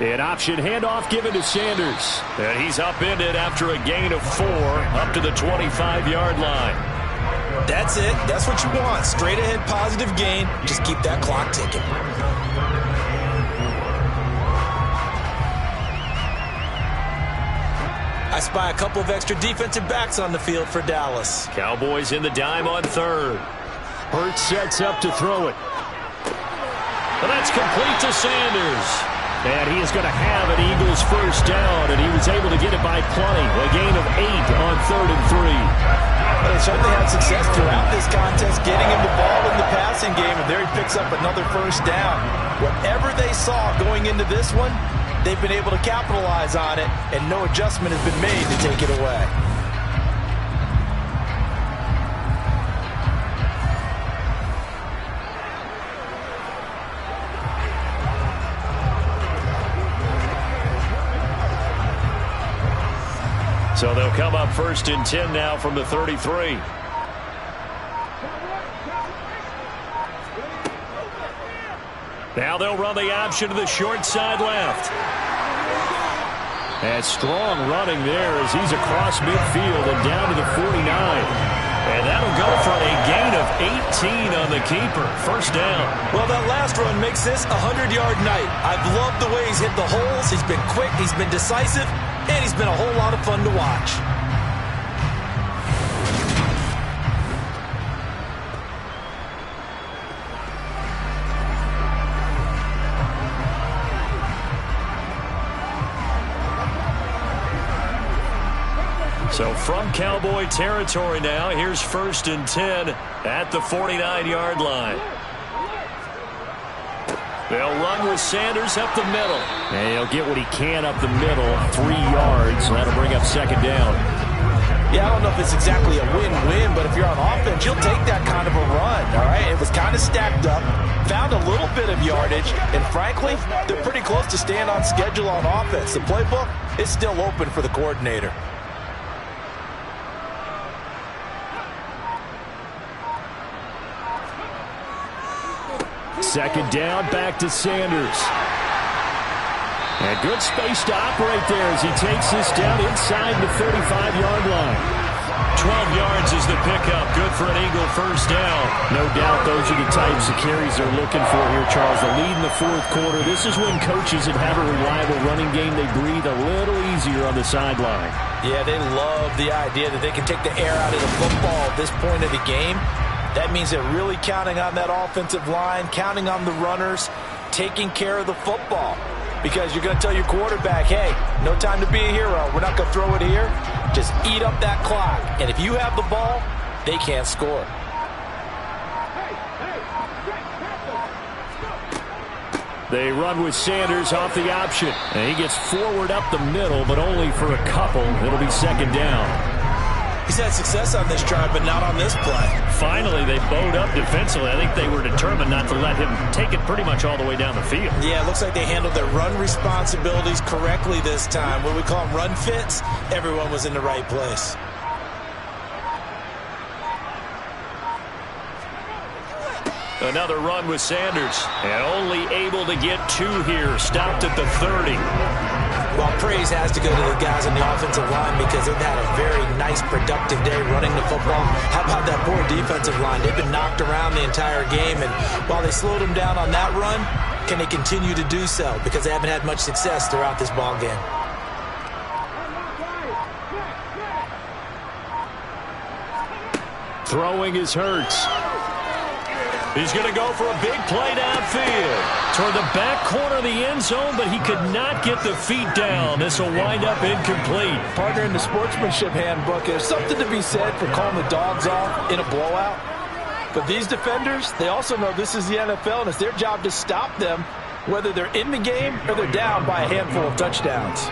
An option handoff given to Sanders. And he's upended after a gain of 4 up to the 25-yard line. That's it. That's what you want. Straight ahead positive gain. Just keep that clock ticking. I spy a couple of extra defensive backs on the field for Dallas. Cowboys in the dime on 3rd. Hurts sets up to throw it. And that's complete to Sanders. And he is going to have an Eagles 1st down, and he was able to get it by plenty. A gain of 8 on 3rd and 3. But they certainly had success throughout this contest, getting him the ball in the passing game, and there he picks up another 1st down. Whatever they saw going into this one, they've been able to capitalize on it, and no adjustment has been made to take it away. So they'll come up 1st and 10 now from the 33. Now they'll run the option to the short side left. And strong running there as he's across midfield and down to the 49. And that'll go for a gain of 18 on the keeper. 1st down. Well, that last run makes this a 100-yard night. I've loved the way he's hit the holes. He's been quick. He's been decisive. And he's been a whole lot of fun to watch. So from Cowboy territory now, here's 1st and 10 at the 49-yard line. They'll run with Sanders up the middle. And he'll get what he can up the middle, 3 yards. That'll bring up second down. Yeah, I don't know if it's exactly a win-win, but if you're on offense, you'll take that kind of a run, all right? It was kind of stacked up, found a little bit of yardage, and frankly, they're pretty close to staying on schedule on offense. The playbook is still open for the coordinator. Second down, back to Sanders. And good space to operate there as he takes this down inside the 35-yard line. 12 yards is the pickup. Good for an Eagle first down. No doubt those are the types of carries they're looking for here, Charles. The lead in the fourth quarter. This is when coaches that have a reliable running game, they breathe a little easier on the sideline. Yeah, they love the idea that they can take the air out of the football at this point of the game. That means they're really counting on that offensive line, counting on the runners, taking care of the football. Because you're going to tell your quarterback, hey, no time to be a hero. We're not going to throw it here. Just eat up that clock. And if you have the ball, they can't score. They run with Sanders off the option. And he gets forward up the middle, but only for a couple. It'll be second down. He's had success on this drive, but not on this play. Finally, they bowed up defensively. I think they were determined not to let him take it pretty much all the way down the field. Yeah, it looks like they handled their run responsibilities correctly this time. When we call them run fits, everyone was in the right place. Another run with Sanders. And only able to get 2 here. Stopped at the 30. Well, praise has to go to the guys on the offensive line because they've had a very nice, productive day running the football. How about that poor defensive line? They've been knocked around the entire game, and while they slowed them down on that run, can they continue to do so? Because they haven't had much success throughout this ball game. Throwing is Hurts. He's going to go for a big play downfield toward the back corner of the end zone, but he could not get the feet down. This will wind up incomplete. Partner, in the sportsmanship handbook, there's something to be said for calling the dogs off in a blowout. But these defenders, they also know this is the NFL, and it's their job to stop them, whether they're in the game or they're down by a handful of touchdowns.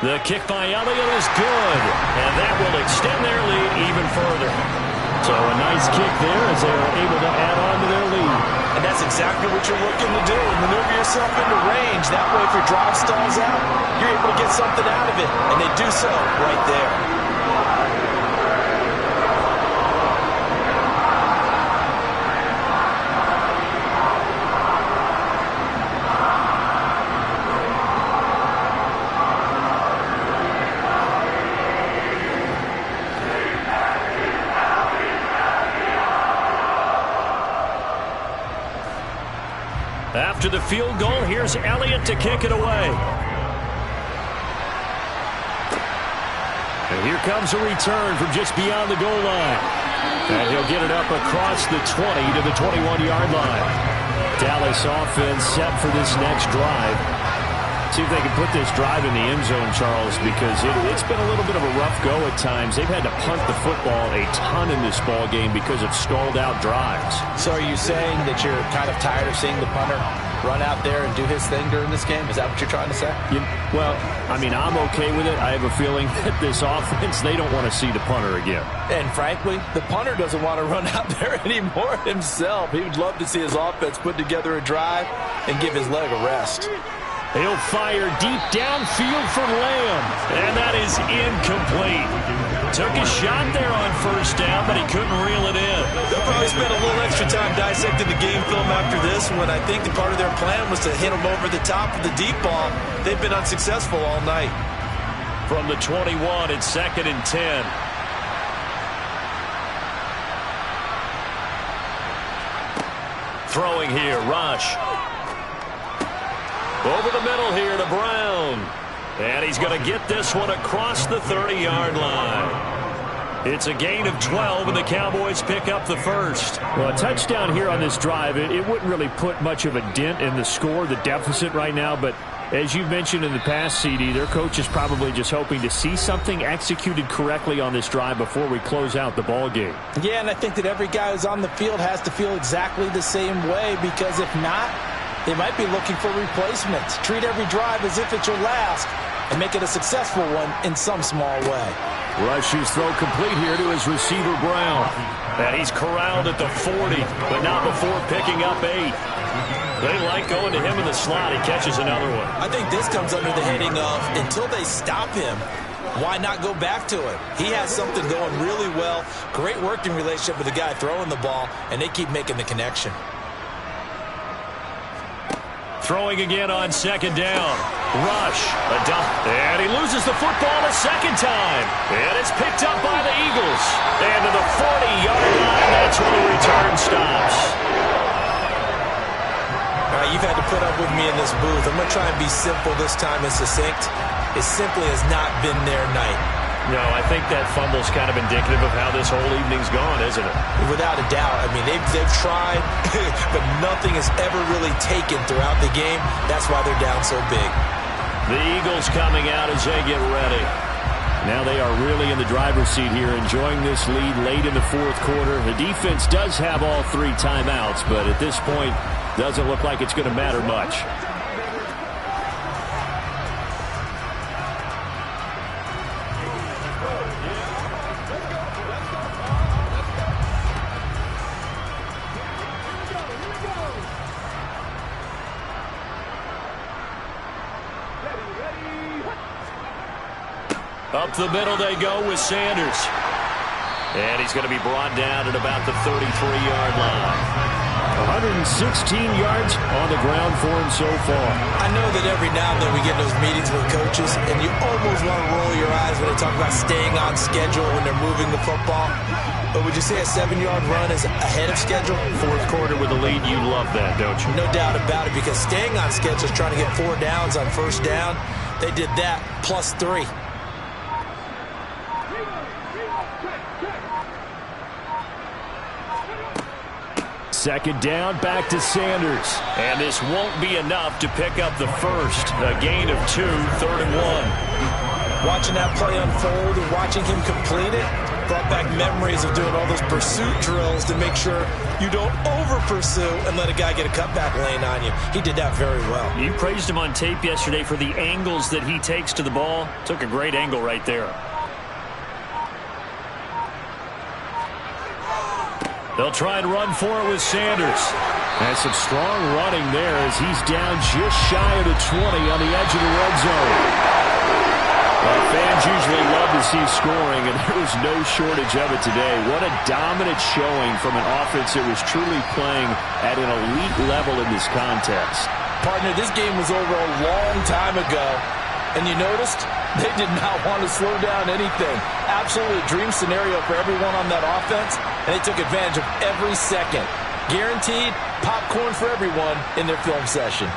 The kick by Elliott is good, and that will extend their lead even further. So a nice kick there as they are able to add on to their lead. And that's exactly what you're looking to do. Maneuver yourself into range. That way, if your drive stalls out, you're able to get something out of it. And they do so right there. After the field goal, here's Elliott to kick it away. And here comes a return from just beyond the goal line. And he'll get it up across the 20 to the 21-yard line. Dallas offense set for this next drive. See if they can put this drive in the end zone, Charles, because it's been a little bit of a rough go at times. They've had to punt the football a ton in this ball game because of stalled-out drives. So are you saying that you're kind of tired of seeing the punter run out there and do his thing during this game? Is that what you're trying to say? Well, I mean, I'm okay with it. I have a feeling that this offense, they don't want to see the punter again. And frankly, the punter doesn't want to run out there anymore himself. He would love to see his offense put together a drive and give his leg a rest. He'll fire deep downfield for Lamb, and that is incomplete. Took a shot there on first down, but he couldn't reel it in. They'll probably spend a little extra time dissecting the game film after this one. I think the part of their plan was to hit him over the top of the deep ball. They've been unsuccessful all night. From the 21, it's 2nd and 10. Throwing here, Rush. Over the middle here to Brown. And he's going to get this one across the 30-yard line. It's a gain of 12, and the Cowboys pick up the first. Well, a touchdown here on this drive, it wouldn't really put much of a dent in the score, the deficit right now, but As you've mentioned in the past, CD, their coach is probably just hoping to see something executed correctly on this drive before we close out the ball game. Yeah, and I think that every guy who's on the field has to feel exactly the same way, because if not, they might be looking for replacements. Treat every drive as if it's your last and make it a successful one in some small way. Rush's throw complete here to his receiver, Brown. And he's corralled at the 40, but not before picking up 8. They like going to him in the slot. He catches another one. I think this comes under the heading of, until they stop him, why not go back to it? He has something going really well. Great working relationship with the guy throwing the ball, and they keep making the connection. Throwing again on second down. Rush. And he loses the football a second time. And it's picked up by the Eagles. And to the 40-yard line, that's where the return stops. All right, you've had to put up with me in this booth. I'm going to try and be simple this time and succinct. It simply has not been their night. No, I think that fumble's kind of indicative of how this whole evening's gone, isn't it? Without a doubt. I mean, they've tried, but nothing has ever really taken throughout the game. That's why they're down so big. The Eagles coming out as they get ready. Now they are really in the driver's seat here, enjoying this lead late in the fourth quarter. The defense does have all 3 timeouts, but at this point, doesn't look like it's going to matter much. Up the middle they go with Sanders. And he's going to be brought down at about the 33-yard line. 116 yards on the ground for him so far. I know that every now and then we get those meetings with coaches, and you almost want to roll your eyes when they talk about staying on schedule when they're moving the football. But would you say a 7-yard run is ahead of schedule? Fourth quarter with a lead, you love that, don't you? No doubt about it, because staying on schedule is trying to get 4 downs on first down. They did that plus 3. Second down, back to Sanders. And this won't be enough to pick up the first. A gain of 2, 3rd and 1. Watching that play unfold and watching him complete it brought back memories of doing all those pursuit drills to make sure you don't over-pursue and let a guy get a cutback lane on you. He did that very well. You praised him on tape yesterday for the angles that he takes to the ball. Took a great angle right there. They'll try and run for it with Sanders. And some strong running there as he's down just shy of the 20 on the edge of the red zone. Well, fans usually love to see scoring, and there was no shortage of it today. What a dominant showing from an offense that was truly playing at an elite level in this contest. Partner, this game was over a long time ago, and you noticed they did not want to slow down anything. Absolutely a dream scenario for everyone on that offense, and they took advantage of every second. Guaranteed popcorn for everyone in their film session.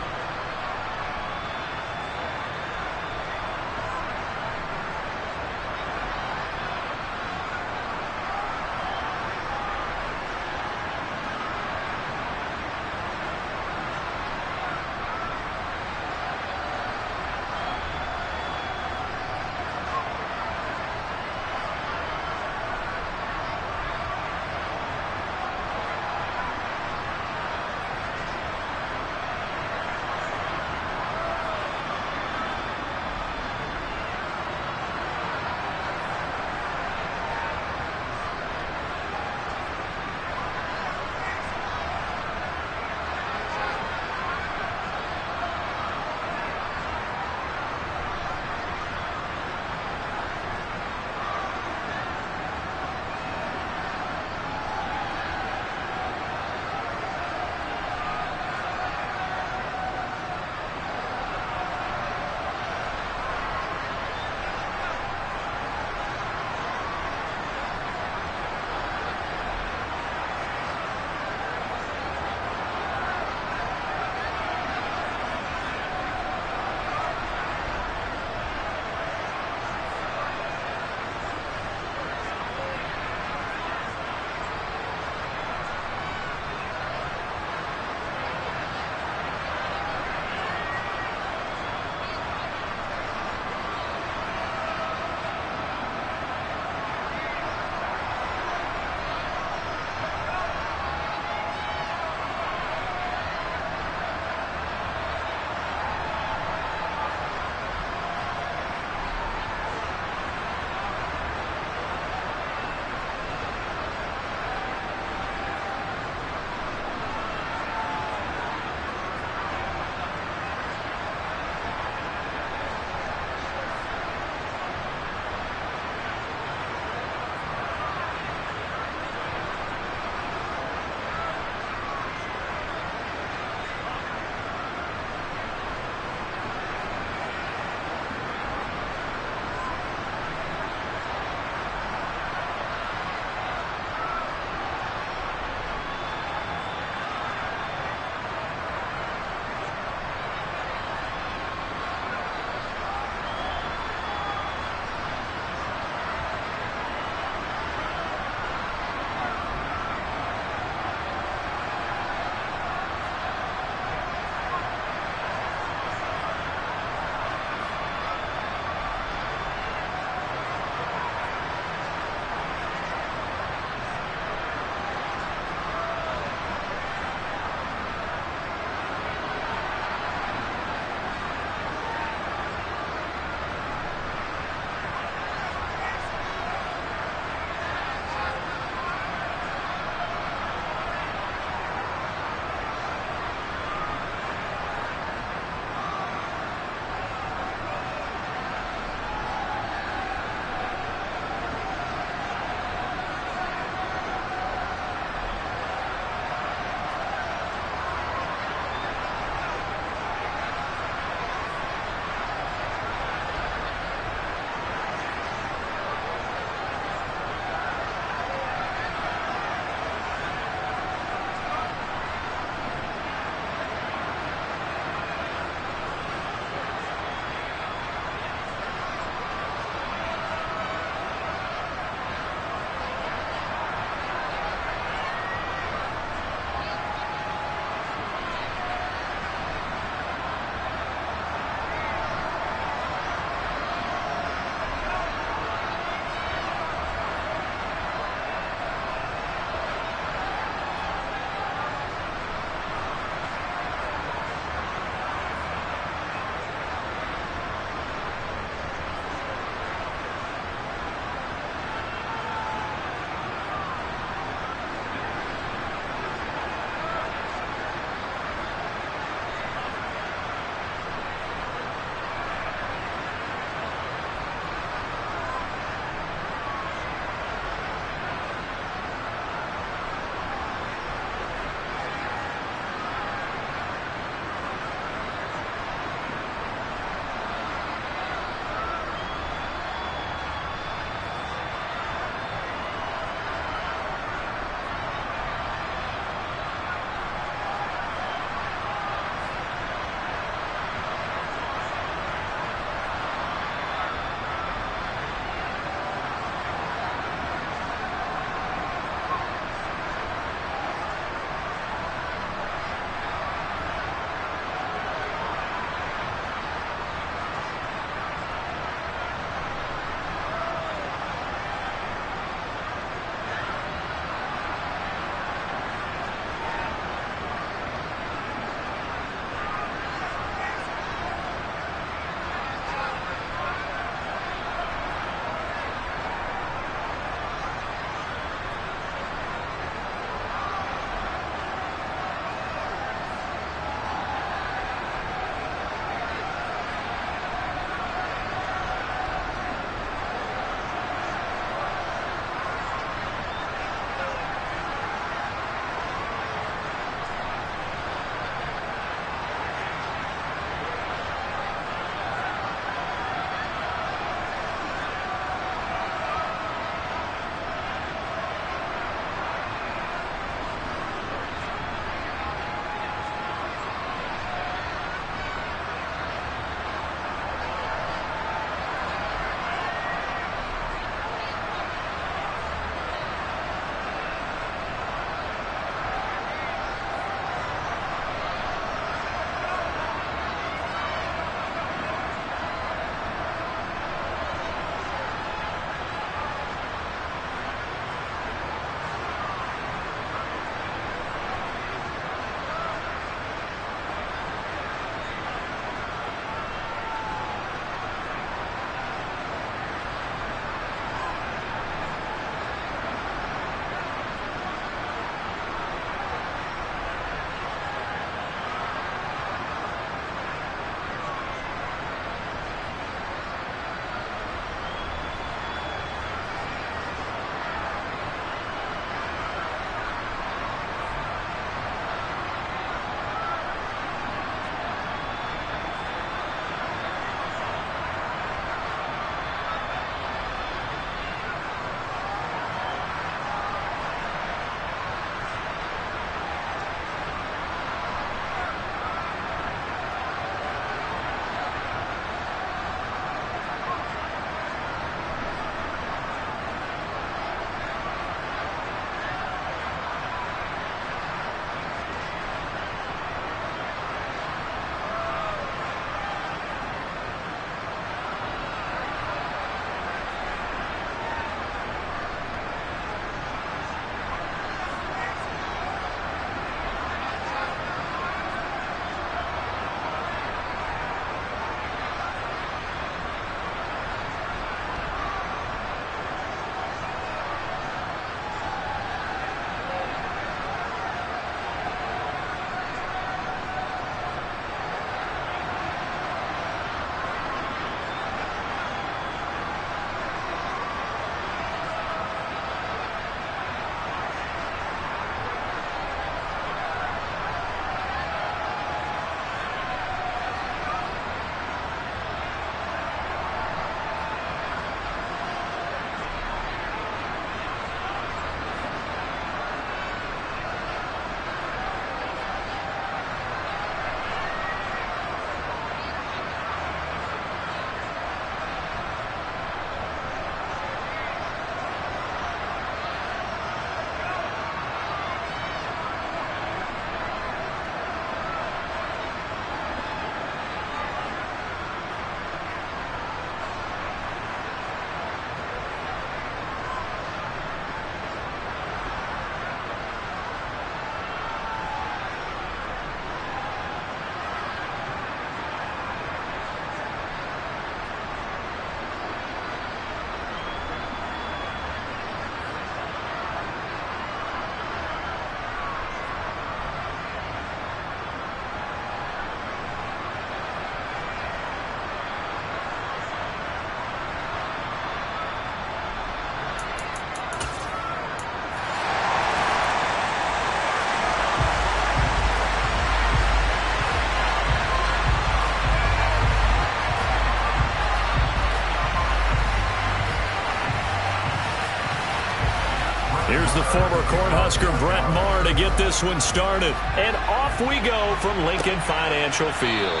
former Cornhusker Brett Maher to get this one started. And off we go from Lincoln Financial Field.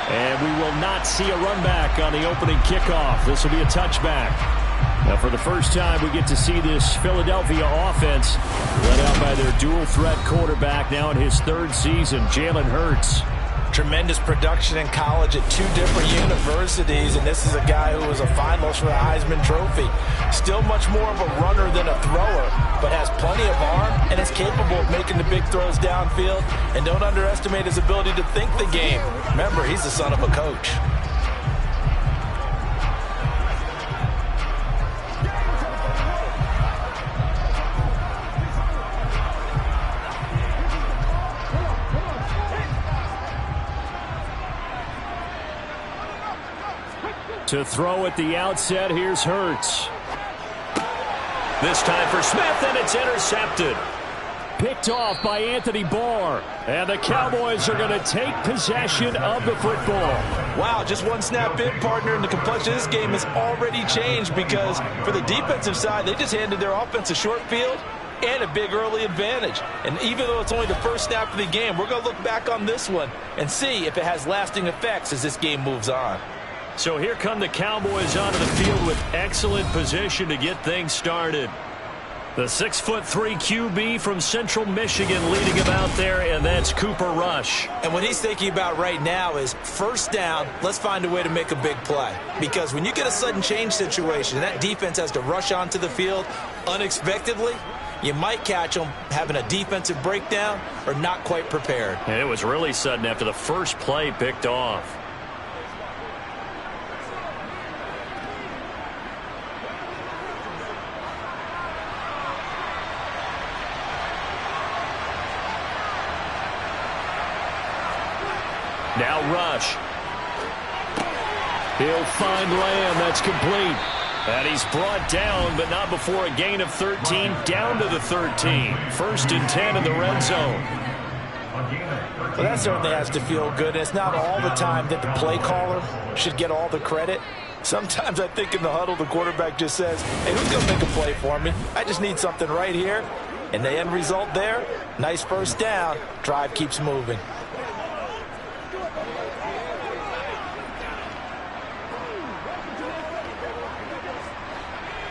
And we will not see a run back on the opening kickoff. This will be a touchback. Now, for the first time, we get to see this Philadelphia offense led out by their dual-threat quarterback now in his third season, Jalen Hurts. Tremendous production in college at 2 different universities, and this is a guy who was a finalist for the Heisman Trophy. Still much more of a runner than a thrower, but has plenty of arm and is capable of making the big throws downfield. And don't underestimate his ability to think the game. Remember, he's the son of a coach. To throw at the outset, here's Hurts. This time for Smith, and it's intercepted. Picked off by Anthony Barr. And the Cowboys are going to take possession of the football. Wow, just one snap in, partner, and the complexion of this game has already changed because for the defensive side, they just handed their offense a short field and a big early advantage. And even though it's only the first snap of the game, we're going to look back on this one and see if it has lasting effects as this game moves on. So here come the Cowboys onto the field with excellent position to get things started. The 6'3" QB from Central Michigan leading him out there, and that's Cooper Rush. And what he's thinking about right now is first down, let's find a way to make a big play. Because when you get a sudden change situation, that defense has to rush onto the field unexpectedly, you might catch them having a defensive breakdown or not quite prepared. And it was really sudden after the first play picked off. Now Rush. He'll find Lamb. That's complete. And he's brought down, but not before a gain of 13, down to the 13. 1st and 10 in the red zone. Well, that certainly has to feel good. And it's not all the time that the play caller should get all the credit. Sometimes I think in the huddle, the quarterback just says, hey, who's going to make a play for me? I just need something right here. And the end result there, nice first down. Drive keeps moving.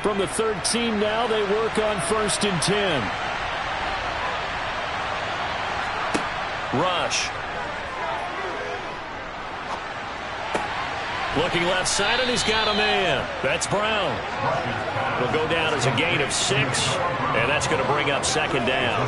From the 13 now, they work on 1st and 10. Rush. Looking left side, and he's got a man. That's Brown. Will go down as a gain of 6, and that's going to bring up 2nd down.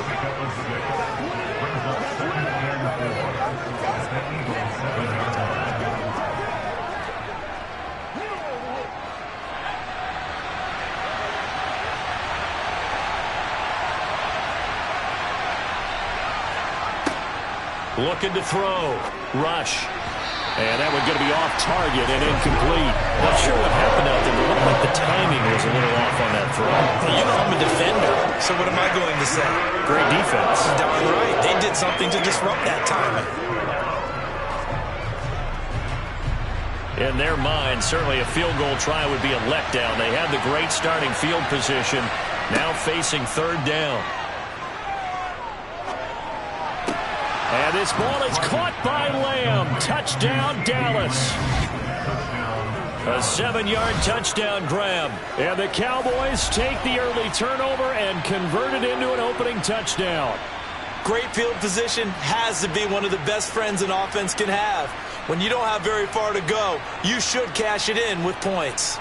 Looking to throw. Rush. And that one's going to be off target and incomplete. Not sure what happened out there, but it looked like the timing was a little off on that throw. Well, you know I'm a defender, so what am I going to say? Great defense. Darn right. They did something to disrupt that timing. In their mind, certainly a field goal try would be a letdown. They had the great starting field position, now facing 3rd down. And this ball is caught by Lamb. Touchdown, Dallas. A 7-yard touchdown grab. And the Cowboys take the early turnover and convert it into an opening touchdown. Great field position has to be one of the best friends an offense can have. When you don't have very far to go, you should cash it in with points.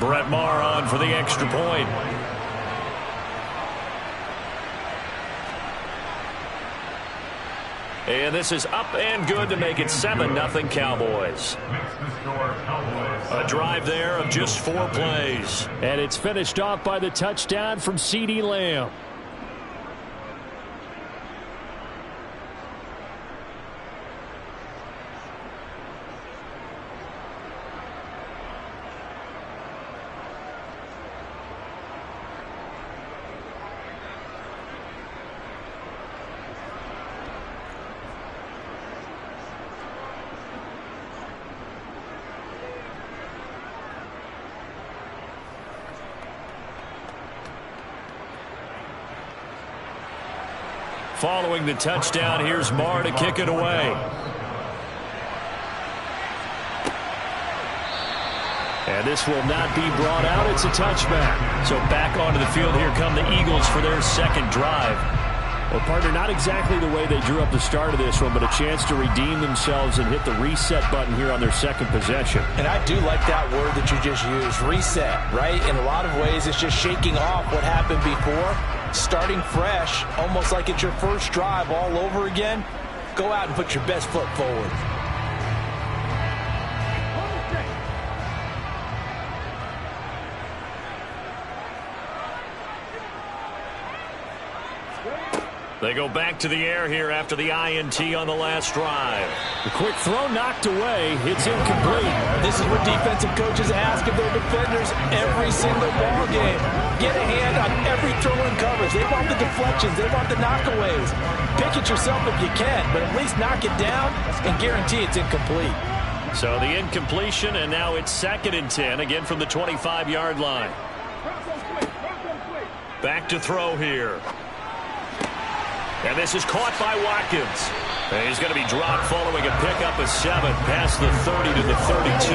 Brett Maher on for the extra point. And this is up and good to make it 7-0 Cowboys. A drive there of just 4 plays. And it's finished off by the touchdown from CeeDee Lamb. Following the touchdown, here's Marr to kick it away. And this will not be brought out. It's a touchback. So back onto the field, here come the Eagles for their second drive. Well, partner, not exactly the way they drew up the start of this one, but a chance to redeem themselves and hit the reset button here on their second possession. And I do like that word that you just used, reset, right? In a lot of ways, it's just shaking off what happened before, starting fresh, almost like it's your first drive all over again. Go out and put your best foot forward. They go back to the air here after the INT on the last drive. The quick throw knocked away. It's incomplete. This is what defensive coaches ask of their defenders every single ball game. Get a hand on every throw in coverage. They want the deflections. They want the knockaways. Pick it yourself if you can, but at least knock it down and guarantee it's incomplete. So the incompletion, and now it's 2nd and 10, again from the 25-yard line. Back to throw here. And this is caught by Watkins. And he's going to be dropped following a pickup of 7 past the 30 to the 32.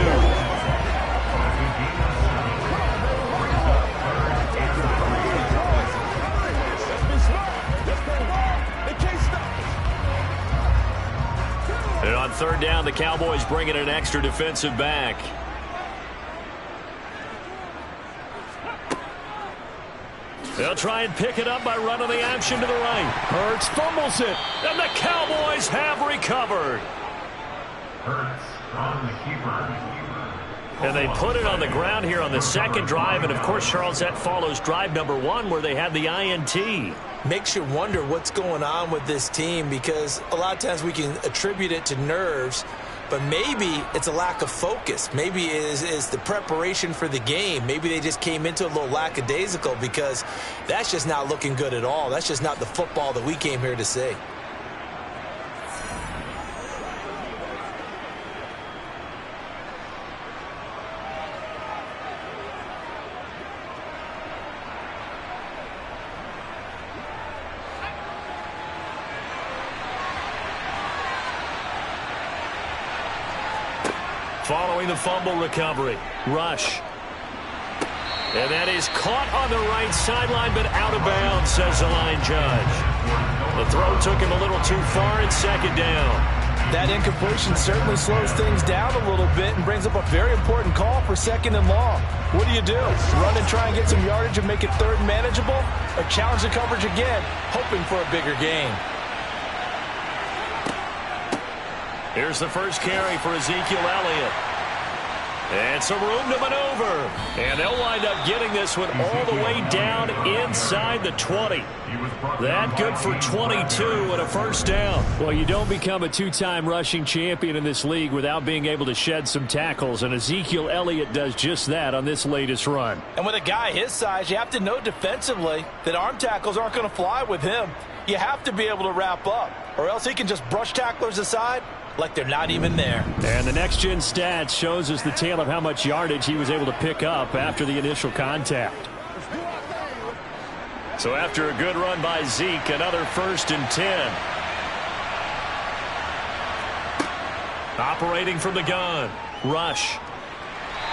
And on 3rd down, the Cowboys bring in an extra defensive back. They'll try and pick it up by running the option to the right. Hurts fumbles it. And the Cowboys have recovered. Hurts on the keeper. And they put it on the ground here on the second drive. And, of course, Charles, that follows drive number 1 where they had the INT. Makes you wonder what's going on with this team, because a lot of times we can attribute it to nerves, but maybe it's a lack of focus. Maybe it is the preparation for the game. Maybe they just came into a little lackadaisical, because that's just not looking good at all. That's just not the football that we came here to see. Following the fumble recovery, rush. And that is caught on the right sideline, but out of bounds, says the line judge. The throw took him a little too far, and 2nd down. That incompletion certainly slows things down a little bit and brings up a very important call for 2nd and long. What do? Run and try and get some yardage and make it 3rd manageable, or challenge the coverage again, hoping for a bigger gain? Here's the first carry for Ezekiel Elliott. And some room to maneuver. And they'll wind up getting this one all the way down inside the 20. That good for 22 and a 1st down. Well, you don't become a 2-time rushing champion in this league without being able to shed some tackles, and Ezekiel Elliott does just that on this latest run. And with a guy his size, you have to know defensively that arm tackles aren't going to fly with him. You have to be able to wrap up, or else he can just brush tacklers aside like they're not even there. And the next-gen stats shows us the tale of how much yardage he was able to pick up after the initial contact. So after a good run by Zeke, another 1st and 10. Operating from the gun. Rush.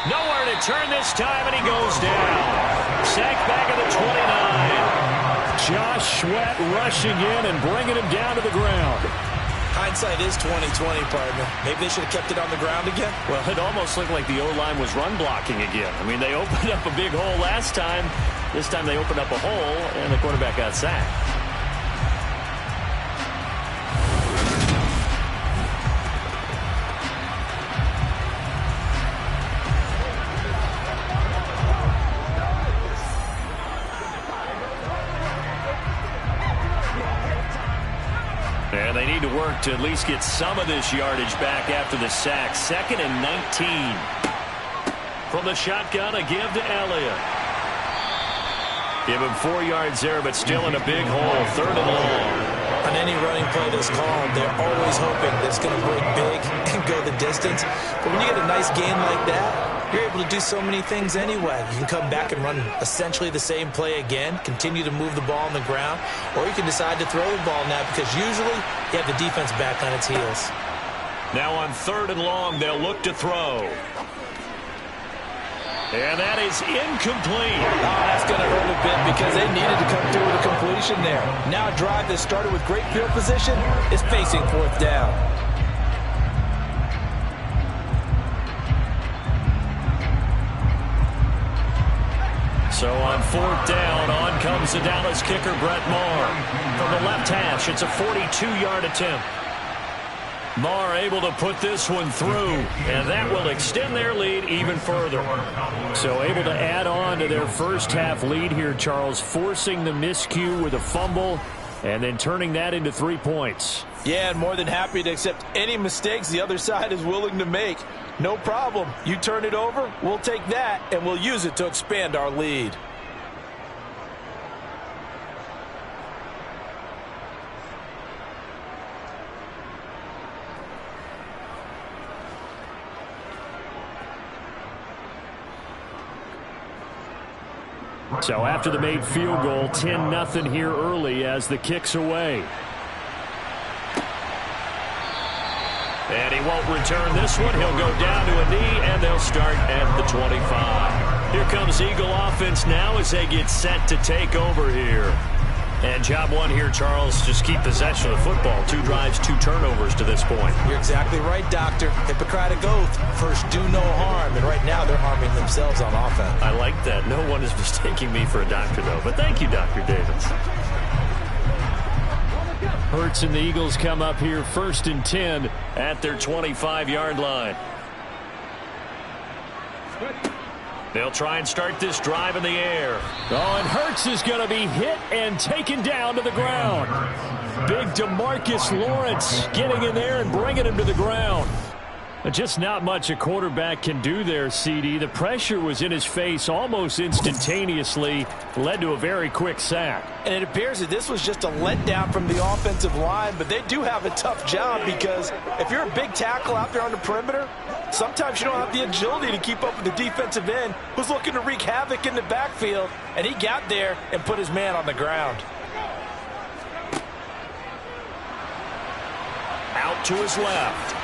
Nowhere to turn this time, and he goes down. Sacked back at the 29. Josh Sweat rushing in and bringing him down to the ground. Hindsight is 20/20, partner. Maybe they should have kept it on the ground again. Well, it almost looked like the O-line was run blocking again. I mean, they opened up a big hole last time. This time they opened up a hole, and the quarterback got sacked. And they need to work to at least get some of this yardage back after the sack. 2nd and 19. From the shotgun, a give to Elliott. Give him 4 yards there, but still in a big hole. 3rd and long. On any running play that's called, they're always hoping that it's going to break big and go the distance. But when you get a nice gain like that, you're able to do so many things anyway. You can come back and run essentially the same play again, continue to move the ball on the ground, or you can decide to throw the ball now because usually you have the defense back on its heels. Now on 3rd and long, they'll look to throw. And that is incomplete. Oh, that's going to hurt a bit because they needed to come through with a completion there. Now a drive that started with great field position is facing 4th down. So on 4th down, on comes the Dallas kicker, Brett Maher. From the left hash, it's a 42-yard attempt. Maher able to put this one through, and that will extend their lead even further. So able to add on to their first half lead here, Charles, forcing the miscue with a fumble and then turning that into 3 points. Yeah, and more than happy to accept any mistakes the other side is willing to make. No problem. You turn it over, we'll take that, and we'll use it to expand our lead. So after the made field goal, 10-0 here early as the kick's away. And he won't return this one. He'll go down to a knee, and they'll start at the 25. Here comes Eagle offense now as they get set to take over here. And job one here, Charles, just keep possession of the football. 2 drives, 2 turnovers to this point. You're exactly right, Doctor. Hippocratic oath. First, do no harm. And right now, they're harming themselves on offense. I like that. No one is mistaking me for a doctor, though. But thank you, Dr. Davis. Hurts and the Eagles come up here 1st and 10 at their 25-yard line. They'll try and start this drive in the air. Oh, and Hurts is going to be hit and taken down to the ground. Big DeMarcus Lawrence getting in there and bringing him to the ground. Just not much a quarterback can do there, CD. The pressure was in his face almost instantaneously, led to a very quick sack. And it appears that this was just a letdown from the offensive line, but they do have a tough job because if you're a big tackle out there on the perimeter, sometimes you don't have the agility to keep up with the defensive end who's looking to wreak havoc in the backfield, and he got there and put his man on the ground. Out to his left.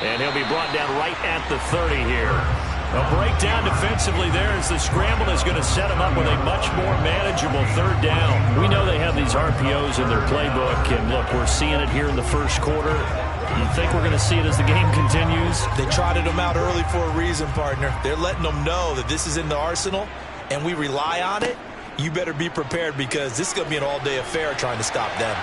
And he'll be brought down right at the 30 here. A breakdown defensively there as the scramble is going to set him up with a much more manageable 3rd down. We know they have these RPOs in their playbook, and look, we're seeing it here in the first quarter. You think we're going to see it as the game continues? They trotted them out early for a reason, partner. They're letting them know that this is in the arsenal, and we rely on it. You better be prepared because this is going to be an all-day affair trying to stop them.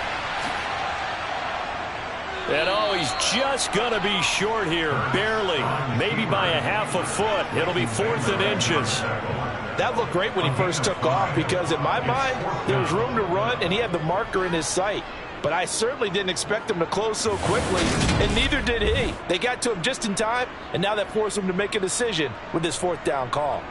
And oh, he's just going to be short here, barely, maybe by a half a foot. It'll be 4th and inches. That looked great when he first took off because in my mind, there was room to run and he had the marker in his sight. But I certainly didn't expect him to close so quickly, and neither did he. They got to him just in time, and now that forced him to make a decision with this 4th down call.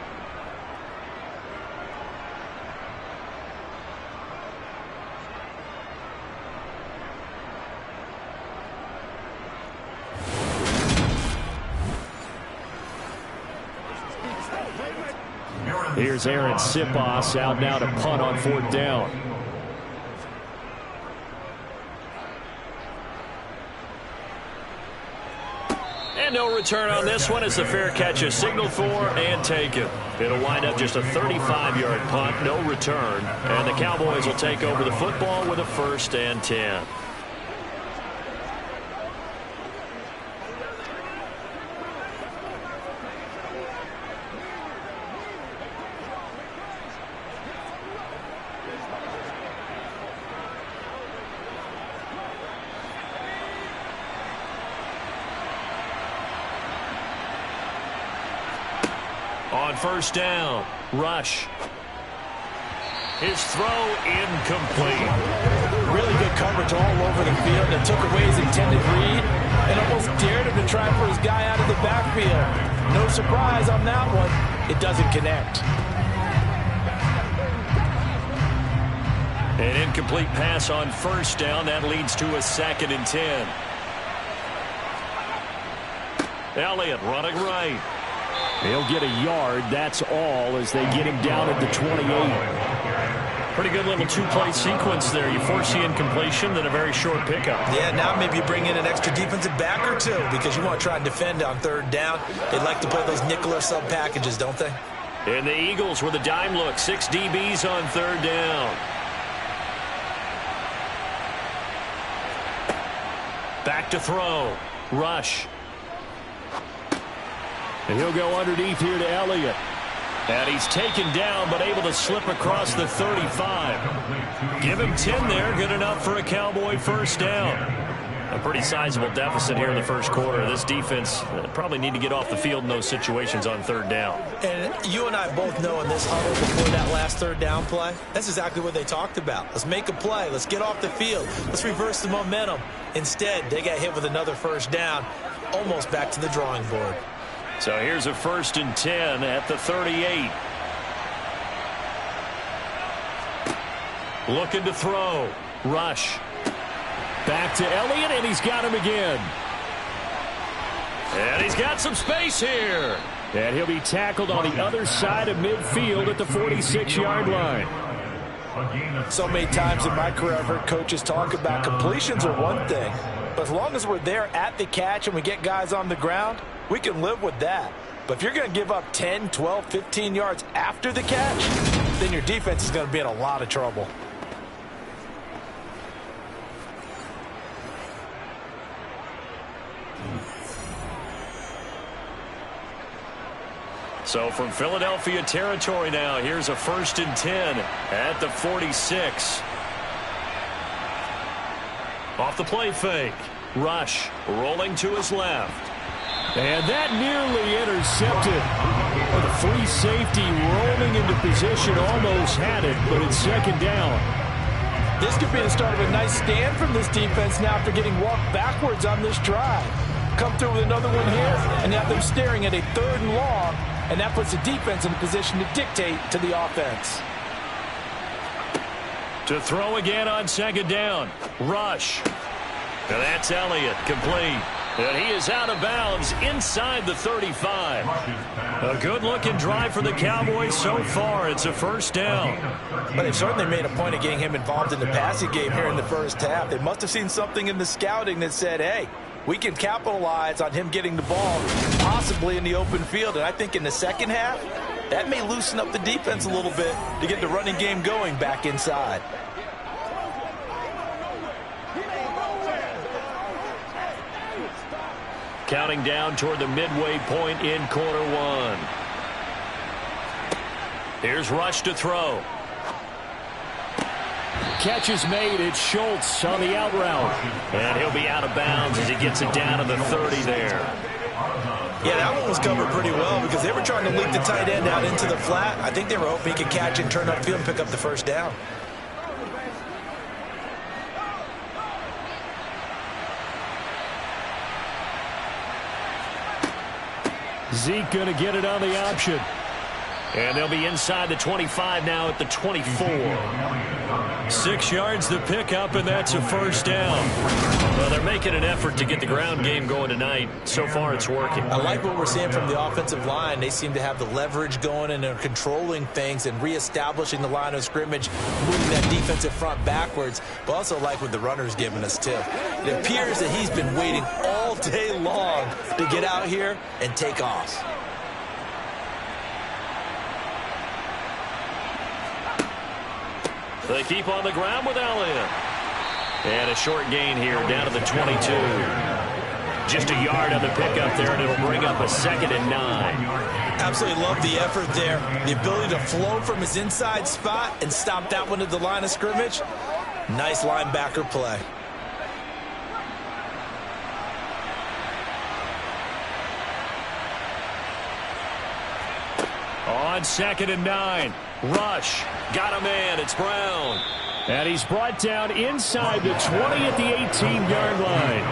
Here's Aaron Sipos out now to punt on 4th down. And no return on this one as the fair catch is signaled for and taken. It'll wind up just a 35-yard punt, no return. And the Cowboys will take over the football with a 1st and 10. On 1st down, Rush. His throw incomplete. Really good coverage all over the field that took away his intended read and almost dared him to try for his guy out of the backfield. No surprise on that one. It doesn't connect. An incomplete pass on 1st down. That leads to a 2nd and 10. Elliott running right. He'll get a yard, that's all, as they get him down at the 28. Pretty good little two-play sequence there. You force the incompletion, then a very short pickup. Yeah, now maybe you bring in an extra defensive back or two because you want to try and defend on third down. They like to play those nickel or sub packages, don't they? And the Eagles with a dime look. 6 DBs on third down. Back to throw. Rush. And he'll go underneath here to Elliott. And he's taken down, but able to slip across the 35. Give him 10 there. Good enough for a Cowboy first down. A pretty sizable deficit here in the first quarter. This defense probably need to get off the field in those situations on third down. And you and I both know in this huddle before that last third down play, that's exactly what they talked about. Let's make a play. Let's get off the field. Let's reverse the momentum. Instead, they got hit with another first down, almost back to the drawing board. So here's a 1st and 10 at the 38. Looking to throw. Rush. Back to Elliott, and he's got him again. And he's got some space here. And he'll be tackled on the other side of midfield at the 46-yard line. So many times in my career, I've heard coaches talk about completions are one thing, but as long as we're there at the catch and we get guys on the ground, we can live with that. But if you're going to give up 10, 12, 15 yards after the catch, then your defense is going to be in a lot of trouble. So from Philadelphia territory now, here's a 1st and 10 at the 46. Off the play fake. Rush rolling to his left. And that nearly intercepted. The free safety rolling into position, almost had it, but it's second down. This could be the start of a nice stand from this defense now after getting walked backwards on this drive. Come through with another one here, and have them staring at a 3rd and long, and that puts the defense in a position to dictate to the offense. To throw again on second down. Rush. And that's Elliott, complete. And he is out of bounds inside the 35. A good-looking drive for the Cowboys so far. It's a first down. But they've certainly made a point of getting him involved in the passing game here in the first half. They must have seen something in the scouting that said, hey, we can capitalize on him getting the ball possibly in the open field. And I think in the second half, that may loosen up the defense a little bit to get the running game going back inside. Counting down toward the midway point in quarter one. Here's Rush to throw. Catch is made. It's Schultz on the out route. And he'll be out of bounds as he gets it down to the 30 there. Yeah, that one was covered pretty well because they were trying to leak the tight end out into the flat. I think they were hoping he could catch and turn upfield and pick up the first down. Zeke going to get it on the option. And they'll be inside the 25 now at the 24. 6 yards the pickup, and that's a first down. Well, they're making an effort to get the ground game going tonight. So far, it's working. I like what we're seeing from the offensive line. They seem to have the leverage going, and they're controlling things and reestablishing the line of scrimmage, moving that defensive front backwards, but also like what the runner's giving us, too. It appears that he's been waiting all day long to get out here and take off. They keep on the ground with Elliott. And a short gain here down to the 22. Just a yard on the pickup there, and it'll bring up a 2nd and 9. Absolutely love the effort there. The ability to flow from his inside spot and stop that one at the line of scrimmage. Nice linebacker play. On 2nd and 9. Rush. Got a man. It's Brown. And he's brought down inside the 20 at the 18-yard line.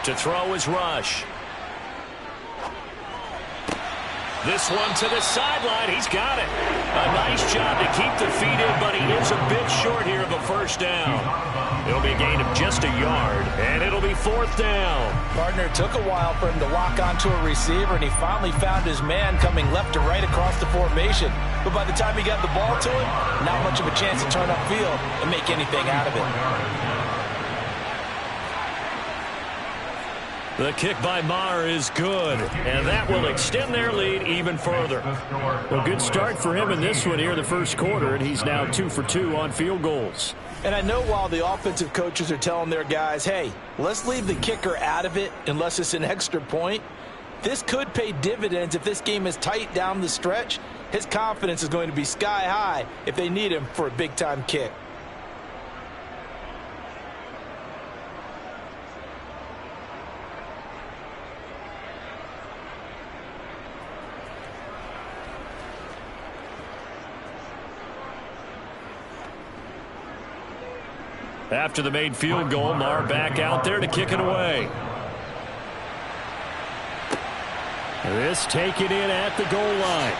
To throw is Rush. This one to the sideline. He's got it. A nice job to keep the feet in, but he is a bit short here of a first down. It'll be a gain of just a yard, and it'll be fourth down. Partner, it took a while for him to lock onto a receiver, and he finally found his man coming left to right across the formation. But by the time he got the ball to him, not much of a chance to turn upfield and make anything out of it. The kick by Maher is good, and that will extend their lead even further. A good start for him in this one here, the first quarter, and he's now 2 for 2 on field goals. And I know while the offensive coaches are telling their guys, hey, let's leave the kicker out of it unless it's an extra point, this could pay dividends if this game is tight down the stretch. His confidence is going to be sky high if they need him for a big-time kick. After the made field goal, Maher back out there to kick it away. This taken in at the goal line.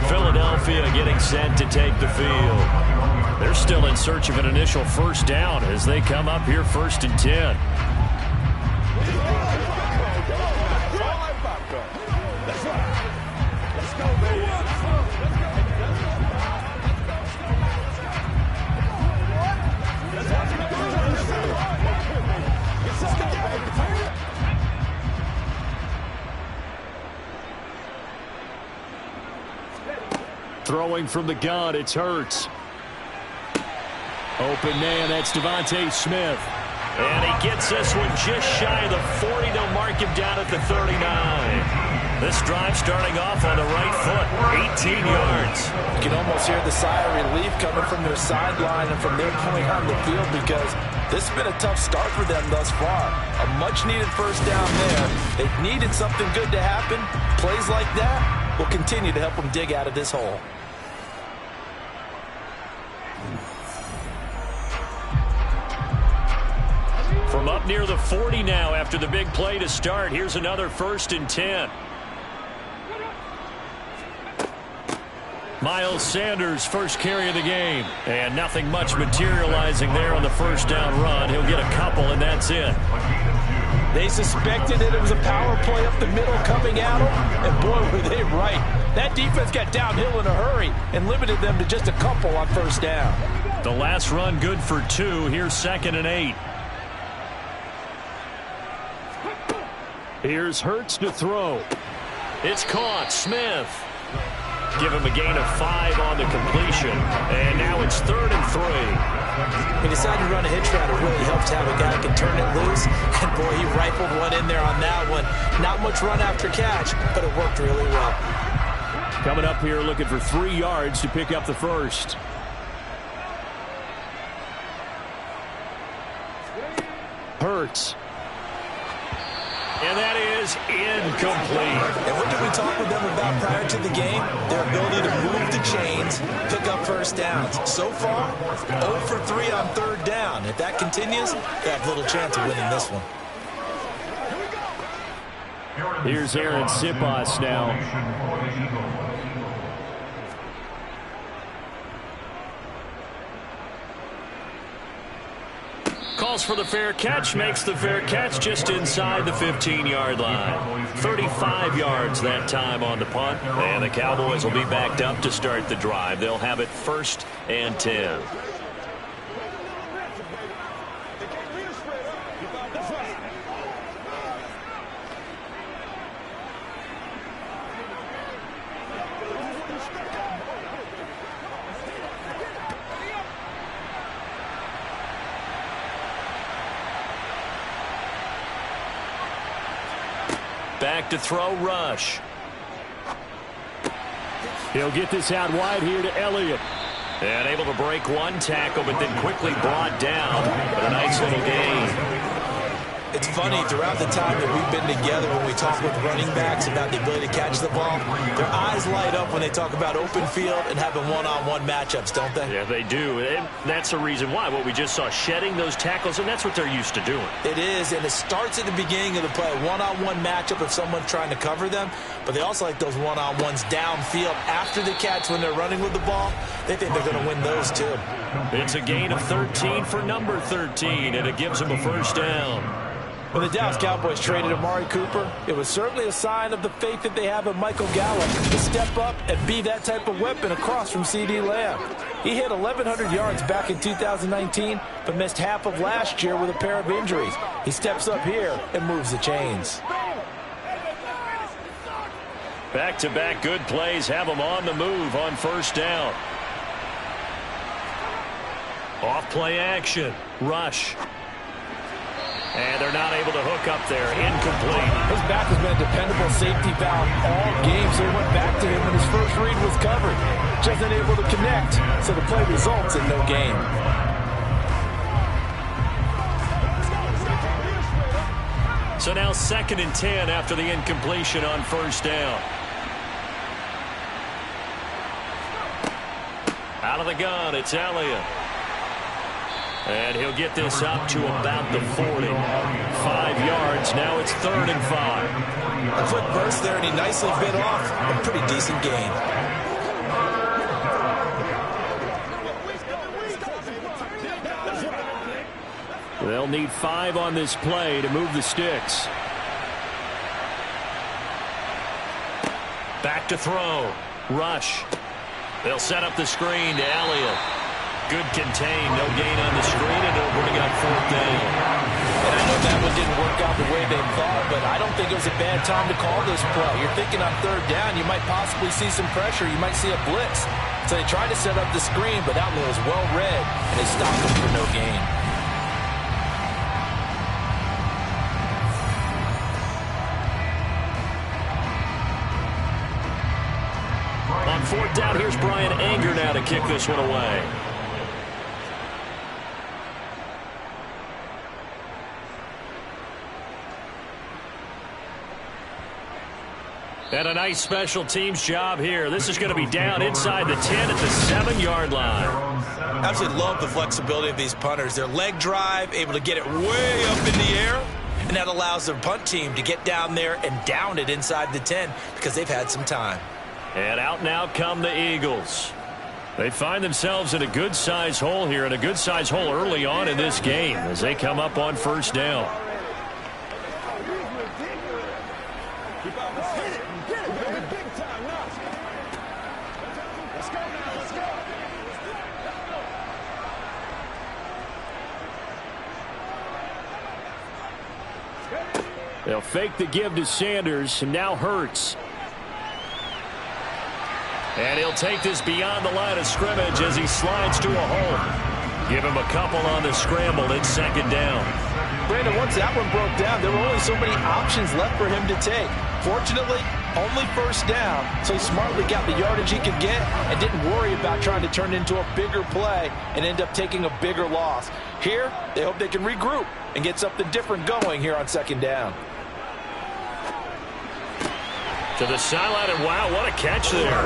Philadelphia getting set to take the field. They're still in search of an initial first down as they come up here 1st and 10. Throwing from the gun, it's Hurts. Open man, that's Devontae Smith. And he gets this one just shy of the 40. They'll mark him down at the 39. This drive starting off on the right foot, 18 yards. You can almost hear the sigh of relief coming from their sideline and from their point on the field because this has been a tough start for them thus far. A much-needed first down there. They've needed something good to happen. Plays like that will continue to help them dig out of this hole. From up near the 40 now after the big play to start. Here's another 1st and 10. Miles Sanders, first carry of the game. And nothing much materializing there on the first down run. He'll get a couple, and that's it. They suspected that it was a power play up the middle coming at them, and boy, were they right. That defense got downhill in a hurry and limited them to just a couple on first down. The last run good for 2. Here's 2nd and 8. Here's Hurts to throw. It's caught. Smith. Give him a gain of 5 on the completion. And now it's 3rd and 3. He decided to run a hitch route. It really helps to have a guy who can turn it loose. And boy, he rifled one in there on that one. Not much run after catch, but it worked really well. Coming up here looking for 3 yards to pick up the first. Hurts. And that is incomplete. And what did we talk with them about prior to the game? Their ability to move the chains, pick up first downs. So far, 0 for 3 on 3rd down. If that continues, they have little chance of winning this one. Here's Aaron Sipas now. Calls for the fair catch, makes the fair catch just inside the 15-yard line. 35 yards that time on the punt, and the Cowboys will be backed up to start the drive. They'll have it 1st and 10. Back to throw, Rush. He'll get this out wide here to Elliott. And able to break one tackle, but then quickly brought down. But a nice little gain. It's funny, throughout the time that we've been together, when we talk with running backs about the ability to catch the ball, their eyes light up when they talk about open field and having one-on-one matchups, don't they? Yeah, they do. And that's the reason why. What we just saw, shedding those tackles, and that's what they're used to doing. It is, and it starts at the beginning of the play. One-on-one matchup if someone's trying to cover them, but they also like those one-on-ones downfield after the catch when they're running with the ball. They think they're going to win those, too. It's a gain of 13 for number 13, and it gives them a first down. When the Dallas Cowboys traded Amari Cooper, it was certainly a sign of the faith that they have in Michael Gallup to step up and be that type of weapon across from C.D. Lamb. He hit 1,100 yards back in 2019, but missed half of last year with a pair of injuries. He steps up here and moves the chains. Back-to-back good plays have them on the move on first down. Off play action. Rush. And they're not able to hook up there. Incomplete. His back has been a dependable safety valve all game, so he went back to him when his first read was covered. Just unable to connect, so the play results in no gain. So now 2nd and 10 after the incompletion on first down. Out of the gun, it's Elliott. And he'll get this up to about the 40. 5 yards. Now it's 3rd and 5. A quick burst there, and he nicely bit off a pretty decent gain. They'll need 5 on this play to move the sticks. Back to throw. Rush. They'll set up the screen to Elliott. Good contain, no gain on the screen, and it'll bring up 4th down. And I know that one didn't work out the way they thought, but I don't think it was a bad time to call this play. You're thinking on 3rd down, you might possibly see some pressure. You might see a blitz. So they tried to set up the screen, but that one was well read, and they stopped him for no gain. On 4th down, here's Brian Anger now to kick this one away. And a nice special teams job here. This is going to be down inside the 10 at the 7-yard line. Absolutely love the flexibility of these punters. Their leg drive, able to get it way up in the air, and that allows their punt team to get down there and down it inside the 10 because they've had some time. And out now come the Eagles. They find themselves in a good-sized hole here, and a good-sized hole early on in this game as they come up on first down. They'll fake the give to Sanders, and now Hurts. And he'll take this beyond the line of scrimmage as he slides to a hole. Give him a couple on the scramble. It's 2nd down. Brandon, once that one broke down, there were only so many options left for him to take. Fortunately, only first down, so he smartly got the yardage he could get and didn't worry about trying to turn it into a bigger play and end up taking a bigger loss. Here, they hope they can regroup and get something different going here on 2nd down. To the sideline, and wow, what a catch there.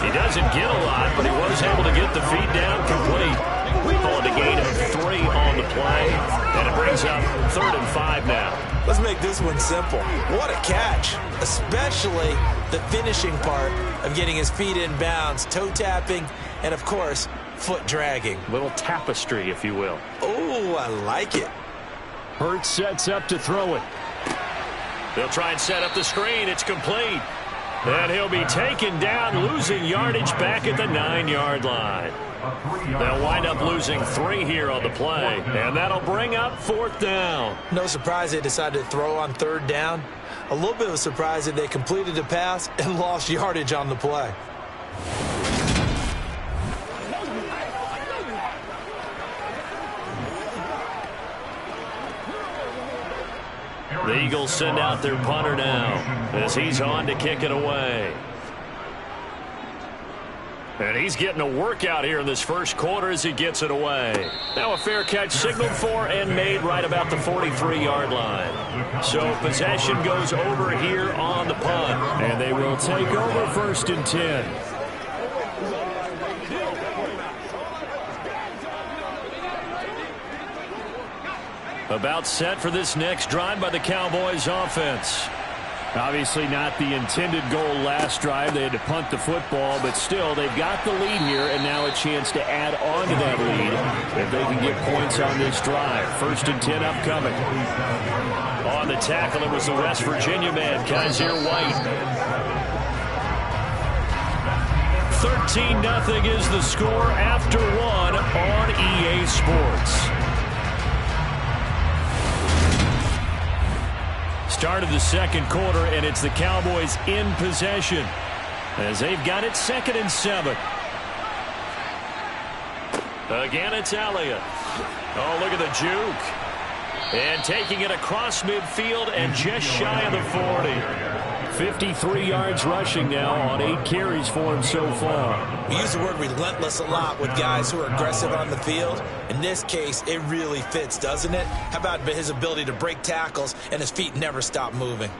He doesn't get a lot, but he was able to get the feed down complete. Calling a gain of 3 on the play, and it brings up 3rd and 5 now. Let's make this one simple. What a catch, especially the finishing part of getting his feet in bounds, toe tapping, and of course, foot dragging. Little tapestry, if you will. Oh, I like it. Hurts sets up to throw it. They'll try and set up the screen. It's complete. And he'll be taken down, losing yardage back at the 9-yard line. They'll wind up losing 3 here on the play, and that'll bring up 4th down. No surprise they decided to throw on 3rd down. A little bit of a surprise that they completed the pass and lost yardage on the play. The Eagles send out their punter now as he's on to kick it away. And he's getting a workout here in this first quarter as he gets it away. Now a fair catch signaled for and made right about the 43-yard line. So possession goes over here on the punt. And they will take over 1st and 10. About set for this next drive by the Cowboys offense. Obviously not the intended goal last drive. They had to punt the football, but still they've got the lead here and now a chance to add on to that lead if they can get points on this drive. 1st and 10 upcoming. On the tackle, it was the West Virginia man, Kaiser White. 13-0 is the score after 1 on EA Sports. Start of the second quarter, and it's the Cowboys in possession as they've got it 2nd and 7. Again, it's Elliott. Oh, look at the juke. And taking it across midfield and just shy of the 40. 53 yards rushing now on 8 carries for him so far. We use the word relentless a lot with guys who are aggressive on the field. In this case, it really fits, doesn't it? How about his ability to break tackles and his feet never stop moving?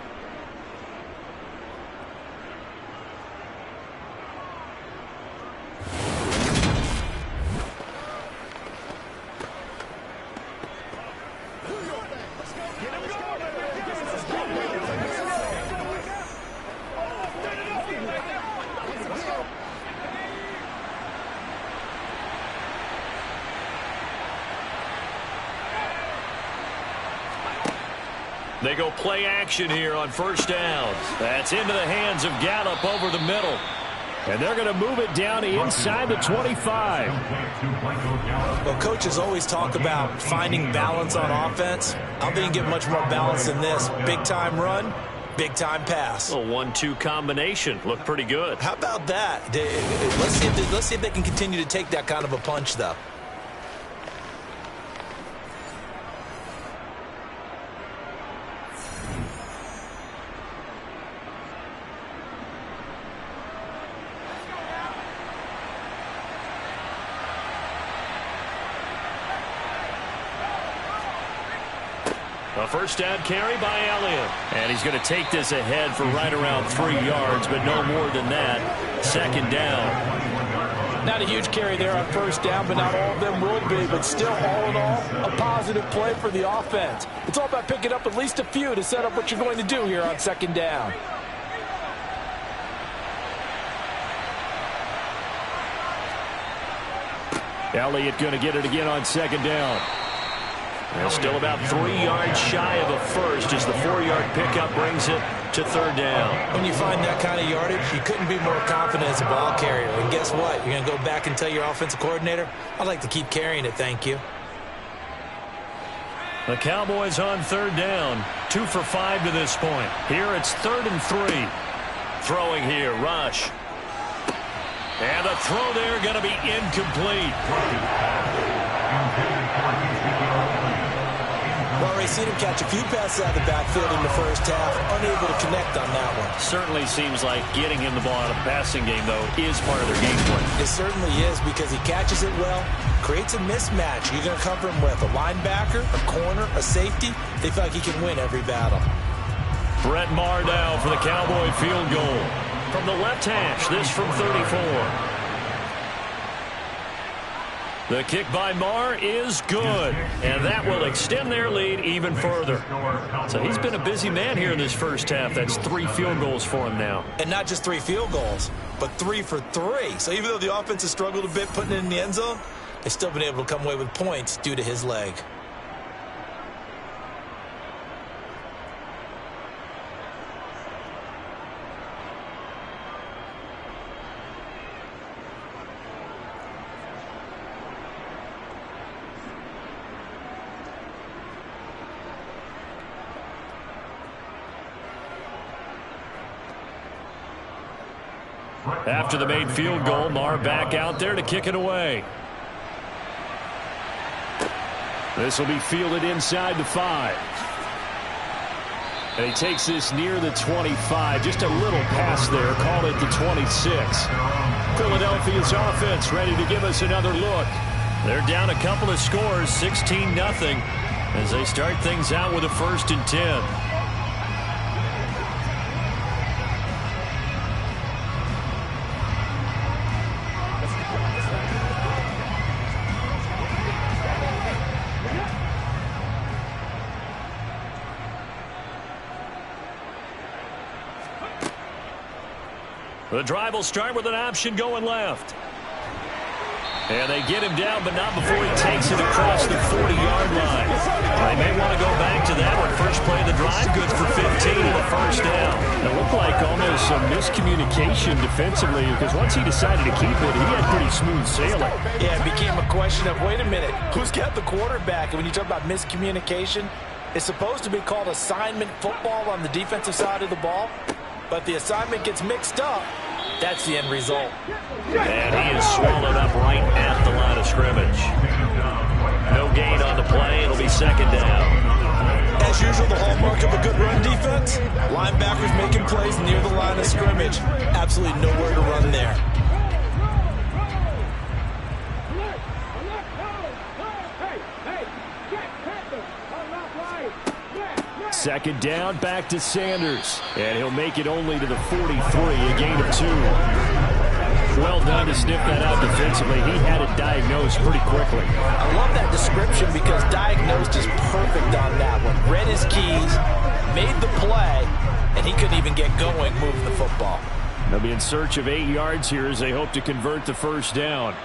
They go play action here on 1st down. That's into the hands of Gallup over the middle. And they're going to move it down inside the 25. Well, coaches always talk about finding balance on offense. I don't think you get much more balance than this. Big-time run, big-time pass. A 1-2 combination. Looked pretty good. How about that? Let's see if they can continue to take that kind of a punch, though. A 1st down carry by Elliott. And he's going to take this ahead for right around 3 yards, but no more than that. 2nd down. Not a huge carry there on 1st down, but not all of them will be. But still, all in all, a positive play for the offense. It's all about picking up at least a few to set up what you're going to do here on 2nd down. Elliott going to get it again on 2nd down. Well, still about 3 yards shy of a first as the 4-yard pickup brings it to 3rd down. When you find that kind of yardage, you couldn't be more confident as a ball carrier. And guess what? You're going to go back and tell your offensive coordinator, I'd like to keep carrying it, thank you. The Cowboys on 3rd down. 2 for 5 to this point. Here it's 3rd and 3. Throwing here, Rush. And the throw there going to be incomplete. Well, already seen him catch a few passes out of the backfield in the first half, unable to connect on that one. Certainly seems like getting him the ball out of the passing game, though, is part of their game plan. It certainly is because he catches it well, creates a mismatch. You're going to cover him with a linebacker, a corner, a safety. They feel like he can win every battle. Brett Maher now for the Cowboy field goal. From the left hash, this from 34. The kick by Maher is good, and that will extend their lead even further. So he's been a busy man here in this first half. That's 3 field goals for him now. And not just 3 field goals, but 3 for 3. So even though the offense has struggled a bit putting it in the end zone, they've still been able to come away with points due to his leg. After the made field goal, Maher back out there to kick it away. This will be fielded inside the 5. And he takes this near the 25. Just a little pass there. Call it the 26. Philadelphia's offense ready to give us another look. They're down a couple of scores, 16-0, as they start things out with a 1st and 10. The drive will start with an option going left. And they get him down, but not before he takes it across the 40-yard line. They may want to go back to that one. First play of the drive, good for 15 and a 1st down. It looked like almost some miscommunication defensively, because once he decided to keep it, he had pretty smooth sailing. Yeah, it became a question of, wait a minute, who's got the quarterback? And when you talk about miscommunication, it's supposed to be called assignment football on the defensive side of the ball. But the assignment gets mixed up. That's the end result. And he is swallowed up right at the line of scrimmage. No gain on the play. It'll be 2nd down. As usual, the hallmark of a good run defense, linebackers making plays near the line of scrimmage. Absolutely nowhere to run there. Second down, back to Sanders. And he'll make it only to the 43, a gain of 2. Well done to sniff that out defensively. He had it diagnosed pretty quickly. I love that description because diagnosed is perfect on that one. Read his keys, made the play, and he couldn't even get going moving the football. They'll be in search of 8 yards here as they hope to convert the 1st down.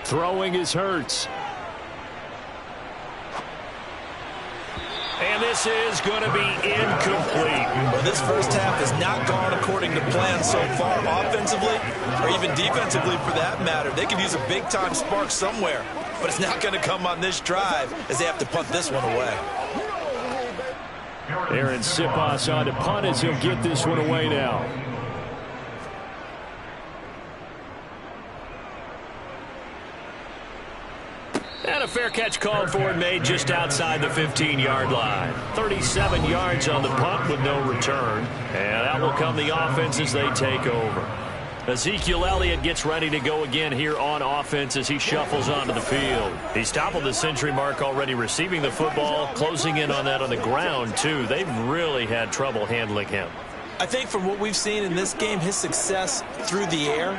Throwing is Hurts. And this is going to be incomplete. Well, this first half has not gone according to plan so far, offensively or even defensively for that matter. They could use a big-time spark somewhere, but it's not going to come on this drive as they have to punt this one away. Aaron Siposs on to punt as he'll get this one away now. And a fair catch called for and made just outside the 15-yard line. 37 yards on the punt with no return. And out will come the offense as they take over. Ezekiel Elliott gets ready to go again here on offense as he shuffles onto the field. He's toppled the century mark already receiving the football, closing in on that on the ground, too. They've really had trouble handling him. I think from what we've seen in this game, his success through the air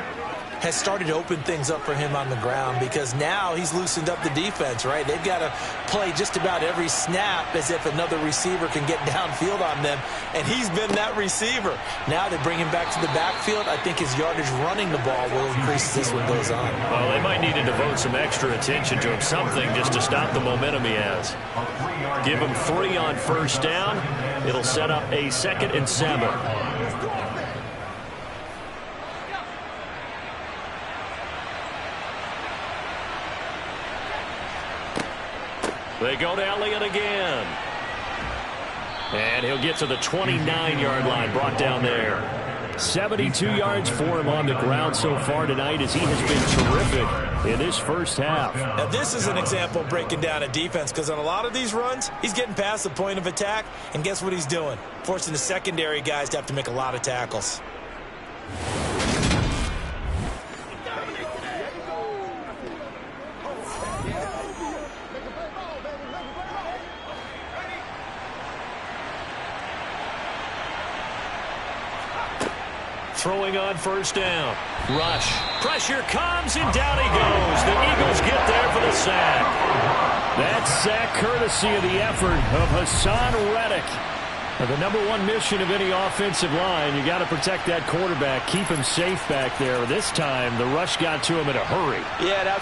has started to open things up for him on the ground because now he's loosened up the defense, right? They've got to play just about every snap as if another receiver can get downfield on them, and he's been that receiver. Now they bring him back to the backfield. I think his yardage running the ball will increase as this one goes on. Well, they might need to devote some extra attention to him, something just to stop the momentum he has. Give him 3 on 1st down. It'll set up a 2nd and 7. They go to Elliott again. And he'll get to the 29-yard line, brought down there. 72 yards for him on the ground so far tonight as he has been terrific in this first half. Now, this is an example of breaking down a defense because on a lot of these runs, he's getting past the point of attack, and guess what he's doing? Forcing the secondary guys to have to make a lot of tackles. Throwing on 1st down. Rush. Pressure comes, and down he goes. The Eagles get there for the sack. That sack courtesy of the effort of Hassan Reddick. The number one mission of any offensive line, you got to protect that quarterback, keep him safe back there. This time, the rush got to him in a hurry. Yeah, that's